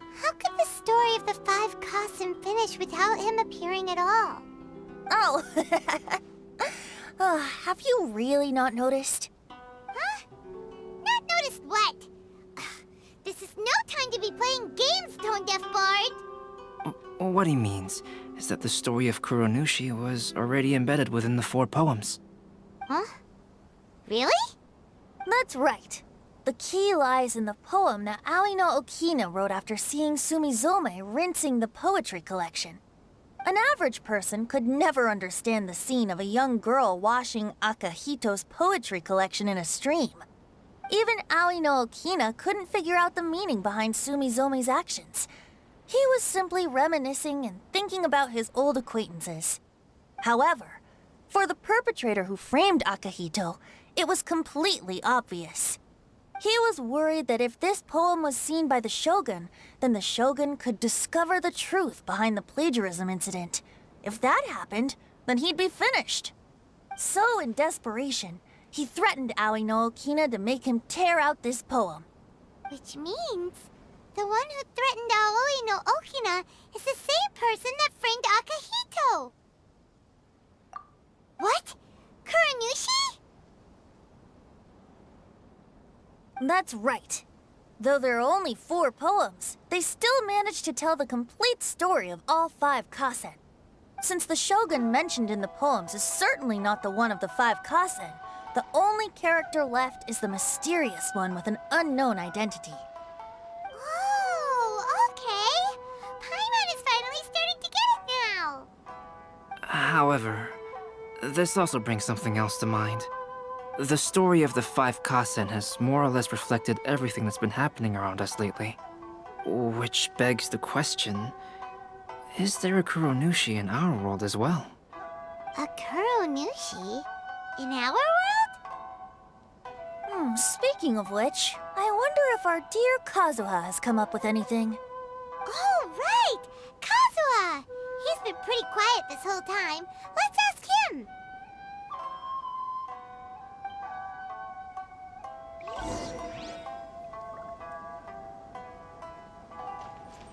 Speaker 1: how could the story of the 5 Kasen finish without him appearing at all?
Speaker 13: Oh, have you really not noticed?
Speaker 1: Huh? Not noticed what? This is no time to be playing games, Tone Deaf Bard!
Speaker 9: What he means is that the story of Kuronushi was already embedded within the 4 poems.
Speaker 1: Huh? Really?
Speaker 13: That's right. The key lies in the poem that Aoi no Okina wrote after seeing Sumizome rinsing the poetry collection. An average person could never understand the scene of a young girl washing Akahito's poetry collection in a stream. Even Aoi no Okina couldn't figure out the meaning behind Sumizome's actions. He was simply reminiscing and thinking about his old acquaintances. However, for the perpetrator who framed Akahito, it was completely obvious. He was worried that if this poem was seen by the Shogun, then the Shogun could discover the truth behind the plagiarism incident. If that happened, then he'd be finished. So, in desperation, he threatened Aoi no Okina to make him tear out this poem.
Speaker 1: Which means the one who threatened Aoi no Okina is the same person that framed Akahito. What? Kuronushi?
Speaker 13: That's right. Though there are only 4 poems, they still managed to tell the complete story of all 5 Kasen. Since the Shogun mentioned in the poems is certainly not the one of the 5 Kasen, the only character left is the mysterious one with an unknown identity.
Speaker 1: Oh, okay. Paimon is finally starting to get it now.
Speaker 9: However, this also brings something else to mind. The story of the 5 Kasen has more or less reflected everything that's been happening around us lately. Which begs the question, is there a Kuronushi in our world as well?
Speaker 1: A Kuronushi? In our world?
Speaker 13: Speaking of which, I wonder if our dear Kazuha has come up with anything.
Speaker 1: Oh, right! Kazuha! He's been pretty quiet this whole time. Let's ask him!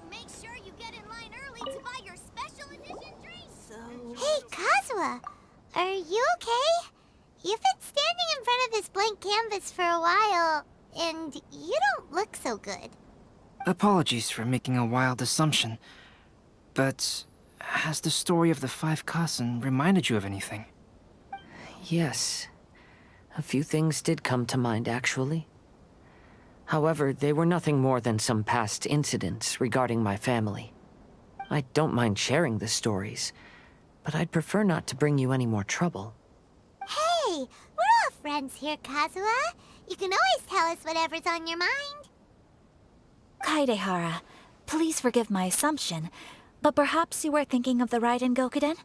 Speaker 11: Make sure you get in line early to buy your special edition drink.
Speaker 1: Hey, Kazuha! Are you okay? You've been standing in front of this blank canvas for a while. and you don't look so good.
Speaker 9: Apologies for making a wild assumption, but has the story of the 5 Kasen reminded you of anything?
Speaker 20: Yes. A few things did come to mind, actually. However, they were nothing more than some past incidents regarding my family. I don't mind sharing the stories, but I'd prefer not to bring you any more trouble.
Speaker 1: Hey, we're all friends here, Kazuha. You can always tell us whatever's on your mind.
Speaker 2: Kaidehara, please forgive my assumption, but perhaps you were thinking of the Raiden Gokuden?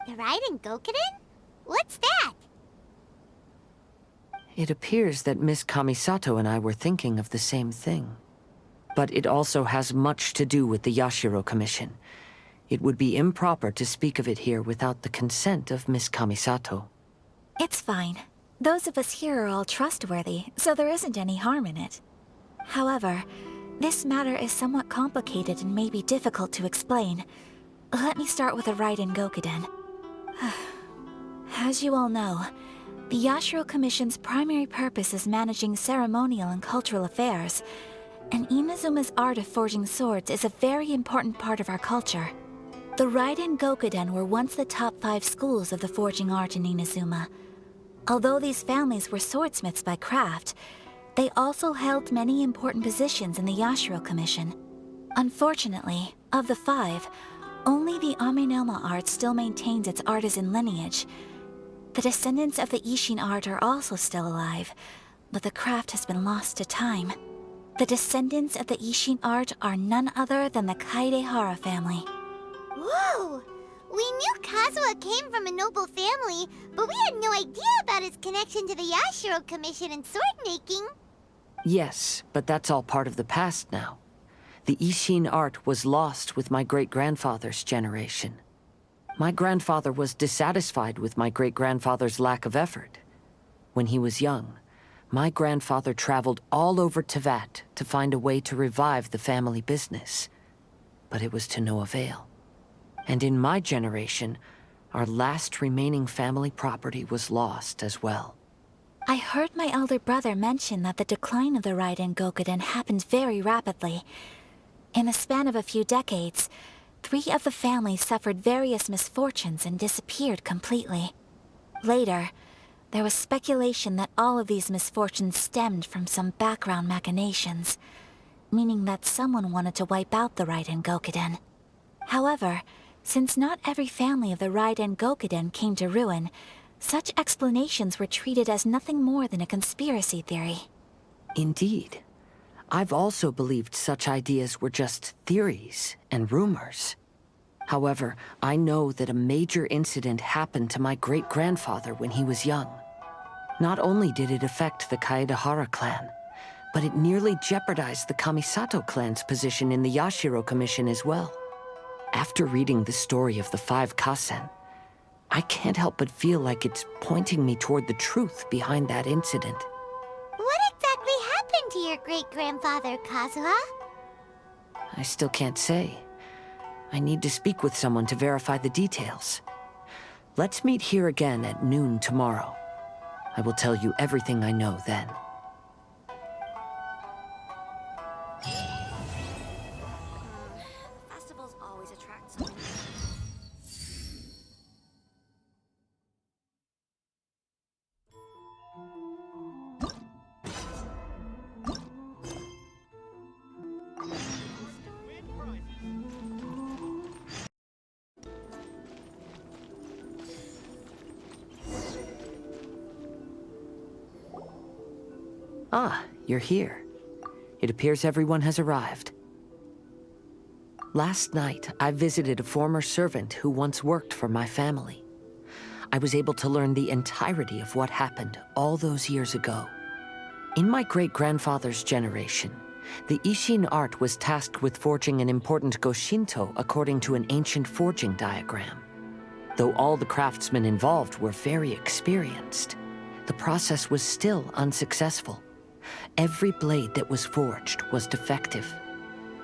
Speaker 1: The Raiden Gokuden? What's that?
Speaker 20: It appears that Miss Kamisato and I were thinking of the same thing. But it also has much to do with the Yashiro Commission. It would be improper to speak of it here without the consent of Miss Kamisato.
Speaker 2: It's fine. Those of us here are all trustworthy, so there isn't any harm in it. However, this matter is somewhat complicated and may be difficult to explain. Let me start with the Raiden Gokuden. As you all know, the Yashiro Commission's primary purpose is managing ceremonial and cultural affairs, and Inazuma's art of forging swords is a very important part of our culture. The Raiden Gokuden were once the top 5 schools of the forging art in Inazuma. Although these families were swordsmiths by craft, they also held many important positions in the Yashiro Commission. Unfortunately, of the 5, only the Amenoma art still maintains its artisan lineage. The descendants of the Ishin art are also still alive, but the craft has been lost to time. The descendants of the Ishin art are none other than the Kaidehara family.
Speaker 1: Whoa! We knew Kazuha came from a noble family, but we had no idea about his connection to the Yashiro Commission and sword making.
Speaker 20: Yes, but that's all part of the past now. The Ishin art was lost with my great-grandfather's generation. My grandfather was dissatisfied with my great-grandfather's lack of effort. When he was young, my grandfather traveled all over Tevat to find a way to revive the family business. But it was to no avail. And in my generation, our last remaining family property was lost as well.
Speaker 2: I heard my elder brother mention that the decline of the Raiden Gokuden happened very rapidly. In the span of a few decades, 3 of the families suffered various misfortunes and disappeared completely. Later, there was speculation that all of these misfortunes stemmed from some background machinations, meaning that someone wanted to wipe out the Raiden Gokuden. However, since not every family of the Raiden Gokuden came to ruin, such explanations were treated as nothing more than a conspiracy theory.
Speaker 20: Indeed. I've also believed such ideas were just theories and rumors. However, I know that a major incident happened to my great-grandfather when he was young. Not only did it affect the Kaedehara clan, but it nearly jeopardized the Kamisato clan's position in the Yashiro Commission as well. After reading the story of the 5 Kasen, I can't help but feel like it's pointing me toward the truth behind that incident.
Speaker 1: What exactly happened to your great-grandfather, Kazuha?
Speaker 20: I still can't say. I need to speak with someone to verify the details. Let's meet here again at noon tomorrow. I will tell you everything I know then.
Speaker 13: Festivals always attract so many.
Speaker 20: Ah, you're here. It appears everyone has arrived. Last night, I visited a former servant who once worked for my family. I was able to learn the entirety of what happened all those years ago. In my great-grandfather's generation, the Ishin art was tasked with forging an important Goshinto according to an ancient forging diagram. Though all the craftsmen involved were very experienced, the process was still unsuccessful. Every blade that was forged was defective.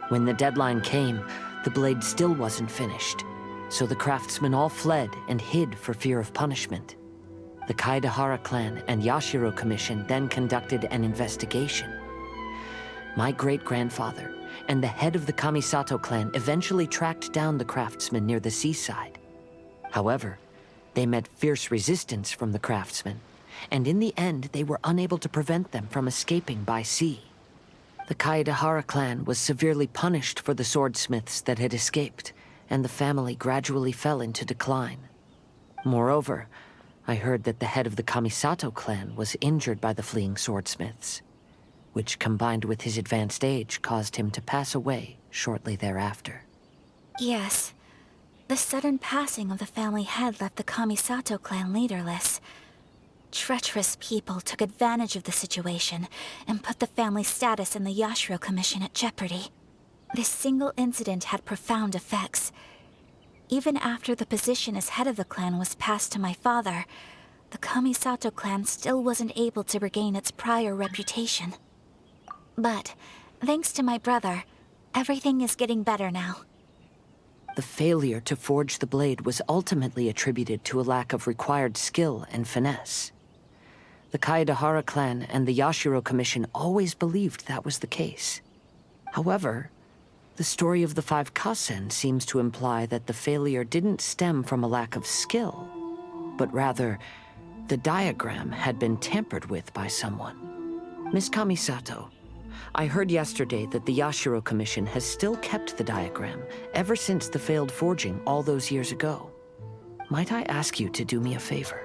Speaker 20: When the deadline came, the blade still wasn't finished, so the craftsmen all fled and hid for fear of punishment. The Kaedahara clan and Yashiro Commission then conducted an investigation. My great-grandfather and the head of the Kamisato clan eventually tracked down the craftsmen near the seaside. However, they met fierce resistance from the craftsmen, and in the end they were unable to prevent them from escaping by sea. The Kaedahara clan was severely punished for the swordsmiths that had escaped, and the family gradually fell into decline. Moreover, I heard that the head of the Kamisato clan was injured by the fleeing swordsmiths, which combined with his advanced age caused him to pass away shortly thereafter.
Speaker 2: Yes. The sudden passing of the family head left the Kamisato clan leaderless. Treacherous people took advantage of the situation and put the family's status in the Yashiro Commission at jeopardy. This single incident had profound effects. Even after the position as head of the clan was passed to my father, the Kamisato clan still wasn't able to regain its prior reputation. But, thanks to my brother, everything is getting better now.
Speaker 20: The failure to forge the blade was ultimately attributed to a lack of required skill and finesse. The Kaedahara clan and the Yashiro Commission always believed that was the case. However, the story of the 5 Kasen seems to imply that the failure didn't stem from a lack of skill, but rather, the diagram had been tampered with by someone. Miss Kamisato, I heard yesterday that the Yashiro Commission has still kept the diagram ever since the failed forging all those years ago. Might I ask you to do me a favor?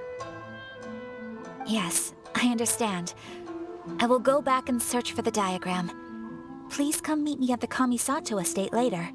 Speaker 2: Yes, I understand. I will go back and search for the diagram. Please come meet me at the Kamisato estate later.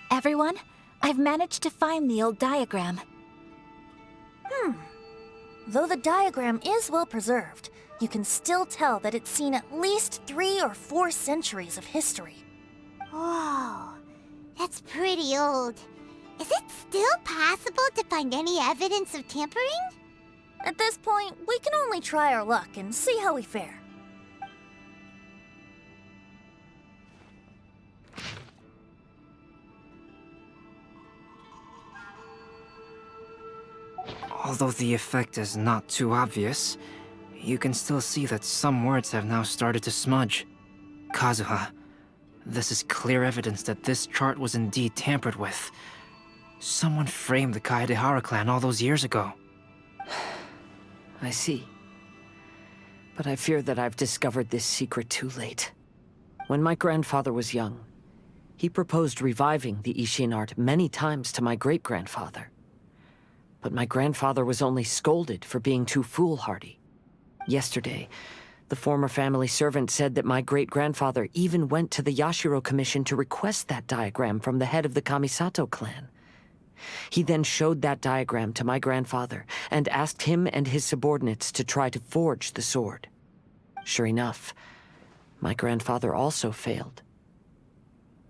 Speaker 2: Everyone, I've managed to find the old diagram.
Speaker 13: Though the diagram is well preserved, you can still tell that it's seen at least 3 or 4 centuries of history.
Speaker 1: Whoa, that's pretty old. Is it still possible to find any evidence of tampering?
Speaker 13: At this point, we can only try our luck and see how we fare.
Speaker 9: Although the effect is not too obvious, you can still see that some words have now started to smudge. Kazuha, this is clear evidence that this chart was indeed tampered with. Someone framed the Kaedahara clan all those years ago.
Speaker 20: I see. But I fear that I've discovered this secret too late. When my grandfather was young, he proposed reviving the Ishin art many times to my great-grandfather. But my grandfather was only scolded for being too foolhardy. Yesterday, the former family servant said that my great-grandfather even went to the Yashiro Commission to request that diagram from the head of the Kamisato clan. He then showed that diagram to my grandfather and asked him and his subordinates to try to forge the sword. Sure enough, my grandfather also failed.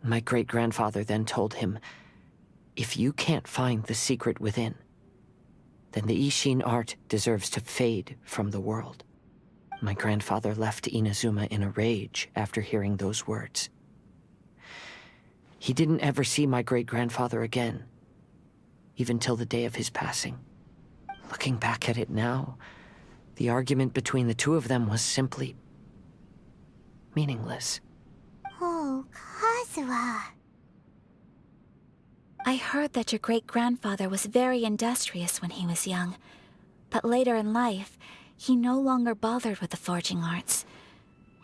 Speaker 20: My great-grandfather then told him, "If you can't find the secret within, then the Ishin art deserves to fade from the world." My grandfather left Inazuma in a rage after hearing those words. He didn't ever see my great-grandfather again, even till the day of his passing. Looking back at it now, the argument between the two of them was simply meaningless.
Speaker 1: Oh, Kazuha.
Speaker 2: I heard that your great-grandfather was very industrious when he was young, but later in life, he no longer bothered with the forging arts.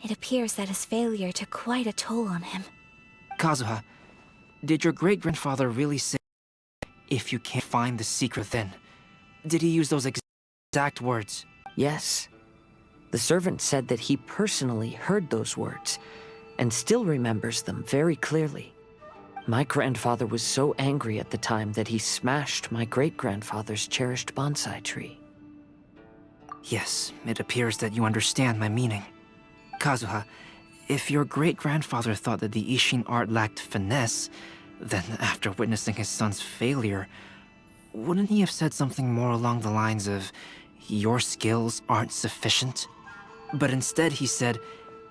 Speaker 2: It appears that his failure took quite a toll on him.
Speaker 9: Kazuha, did your great-grandfather really say, if you can't find the secret then? Did he use those exact words?
Speaker 20: Yes. The servant said that he personally heard those words, and still remembers them very clearly. My grandfather was so angry at the time that he smashed my great-grandfather's cherished bonsai tree.
Speaker 9: Yes, it appears that you understand my meaning. Kazuha, if your great-grandfather thought that the Ishin art lacked finesse, then after witnessing his son's failure, wouldn't he have said something more along the lines of, your skills aren't sufficient? But instead he said,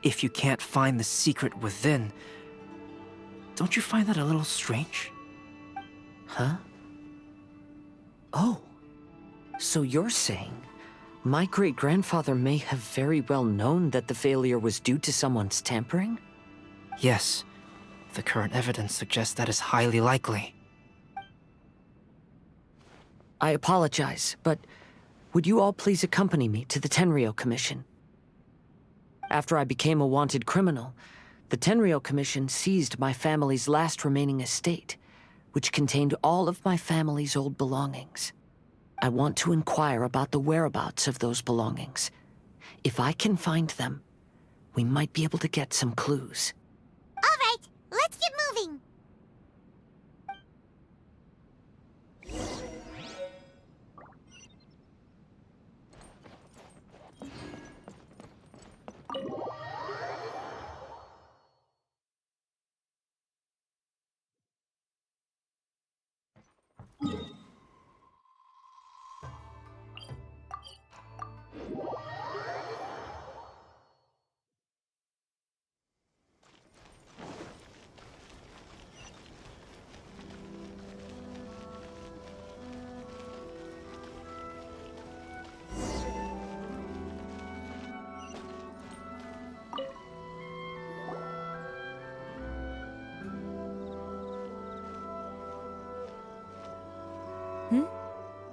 Speaker 9: if you can't find the secret within. Don't you find that a little strange?
Speaker 20: Huh? Oh. So you're saying my great-grandfather may have very well known that the failure was due to someone's tampering?
Speaker 9: Yes. The current evidence suggests that is highly likely.
Speaker 20: I apologize, but would you all please accompany me to the Tenryou Commission? After I became a wanted criminal, the Tenryou Commission seized my family's last remaining estate, which contained all of my family's old belongings. I want to inquire about the whereabouts of those belongings. If I can find them, we might be able to get some clues.
Speaker 1: All right, let's get moving.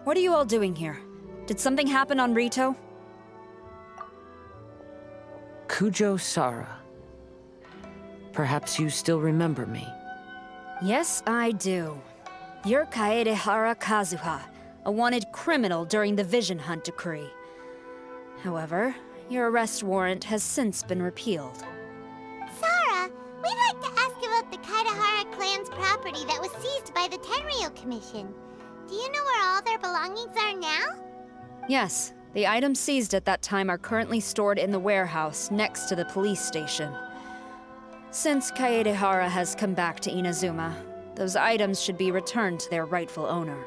Speaker 12: What are you all doing here? Did something happen on Rito?
Speaker 20: Kujo Sara. Perhaps you still remember me.
Speaker 12: Yes, I do. You're Kaedehara Kazuha, a wanted criminal during the Vision Hunt decree. However, your arrest warrant has since been repealed.
Speaker 1: Sara, we'd like to ask about the Kaedehara clan's property that was seized by the Tenryou Commission. Do you know where all their belongings are now?
Speaker 12: Yes, the items seized at that time are currently stored in the warehouse next to the police station. Since Kaedehara has come back to Inazuma, those items should be returned to their rightful owner.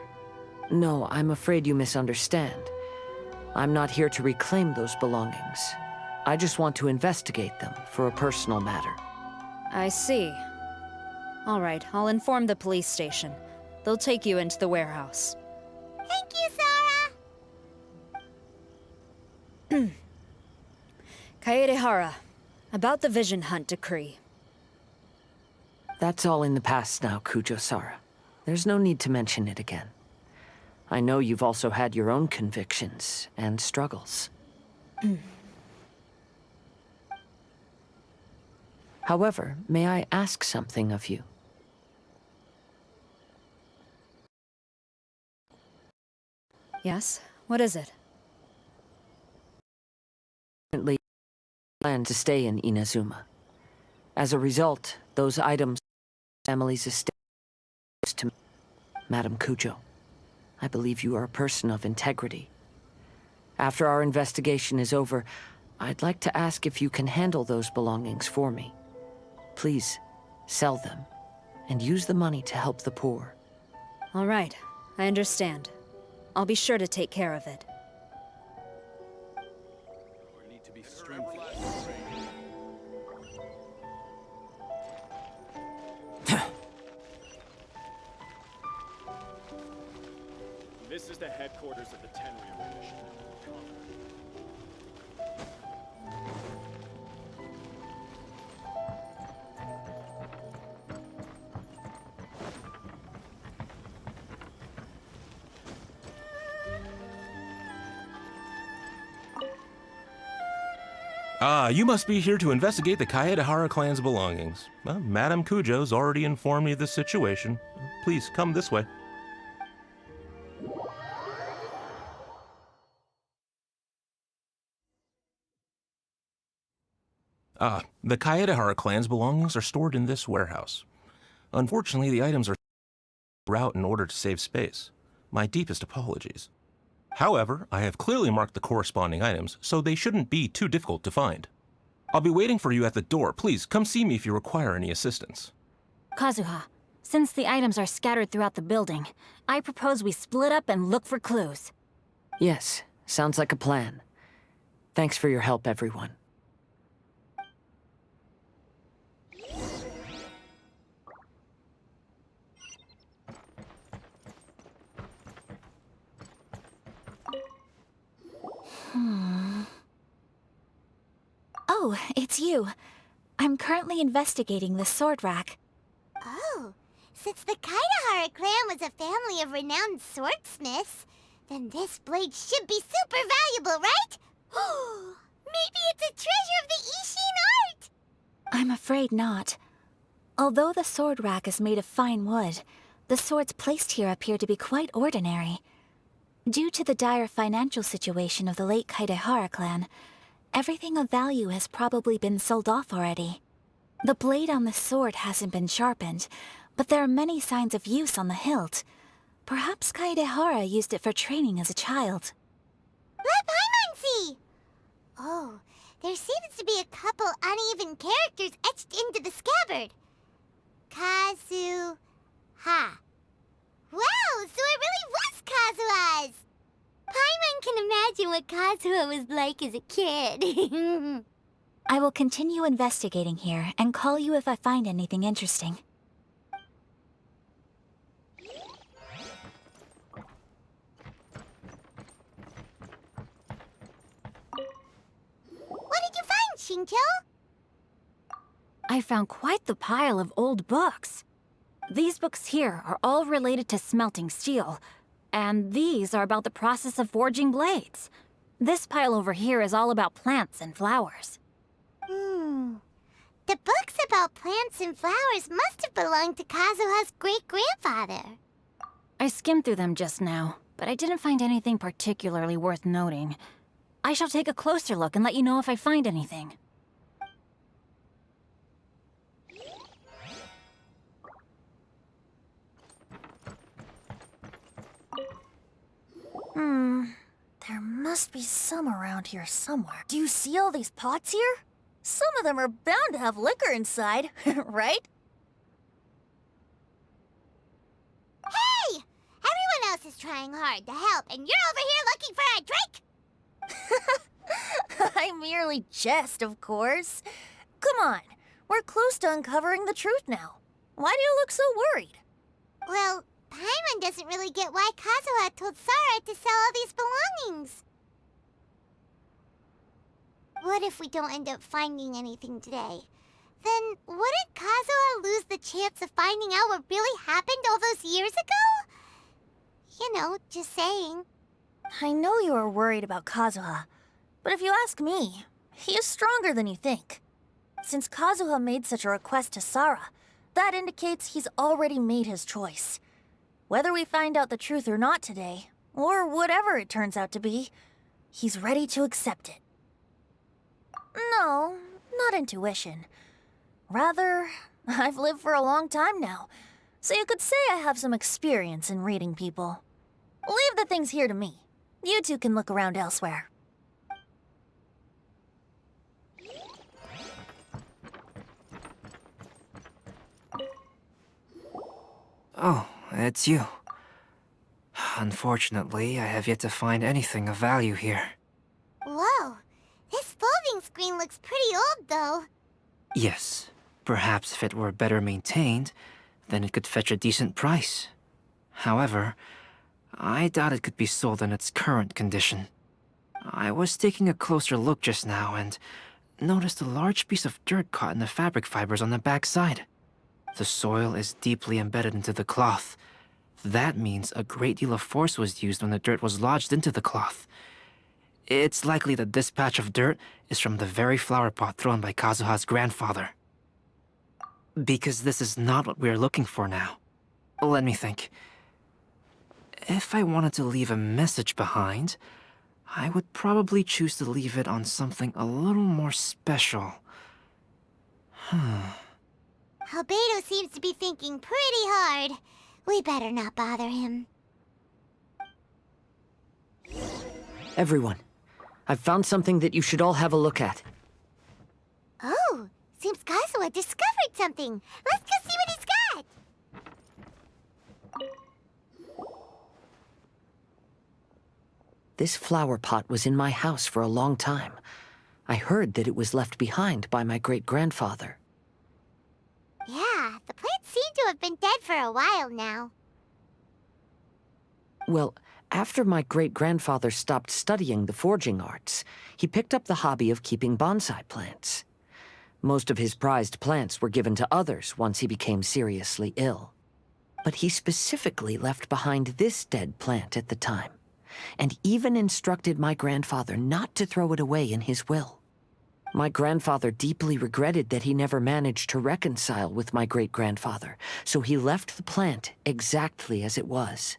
Speaker 20: No, I'm afraid you misunderstand. I'm not here to reclaim those belongings. I just want to investigate them for a personal matter.
Speaker 12: I see. All right, I'll inform the police station. They'll take you into the warehouse.
Speaker 1: Thank you, Sara!
Speaker 12: Kaedehara, about the Vision Hunt decree.
Speaker 20: That's all in the past now, Kujo Sara. There's no need to mention it again. I know you've also had your own convictions and struggles. However, may I ask something of you?
Speaker 12: Yes? What is it?
Speaker 20: Currently plan to stay in Inazuma. As a result, those items family's estate to me. Madam Kujo, I believe you are a person of integrity. After our investigation is over, I'd like to ask if you can handle those belongings for me. Please, sell them, and use the money to help the poor.
Speaker 12: All right, I understand. I'll be sure to take care of it.
Speaker 15: This is the headquarters of the Tenryou Commission.
Speaker 7: Ah, you must be here to investigate the Kaedehara clan's belongings. Well, Madame Kujo's already informed me of the situation. Please, come this way. The Kaedehara clan's belongings are stored in this warehouse. Unfortunately, the items are out in order to save space. My deepest apologies. However, I have clearly marked the corresponding items, so they shouldn't be too difficult to find. I'll be waiting for you at the door. Please, come see me if you require any assistance.
Speaker 3: Kazuha, since the items are scattered throughout the building, I propose we split up and look for clues.
Speaker 20: Yes, sounds like a plan. Thanks for your help, everyone.
Speaker 2: Oh, it's you. I'm currently investigating the sword rack.
Speaker 1: Oh, since the Kaedehara clan was a family of renowned swordsmiths, then this blade should be super valuable, right? Maybe it's a treasure of the Ishin art!
Speaker 2: I'm afraid not. Although the sword rack is made of fine wood, the swords placed here appear to be quite ordinary. Due to the dire financial situation of the late Kaedehara clan, everything of value has probably been sold off already. The blade on the sword hasn't been sharpened, but there are many signs of use on the hilt. Perhaps Kaedehara used it for training as a child.
Speaker 1: Let Paimon see! Oh, there seems to be a couple uneven characters etched into the scabbard. Kazuha. Wow, so it really was Kazuha's! Paimon can imagine what Kazuha was like as a kid.
Speaker 2: I will continue investigating here and call you if I find anything interesting.
Speaker 1: What did you find, Shincho?
Speaker 3: I found quite the pile of old books. These books here are all related to smelting steel, and these are about the process of forging blades. This pile over here is all about plants and flowers.
Speaker 1: The books about plants and flowers must have belonged to Kazuha's great-grandfather.
Speaker 3: I skimmed through them just now, but I didn't find anything particularly worth noting. I shall take a closer look and let you know if I find anything.
Speaker 13: There must be some around here somewhere. Do you see all these pots here? Some of them are bound to have liquor inside, right?
Speaker 1: Hey! Everyone else is trying hard to help, and you're over here looking for a drink?
Speaker 13: I merely jest, of course. Come on, we're close to uncovering the truth now. Why do you look so worried?
Speaker 1: Well, Paimon doesn't really get why Kazuha told Sarah to sell all these belongings. What if we don't end up finding anything today? Then wouldn't Kazuha lose the chance of finding out what really happened all those years ago? You know, just saying.
Speaker 13: I know you are worried about Kazuha, but if you ask me, he is stronger than you think. Since Kazuha made such a request to Sarah, that indicates he's already made his choice. Whether we find out the truth or not today, or whatever it turns out to be, he's ready to accept it. No, not intuition. Rather, I've lived for a long time now, so you could say I have some experience in reading people. Leave the things here to me. You two can look around elsewhere.
Speaker 9: Oh, it's you. Unfortunately, I have yet to find anything of value here.
Speaker 1: Whoa, this folding screen looks pretty old, though.
Speaker 9: Yes, perhaps if it were better maintained, then it could fetch a decent price. However, I doubt it could be sold in its current condition. I was taking a closer look just now and noticed a large piece of dirt caught in the fabric fibers on the back side. The soil is deeply embedded into the cloth. That means a great deal of force was used when the dirt was lodged into the cloth. It's likely that this patch of dirt is from the very flower pot thrown by Kazuha's grandfather. Because this is not what we're looking for now. Let me think. If I wanted to leave a message behind, I would probably choose to leave it on something a little more special.
Speaker 1: Albedo seems to be thinking pretty hard. We better not bother him.
Speaker 20: Everyone, I've found something that you should all have a look at.
Speaker 1: Oh, seems Kazuha discovered something. Let's go see what he's got.
Speaker 20: This flower pot was in my house for a long time. I heard that it was left behind by my great-grandfather.
Speaker 1: Yeah, the plants seem to have been dead for a while now.
Speaker 20: Well, after my great-grandfather stopped studying the forging arts, he picked up the hobby of keeping bonsai plants. Most of his prized plants were given to others once he became seriously ill. But he specifically left behind this dead plant at the time, and even instructed my grandfather not to throw it away in his will. My grandfather deeply regretted that he never managed to reconcile with my great-grandfather, so he left the plant exactly as it was.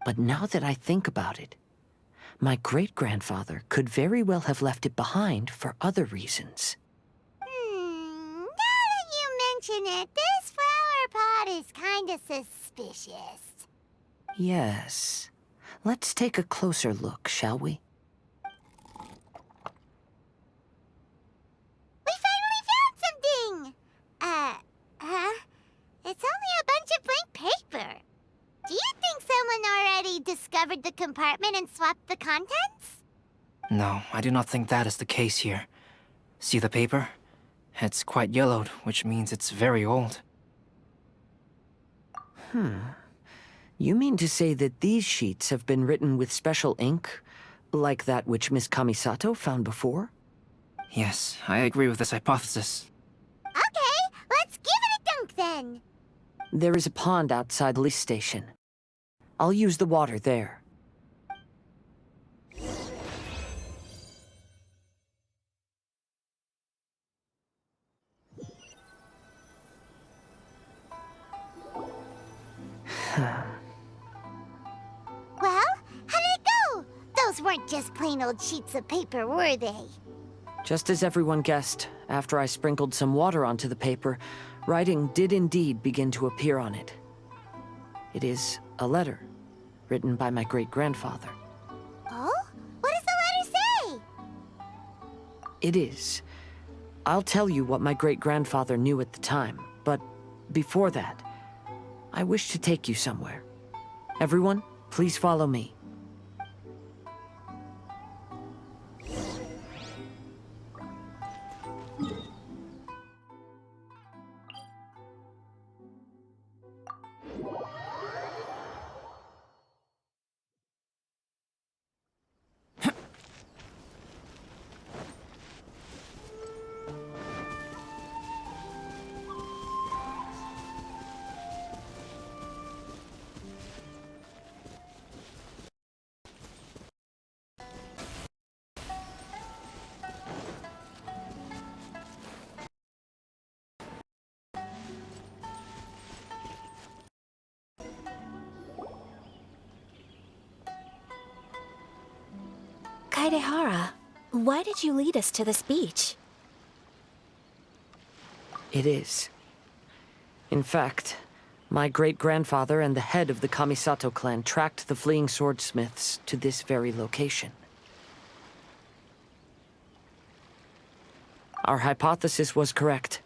Speaker 20: But now that I think about it, my great-grandfather could very well have left it behind for other reasons.
Speaker 1: Now that you mention it, this flower pot is kinda suspicious.
Speaker 20: Yes. Let's take a closer look, shall we?
Speaker 1: We finally found something! It's only a bunch of blank paper. Do you think someone already discovered the compartment and swapped the contents?
Speaker 9: No, I do not think that is the case here. See the paper? It's quite yellowed, which means it's very old.
Speaker 20: You mean to say that these sheets have been written with special ink, like that which Miss Kamisato found before?
Speaker 9: Yes, I agree with this hypothesis.
Speaker 1: Okay, let's give it a dunk then.
Speaker 20: There is a pond outside the police station. I'll use the water there.
Speaker 1: Well, how did it go? Those weren't just plain old sheets of paper, were they?
Speaker 20: Just as everyone guessed, after I sprinkled some water onto the paper, writing did indeed begin to appear on it. It is a letter, written by my great-grandfather.
Speaker 1: Oh? What does the letter say?
Speaker 20: It is. I'll tell you what my great-grandfather knew at the time, but before that, I wish to take you somewhere. Everyone, please follow me.
Speaker 2: Kaedehara, why did you lead us to this beach?
Speaker 20: It is. In fact, my great-grandfather and the head of the Kamisato clan tracked the fleeing swordsmiths to this very location. Our hypothesis was correct.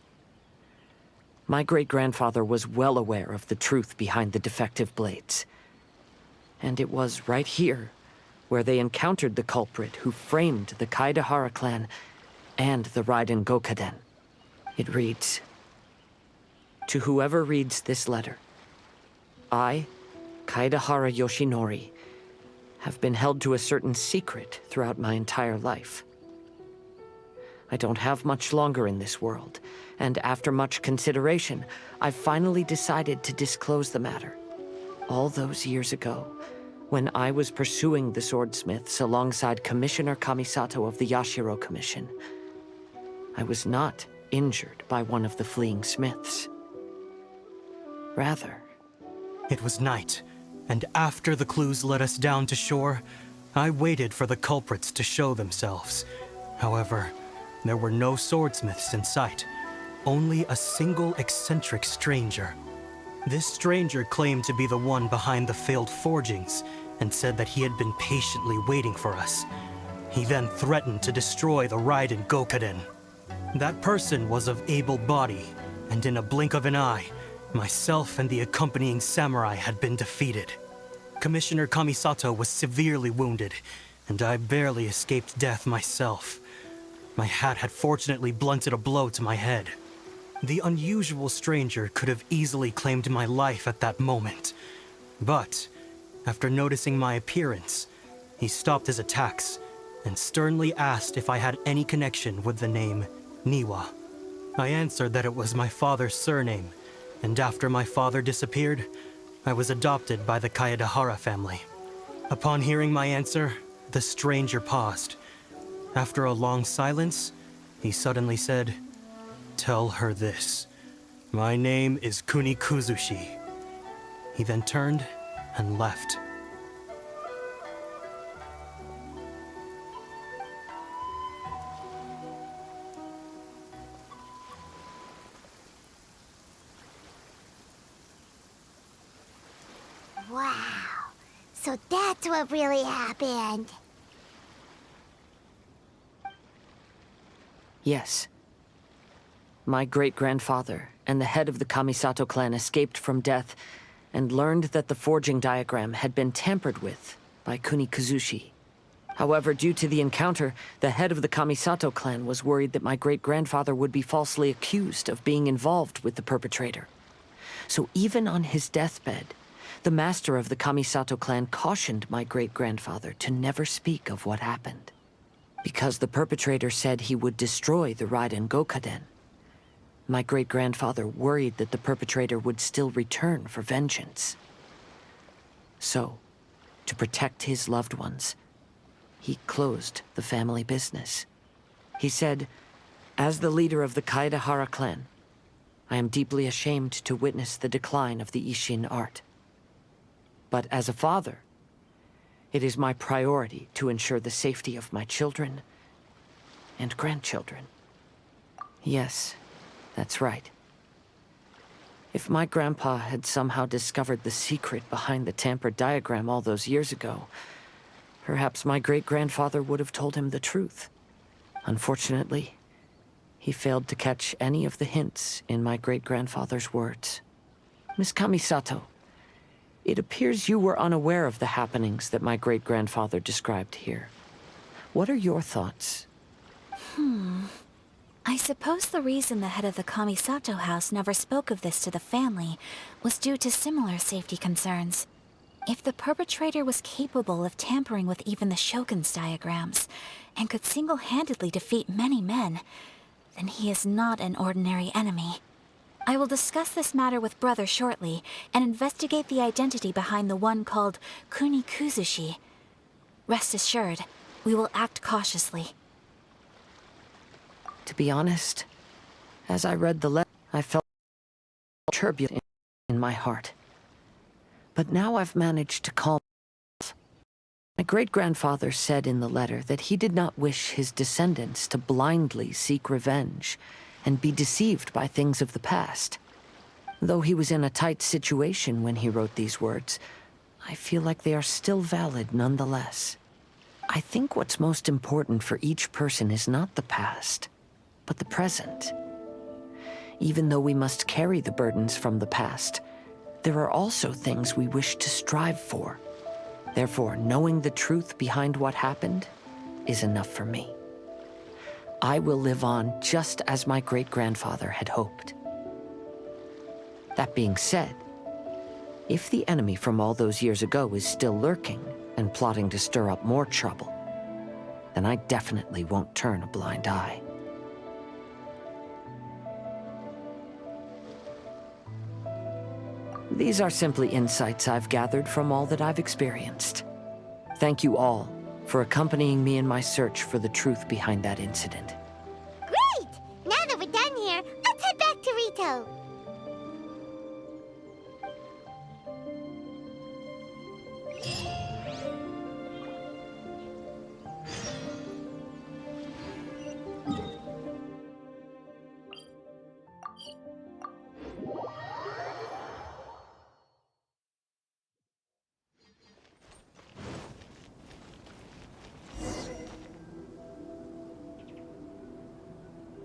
Speaker 20: My great-grandfather was well aware of the truth behind the defective blades. And it was right here where they encountered the culprit who framed the Kaedehara clan and the Raiden Gokaden. It reads, "To whoever reads this letter, I, Kaedehara Yoshinori, have been held to a certain secret throughout my entire life. I don't have much longer in this world, and after much consideration, I've finally decided to disclose the matter. All those years ago, When I was pursuing the swordsmiths alongside Commissioner Kamisato of the Yashiro Commission, I was not injured by one of the fleeing smiths. Rather,
Speaker 4: it was night, and after the clues led us down to shore, I waited for the culprits to show themselves. However, there were no swordsmiths in sight, only a single eccentric stranger. This stranger claimed to be the one behind the failed forgings, and said that he had been patiently waiting for us. He then threatened to destroy the Raiden Gokaden. That person was of able body, and in a blink of an eye, myself and the accompanying samurai had been defeated. Commissioner Kamisato was severely wounded, and I barely escaped death myself. My hat had fortunately blunted a blow to my head. The unusual stranger could have easily claimed my life at that moment. But, after noticing my appearance, he stopped his attacks and sternly asked if I had any connection with the name Niwa. I answered that it was my father's surname, and after my father disappeared, I was adopted by the Kaedahara family. Upon hearing my answer, the stranger paused. After a long silence, he suddenly said, "Tell her this. My name is Kunikuzushi." He then turned and left.
Speaker 1: Wow. So that's what really happened.
Speaker 20: Yes. My great-grandfather and the head of the Kamisato clan escaped from death and learned that the forging diagram had been tampered with by Kunikuzushi. However, due to the encounter, the head of the Kamisato clan was worried that my great-grandfather would be falsely accused of being involved with the perpetrator. So even on his deathbed, the master of the Kamisato clan cautioned my great-grandfather to never speak of what happened. Because the perpetrator said he would destroy the Raiden Gokaden, my great-grandfather worried that the perpetrator would still return for vengeance. So, to protect his loved ones, he closed the family business. He said, "As the leader of the Kaedahara clan, I am deeply ashamed to witness the decline of the Isshin art. But as a father, it is my priority to ensure the safety of my children and grandchildren." Yes, that's right. If my grandpa had somehow discovered the secret behind the tampered diagram all those years ago, perhaps my great-grandfather would have told him the truth. Unfortunately, he failed to catch any of the hints in my great-grandfather's words. Miss Kamisato, it appears you were unaware of the happenings that my great-grandfather described here. What are your thoughts?
Speaker 2: I suppose the reason the head of the Kamisato house never spoke of this to the family was due to similar safety concerns. If the perpetrator was capable of tampering with even the Shogun's diagrams, and could single-handedly defeat many men, then he is not an ordinary enemy. I will discuss this matter with Brother shortly, and investigate the identity behind the one called Kunikuzushi. Rest assured, we will act cautiously.
Speaker 20: To be honest, as I read the letter, I felt turbulent in my heart. But now I've managed to calm myself. My great-grandfather said in the letter that he did not wish his descendants to blindly seek revenge and be deceived by things of the past. Though he was in a tight situation when he wrote these words, I feel like they are still valid nonetheless. I think what's most important for each person is not the past, but the present. Even though we must carry the burdens from the past, there are also things we wish to strive for. Therefore, knowing the truth behind what happened is enough for me. I will live on just as my great-grandfather had hoped. That being said, if the enemy from all those years ago is still lurking and plotting to stir up more trouble, then I definitely won't turn a blind eye. These are simply insights I've gathered from all that I've experienced. Thank you all for accompanying me in my search for the truth behind that incident.
Speaker 1: Great! Now that we're done here, let's head back to Rito.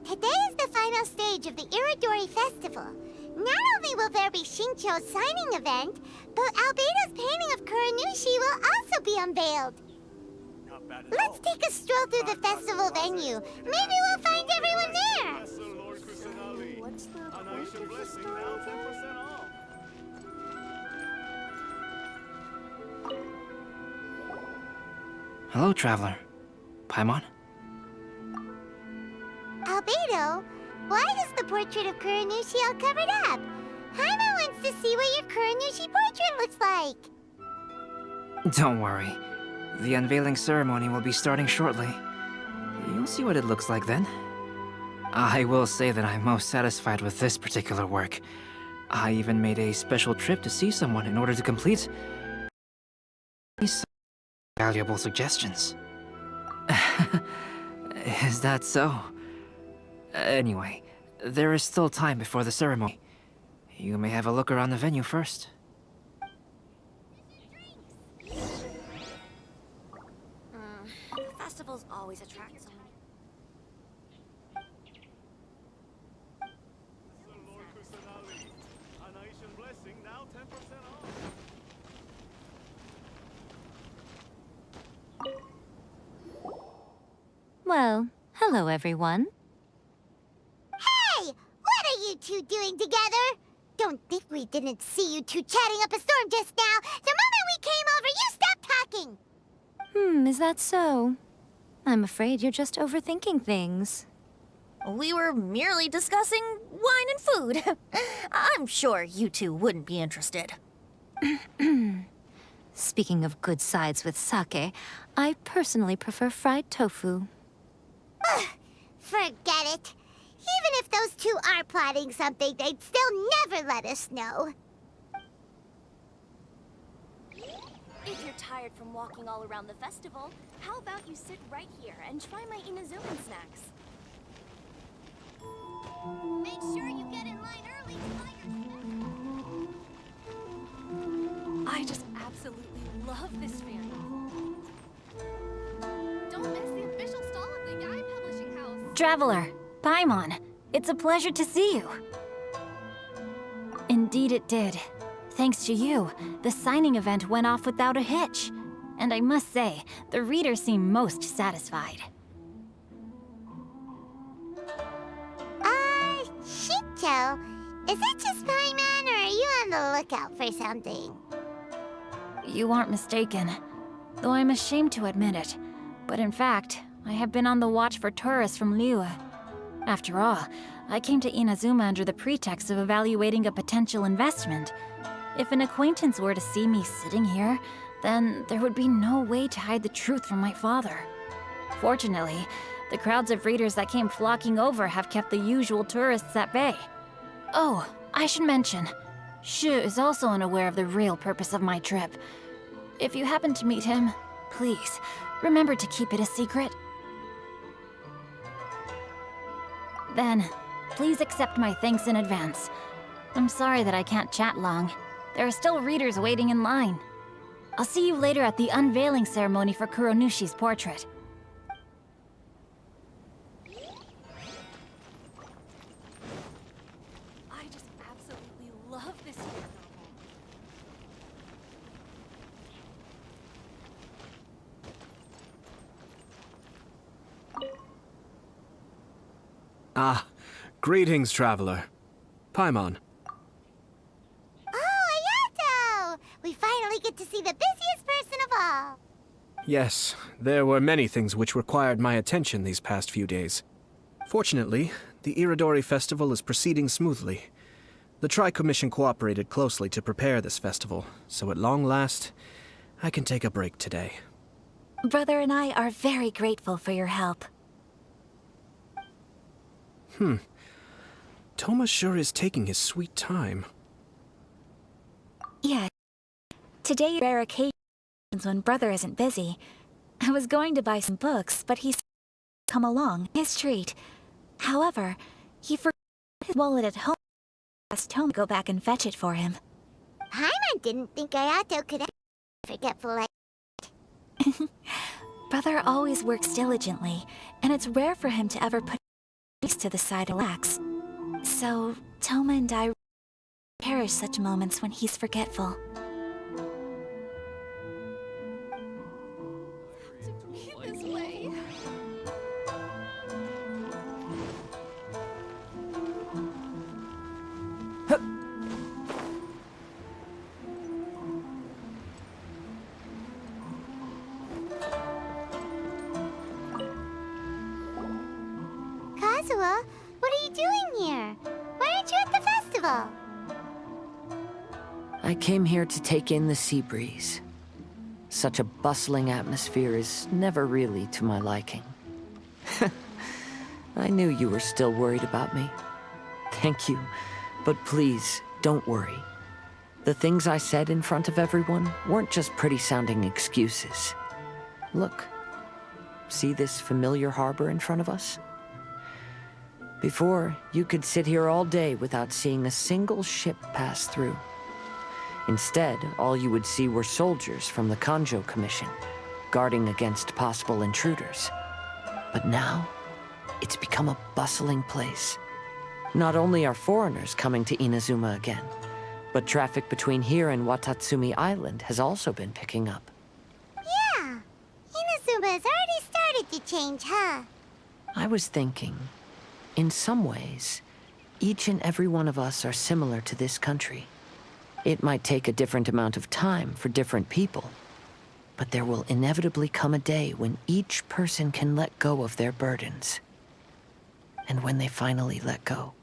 Speaker 1: Today is the final stage of the Iridori Festival. Not only will there be Shincho's signing event, but Albedo's painting of Kuranushi will also be unveiled. Let's take a stroll through the festival venue. Maybe we'll find everyone there.
Speaker 13: What's the
Speaker 15: And I shall bless you now 10% off.
Speaker 9: Hello, traveler. Paimon?
Speaker 1: Albedo, why is the portrait of Kuranushi all covered up? Jaime wants to see what your Kuranushi portrait looks like.
Speaker 9: Don't worry. The unveiling ceremony will be starting shortly. You'll see what it looks like then. I will say that I'm most satisfied with this particular work. I even made a special trip to see someone in order to complete these valuable suggestions. Is that so? Anyway, there is still time before the ceremony. You may have a look around the venue first.
Speaker 13: The festivals always attract so many.
Speaker 15: Lord Kusanali. And I shall blessing now 10% off.
Speaker 3: Well, hello everyone.
Speaker 1: Hey! What are you two doing together? Don't think we didn't see you two chatting up a storm just now. The moment we came over, you stopped talking.
Speaker 3: Is that so? I'm afraid you're just overthinking things.
Speaker 13: We were merely discussing wine and food. I'm sure you two wouldn't be interested.
Speaker 3: Speaking of good sides with sake, I personally prefer fried tofu.
Speaker 1: Forget it. Even if those two are plotting something, they'd still never let us know.
Speaker 11: If you're tired from walking all around the festival, how about you sit right here and try my Inazuman snacks? Make sure you get in line early to buy your
Speaker 5: I just absolutely love this fandom. Don't miss the official stall of the Yae Publishing House.
Speaker 3: Traveler, Paimon, it's a pleasure to see you. Indeed it did. Thanks to you, the signing event went off without a hitch. And I must say, the readers seem most satisfied.
Speaker 1: Shincho, is it just Paimon, or are you on the lookout for something?
Speaker 3: You aren't mistaken, though I'm ashamed to admit it. But in fact, I have been on the watch for tourists from Liyue. After all, I came to Inazuma under the pretext of evaluating a potential investment. If an acquaintance were to see me sitting here, then there would be no way to hide the truth from my father. Fortunately, the crowds of readers that came flocking over have kept the usual tourists at bay. Oh, I should mention, Shu is also unaware of the real purpose of my trip. If you happen to meet him, please, remember to keep it a secret. Then, please accept my thanks in advance. I'm sorry that I can't chat long. There are still readers waiting in line. I'll see you later at the unveiling ceremony for Kuronushi's portrait.
Speaker 5: I just absolutely love this novel.
Speaker 8: Ah, greetings, traveler. Paimon.
Speaker 1: Oh, Ayato! We finally get to see the busiest person of all.
Speaker 8: Yes, there were many things which required my attention these past few days. Fortunately, the Iridori festival is proceeding smoothly. The Tri-Commission cooperated closely to prepare this festival, so at long last, I can take a break today.
Speaker 2: Brother and I are very grateful for your help.
Speaker 8: Toma sure is taking his sweet time.
Speaker 2: Yeah. Today, rare occasions when Brother isn't busy. I was going to buy some books, but he's come along. His treat. However, he forgot his wallet at home. Asked Toma to go back and fetch it for him.
Speaker 1: Paimon didn't think Ayato could ever be forgetful like
Speaker 2: Brother always works diligently, and it's rare for him to ever put his to the side and relax. So, Toma and I cherish such moments when he's forgetful.
Speaker 5: This way.
Speaker 1: Kazuha, what are you doing here? Why aren't you at the festival?
Speaker 20: I came here to take in the sea breeze. Such a bustling atmosphere is never really to my liking. I knew you were still worried about me. Thank you, but please, don't worry. The things I said in front of everyone weren't just pretty-sounding excuses. Look, see this familiar harbor in front of us? Before, you could sit here all day without seeing a single ship pass through. Instead, all you would see were soldiers from the Kanjo Commission, guarding against possible intruders. But now, it's become a bustling place. Not only are foreigners coming to Inazuma again, but traffic between here and Watatsumi Island has also been picking up.
Speaker 1: Yeah, Inazuma's already started to change, huh?
Speaker 20: I was thinking, in some ways, each and every one of us are similar to this country. It might take a different amount of time for different people, but there will inevitably come a day when each person can let go of their burdens. And when they finally let go,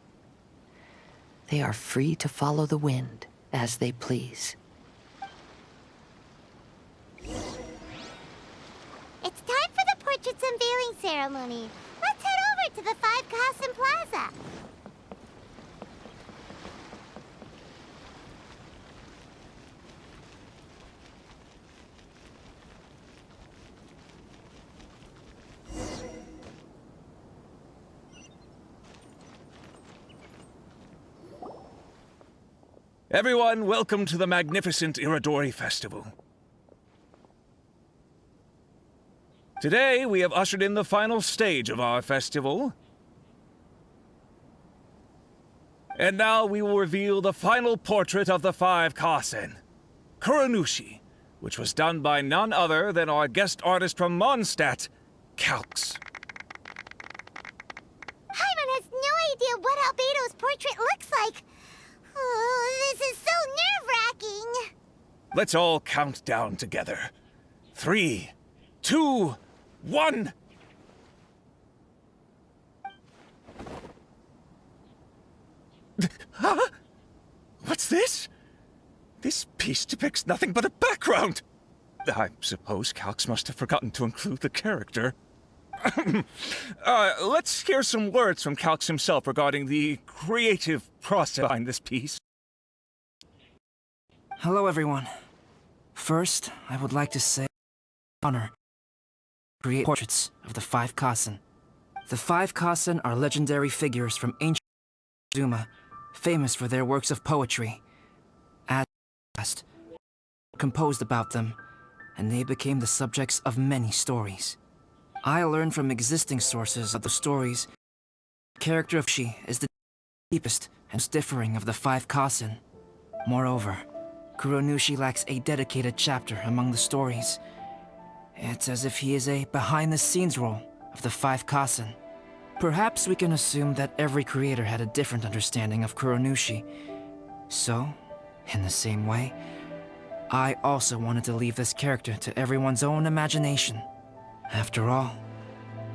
Speaker 20: they are free to follow the wind as they please.
Speaker 1: It's time for the portrait's unveiling ceremony. Let's head over to the Five Kasen Plaza.
Speaker 14: Everyone, welcome to the magnificent Irodori Festival. Today, we have ushered in the final stage of our festival. And now we will reveal the final portrait of the Five Kasen, Kuronushi, which was done by none other than our guest artist from Mondstadt, Calx.
Speaker 1: Paimon has no idea what Albedo's portrait looks like. Oh, this is so nerve-wracking.
Speaker 14: Let's all count down together. 3, 2, 1. Huh? What's this? This piece depicts nothing but a background. I suppose Calx must have forgotten to include the character. Let's hear some words from Calx himself regarding the creative process behind this piece.
Speaker 9: Hello, everyone. First, I would like to say honor to create portraits of the Five Kasen. The Five Kasen are legendary figures from ancient Inazuma, famous for their works of poetry. As past, composed about them, and they became the subjects of many stories. I learned from existing sources of the stories the character of Shi is the deepest and most differing of the Five Kasen. Moreover, Kuronushi lacks a dedicated chapter among the stories. It's as if he is a behind-the-scenes role of the Five Kasen. Perhaps we can assume that every creator had a different understanding of Kuronushi. So, in the same way, I also wanted to leave this character to everyone's own imagination. After all,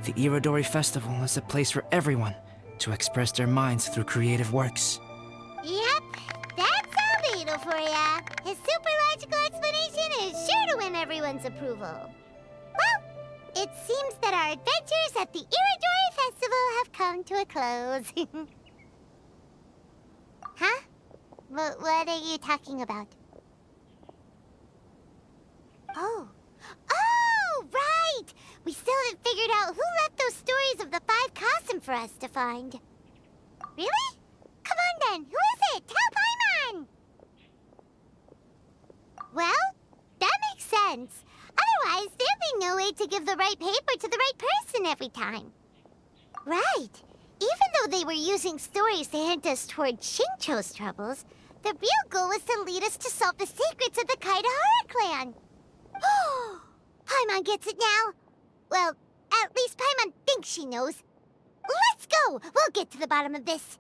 Speaker 9: the Irodori Festival is a place for everyone to express their minds through creative works.
Speaker 1: Yep, His super logical explanation is sure to win everyone's approval. Well, it seems that our adventures at the Iridori Festival have come to a close. Huh? What are you talking about? Oh. Oh, right! We still haven't figured out who left those stories of the 5 Kasim for us to find. Really? Come on then, who is it? Tell Paimon! Well, that makes sense. Otherwise, there'd be no way to give the right paper to the right person every time. Right. Even though they were using stories to hint us toward Shincho's troubles, the real goal was to lead us to solve the secrets of the Kaidahara clan. Oh, Paimon gets it now. Well, at least Paimon thinks she knows. Let's go! We'll get to the bottom of this.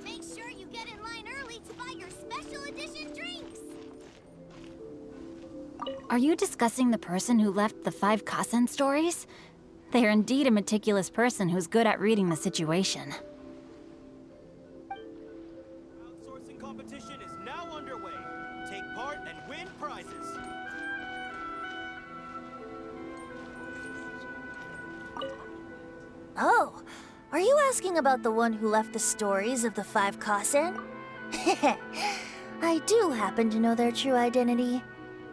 Speaker 11: Make sure you get in line early to buy your special edition drinks.
Speaker 3: Are you discussing the person who left the 5 Kasen stories? They are indeed a meticulous person who's good at reading the situation.
Speaker 4: Crowdsourcing competition is now underway. Take part and win prizes.
Speaker 13: Oh, are you asking about the one who left the stories of the 5 Kasen? I do happen to know their true identity.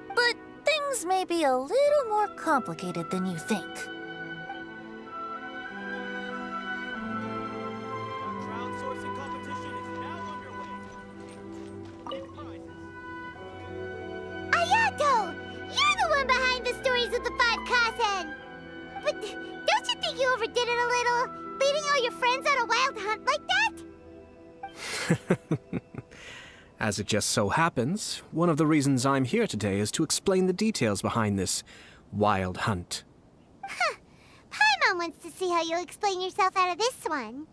Speaker 13: But things may be a little more complicated than you think.
Speaker 4: Crowdsourcing competition is now underway. Win prizes.
Speaker 1: Ayato! You're the one behind the stories of the 5 Kazen! But don't you think you overdid it a little? Leading all your friends on a wild hunt like that?
Speaker 8: As it just so happens, one of the reasons I'm here today is to explain the details behind this wild hunt.
Speaker 1: Huh. Paimon wants to see how you'll explain yourself out of this one.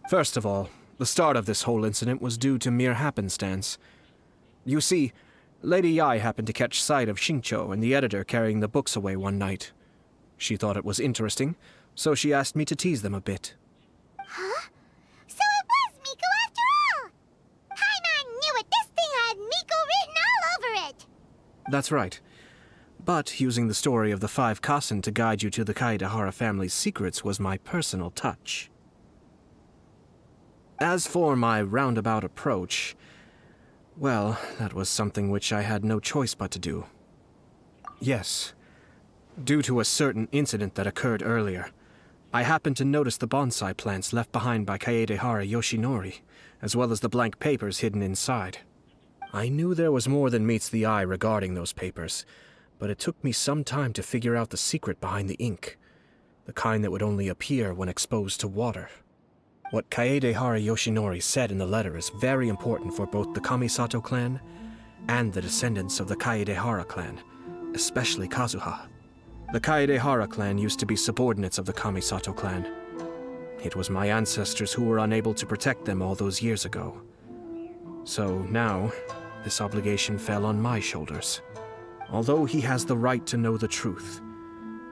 Speaker 8: First of all, the start of this whole incident was due to mere happenstance. You see, Lady Yai happened to catch sight of Shincho and the editor carrying the books away one night. She thought it was interesting, so she asked me to tease them a bit.
Speaker 1: Huh? So it was Miko after all! Paimon knew it! This thing had Miko written all over it!
Speaker 8: That's right. But using the story of the 5 Kasen to guide you to the Kaidahara family's secrets was my personal touch. As for my roundabout approach, well, that was something which I had no choice but to do. Yes. Due to a certain incident that occurred earlier, I happened to notice the bonsai plants left behind by Kaedehara Yoshinori, as well as the blank papers hidden inside. I knew there was more than meets the eye regarding those papers, but it took me some time to figure out the secret behind the ink, the kind that would only appear when exposed to water. What Kaedehara Yoshinori said in the letter is very important for both the Kamisato clan and the descendants of the Kaedehara clan, especially Kazuha. The Kaedehara clan used to be subordinates of the Kamisato clan. It was my ancestors who were unable to protect them all those years ago. So now, this obligation fell on my shoulders. Although he has the right to know the truth,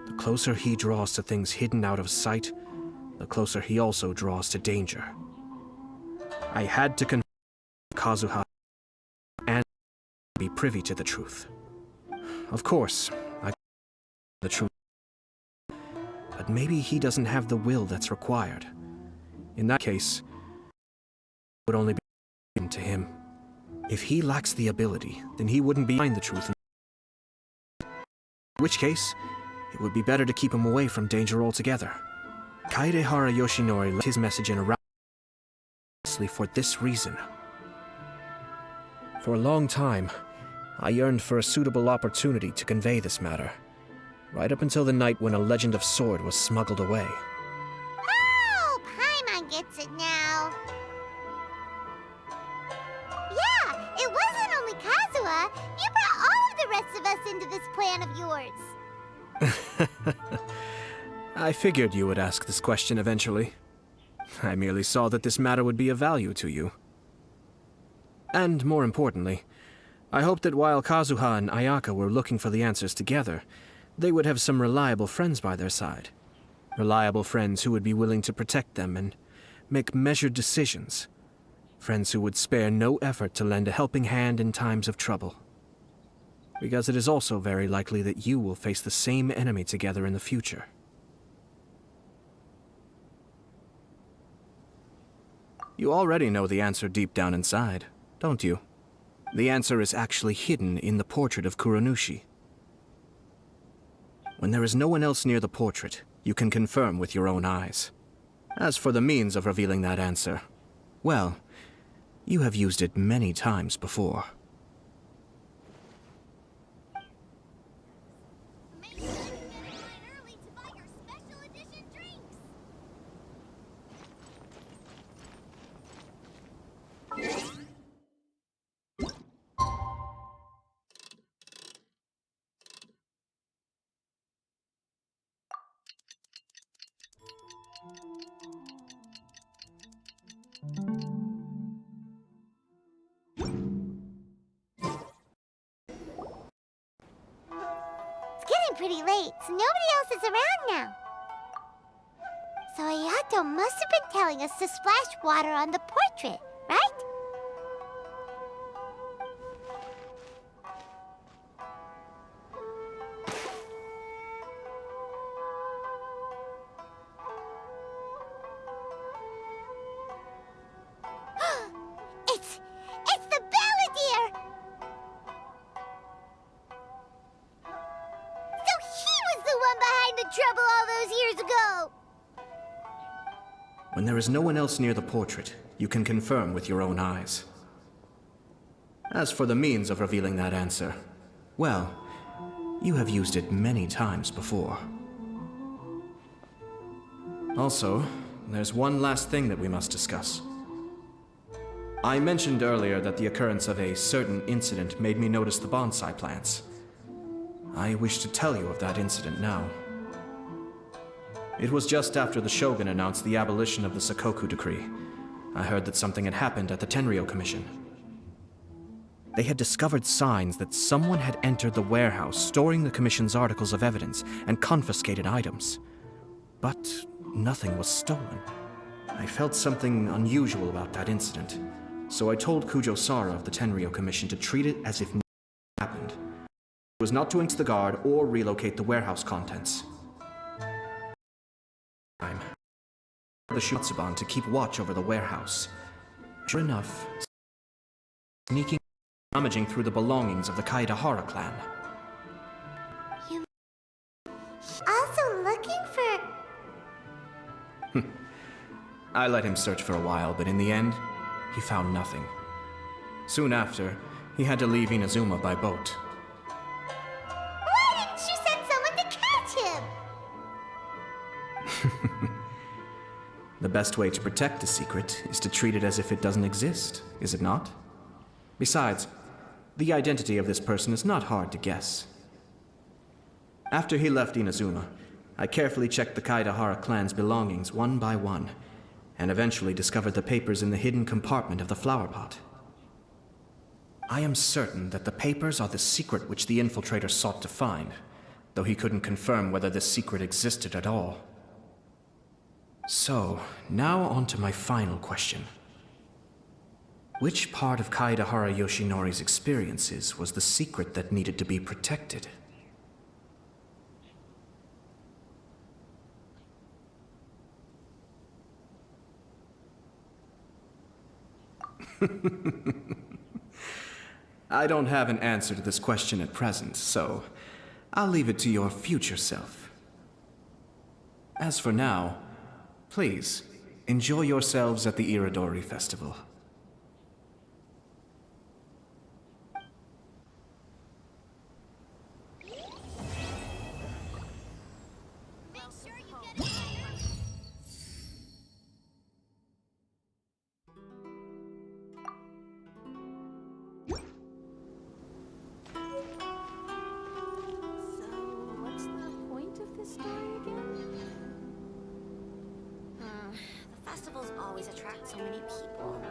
Speaker 8: the closer he draws to things hidden out of sight, the closer he also draws to danger. I had to confront Kazuha and be privy to the truth. Of course, the truth. But maybe he doesn't have the will that's required. In that case, it would only be given to him. If he lacks the ability, then he wouldn't be behind the truth. In which case, it would be better to keep him away from danger altogether. Kaedehara Yoshinori left his message in a round for this reason. For a long time, I yearned for a suitable opportunity to convey this matter. Right up until the night when a legend of sword was smuggled away.
Speaker 1: Oh, Paimon gets it now. Yeah, it wasn't only Kazuha. You brought all of the rest of us into this plan of yours.
Speaker 8: I figured you would ask this question eventually. I merely saw that this matter would be of value to you. And more importantly, I hoped that while Kazuha and Ayaka were looking for the answers together, they would have some reliable friends by their side. Reliable friends who would be willing to protect them and make measured decisions. Friends who would spare no effort to lend a helping hand in times of trouble. Because it is also very likely that you will face the same enemy together in the future. You already know the answer deep down inside, don't you? The answer is actually hidden in the portrait of Kuronushi. When there is no one else near the portrait, you can confirm with your own eyes. As for the means of revealing that answer, well, you have used it many times before.
Speaker 1: It's getting pretty late, so nobody else is around now. So Ayato must have been telling us to splash water on the portrait, right? It's the Balladeer! So he was the one behind the trouble all those years ago!
Speaker 8: When there is no one else near the portrait, you can confirm with your own eyes. As for the means of revealing that answer, well, you have used it many times before. Also, there's one last thing that we must discuss. I mentioned earlier that the occurrence of a certain incident made me notice the bonsai plants. I wish to tell you of that incident now. It was just after the Shogun announced the abolition of the Sakoku decree. I heard that something had happened at the Tenryou Commission. They had discovered signs that someone had entered the warehouse storing the Commission's articles of evidence and confiscated items. But nothing was stolen. I felt something unusual about that incident, so I told Kujo-Sara of the Tenryou Commission to treat it as if nothing happened. It was not to ink the guard or relocate the warehouse contents. The Shutsuban to keep watch over the warehouse. Sure enough, sneaking, rummaging through the belongings of the Kaedahara clan.
Speaker 1: You also looking for...
Speaker 8: I let him search for a while, but in the end, he found nothing. Soon after, he had to leave Inazuma by boat.
Speaker 1: Why didn't you send someone to catch him?
Speaker 8: The best way to protect a secret is to treat it as if it doesn't exist, is it not? Besides, the identity of this person is not hard to guess. After he left Inazuma, I carefully checked the Kaedahara clan's belongings one by one, and eventually discovered the papers in the hidden compartment of the flower pot. I am certain that the papers are the secret which the infiltrator sought to find, though he couldn't confirm whether this secret existed at all. So, now on to my final question. Which part of Kaedahara Yoshinori's experiences was the secret that needed to be protected? I don't have an answer to this question at present, so I'll leave it to your future self. As for now, please, enjoy yourselves at the Iridori Festival.
Speaker 11: What's the point of this story again? The festivals always attract so many people.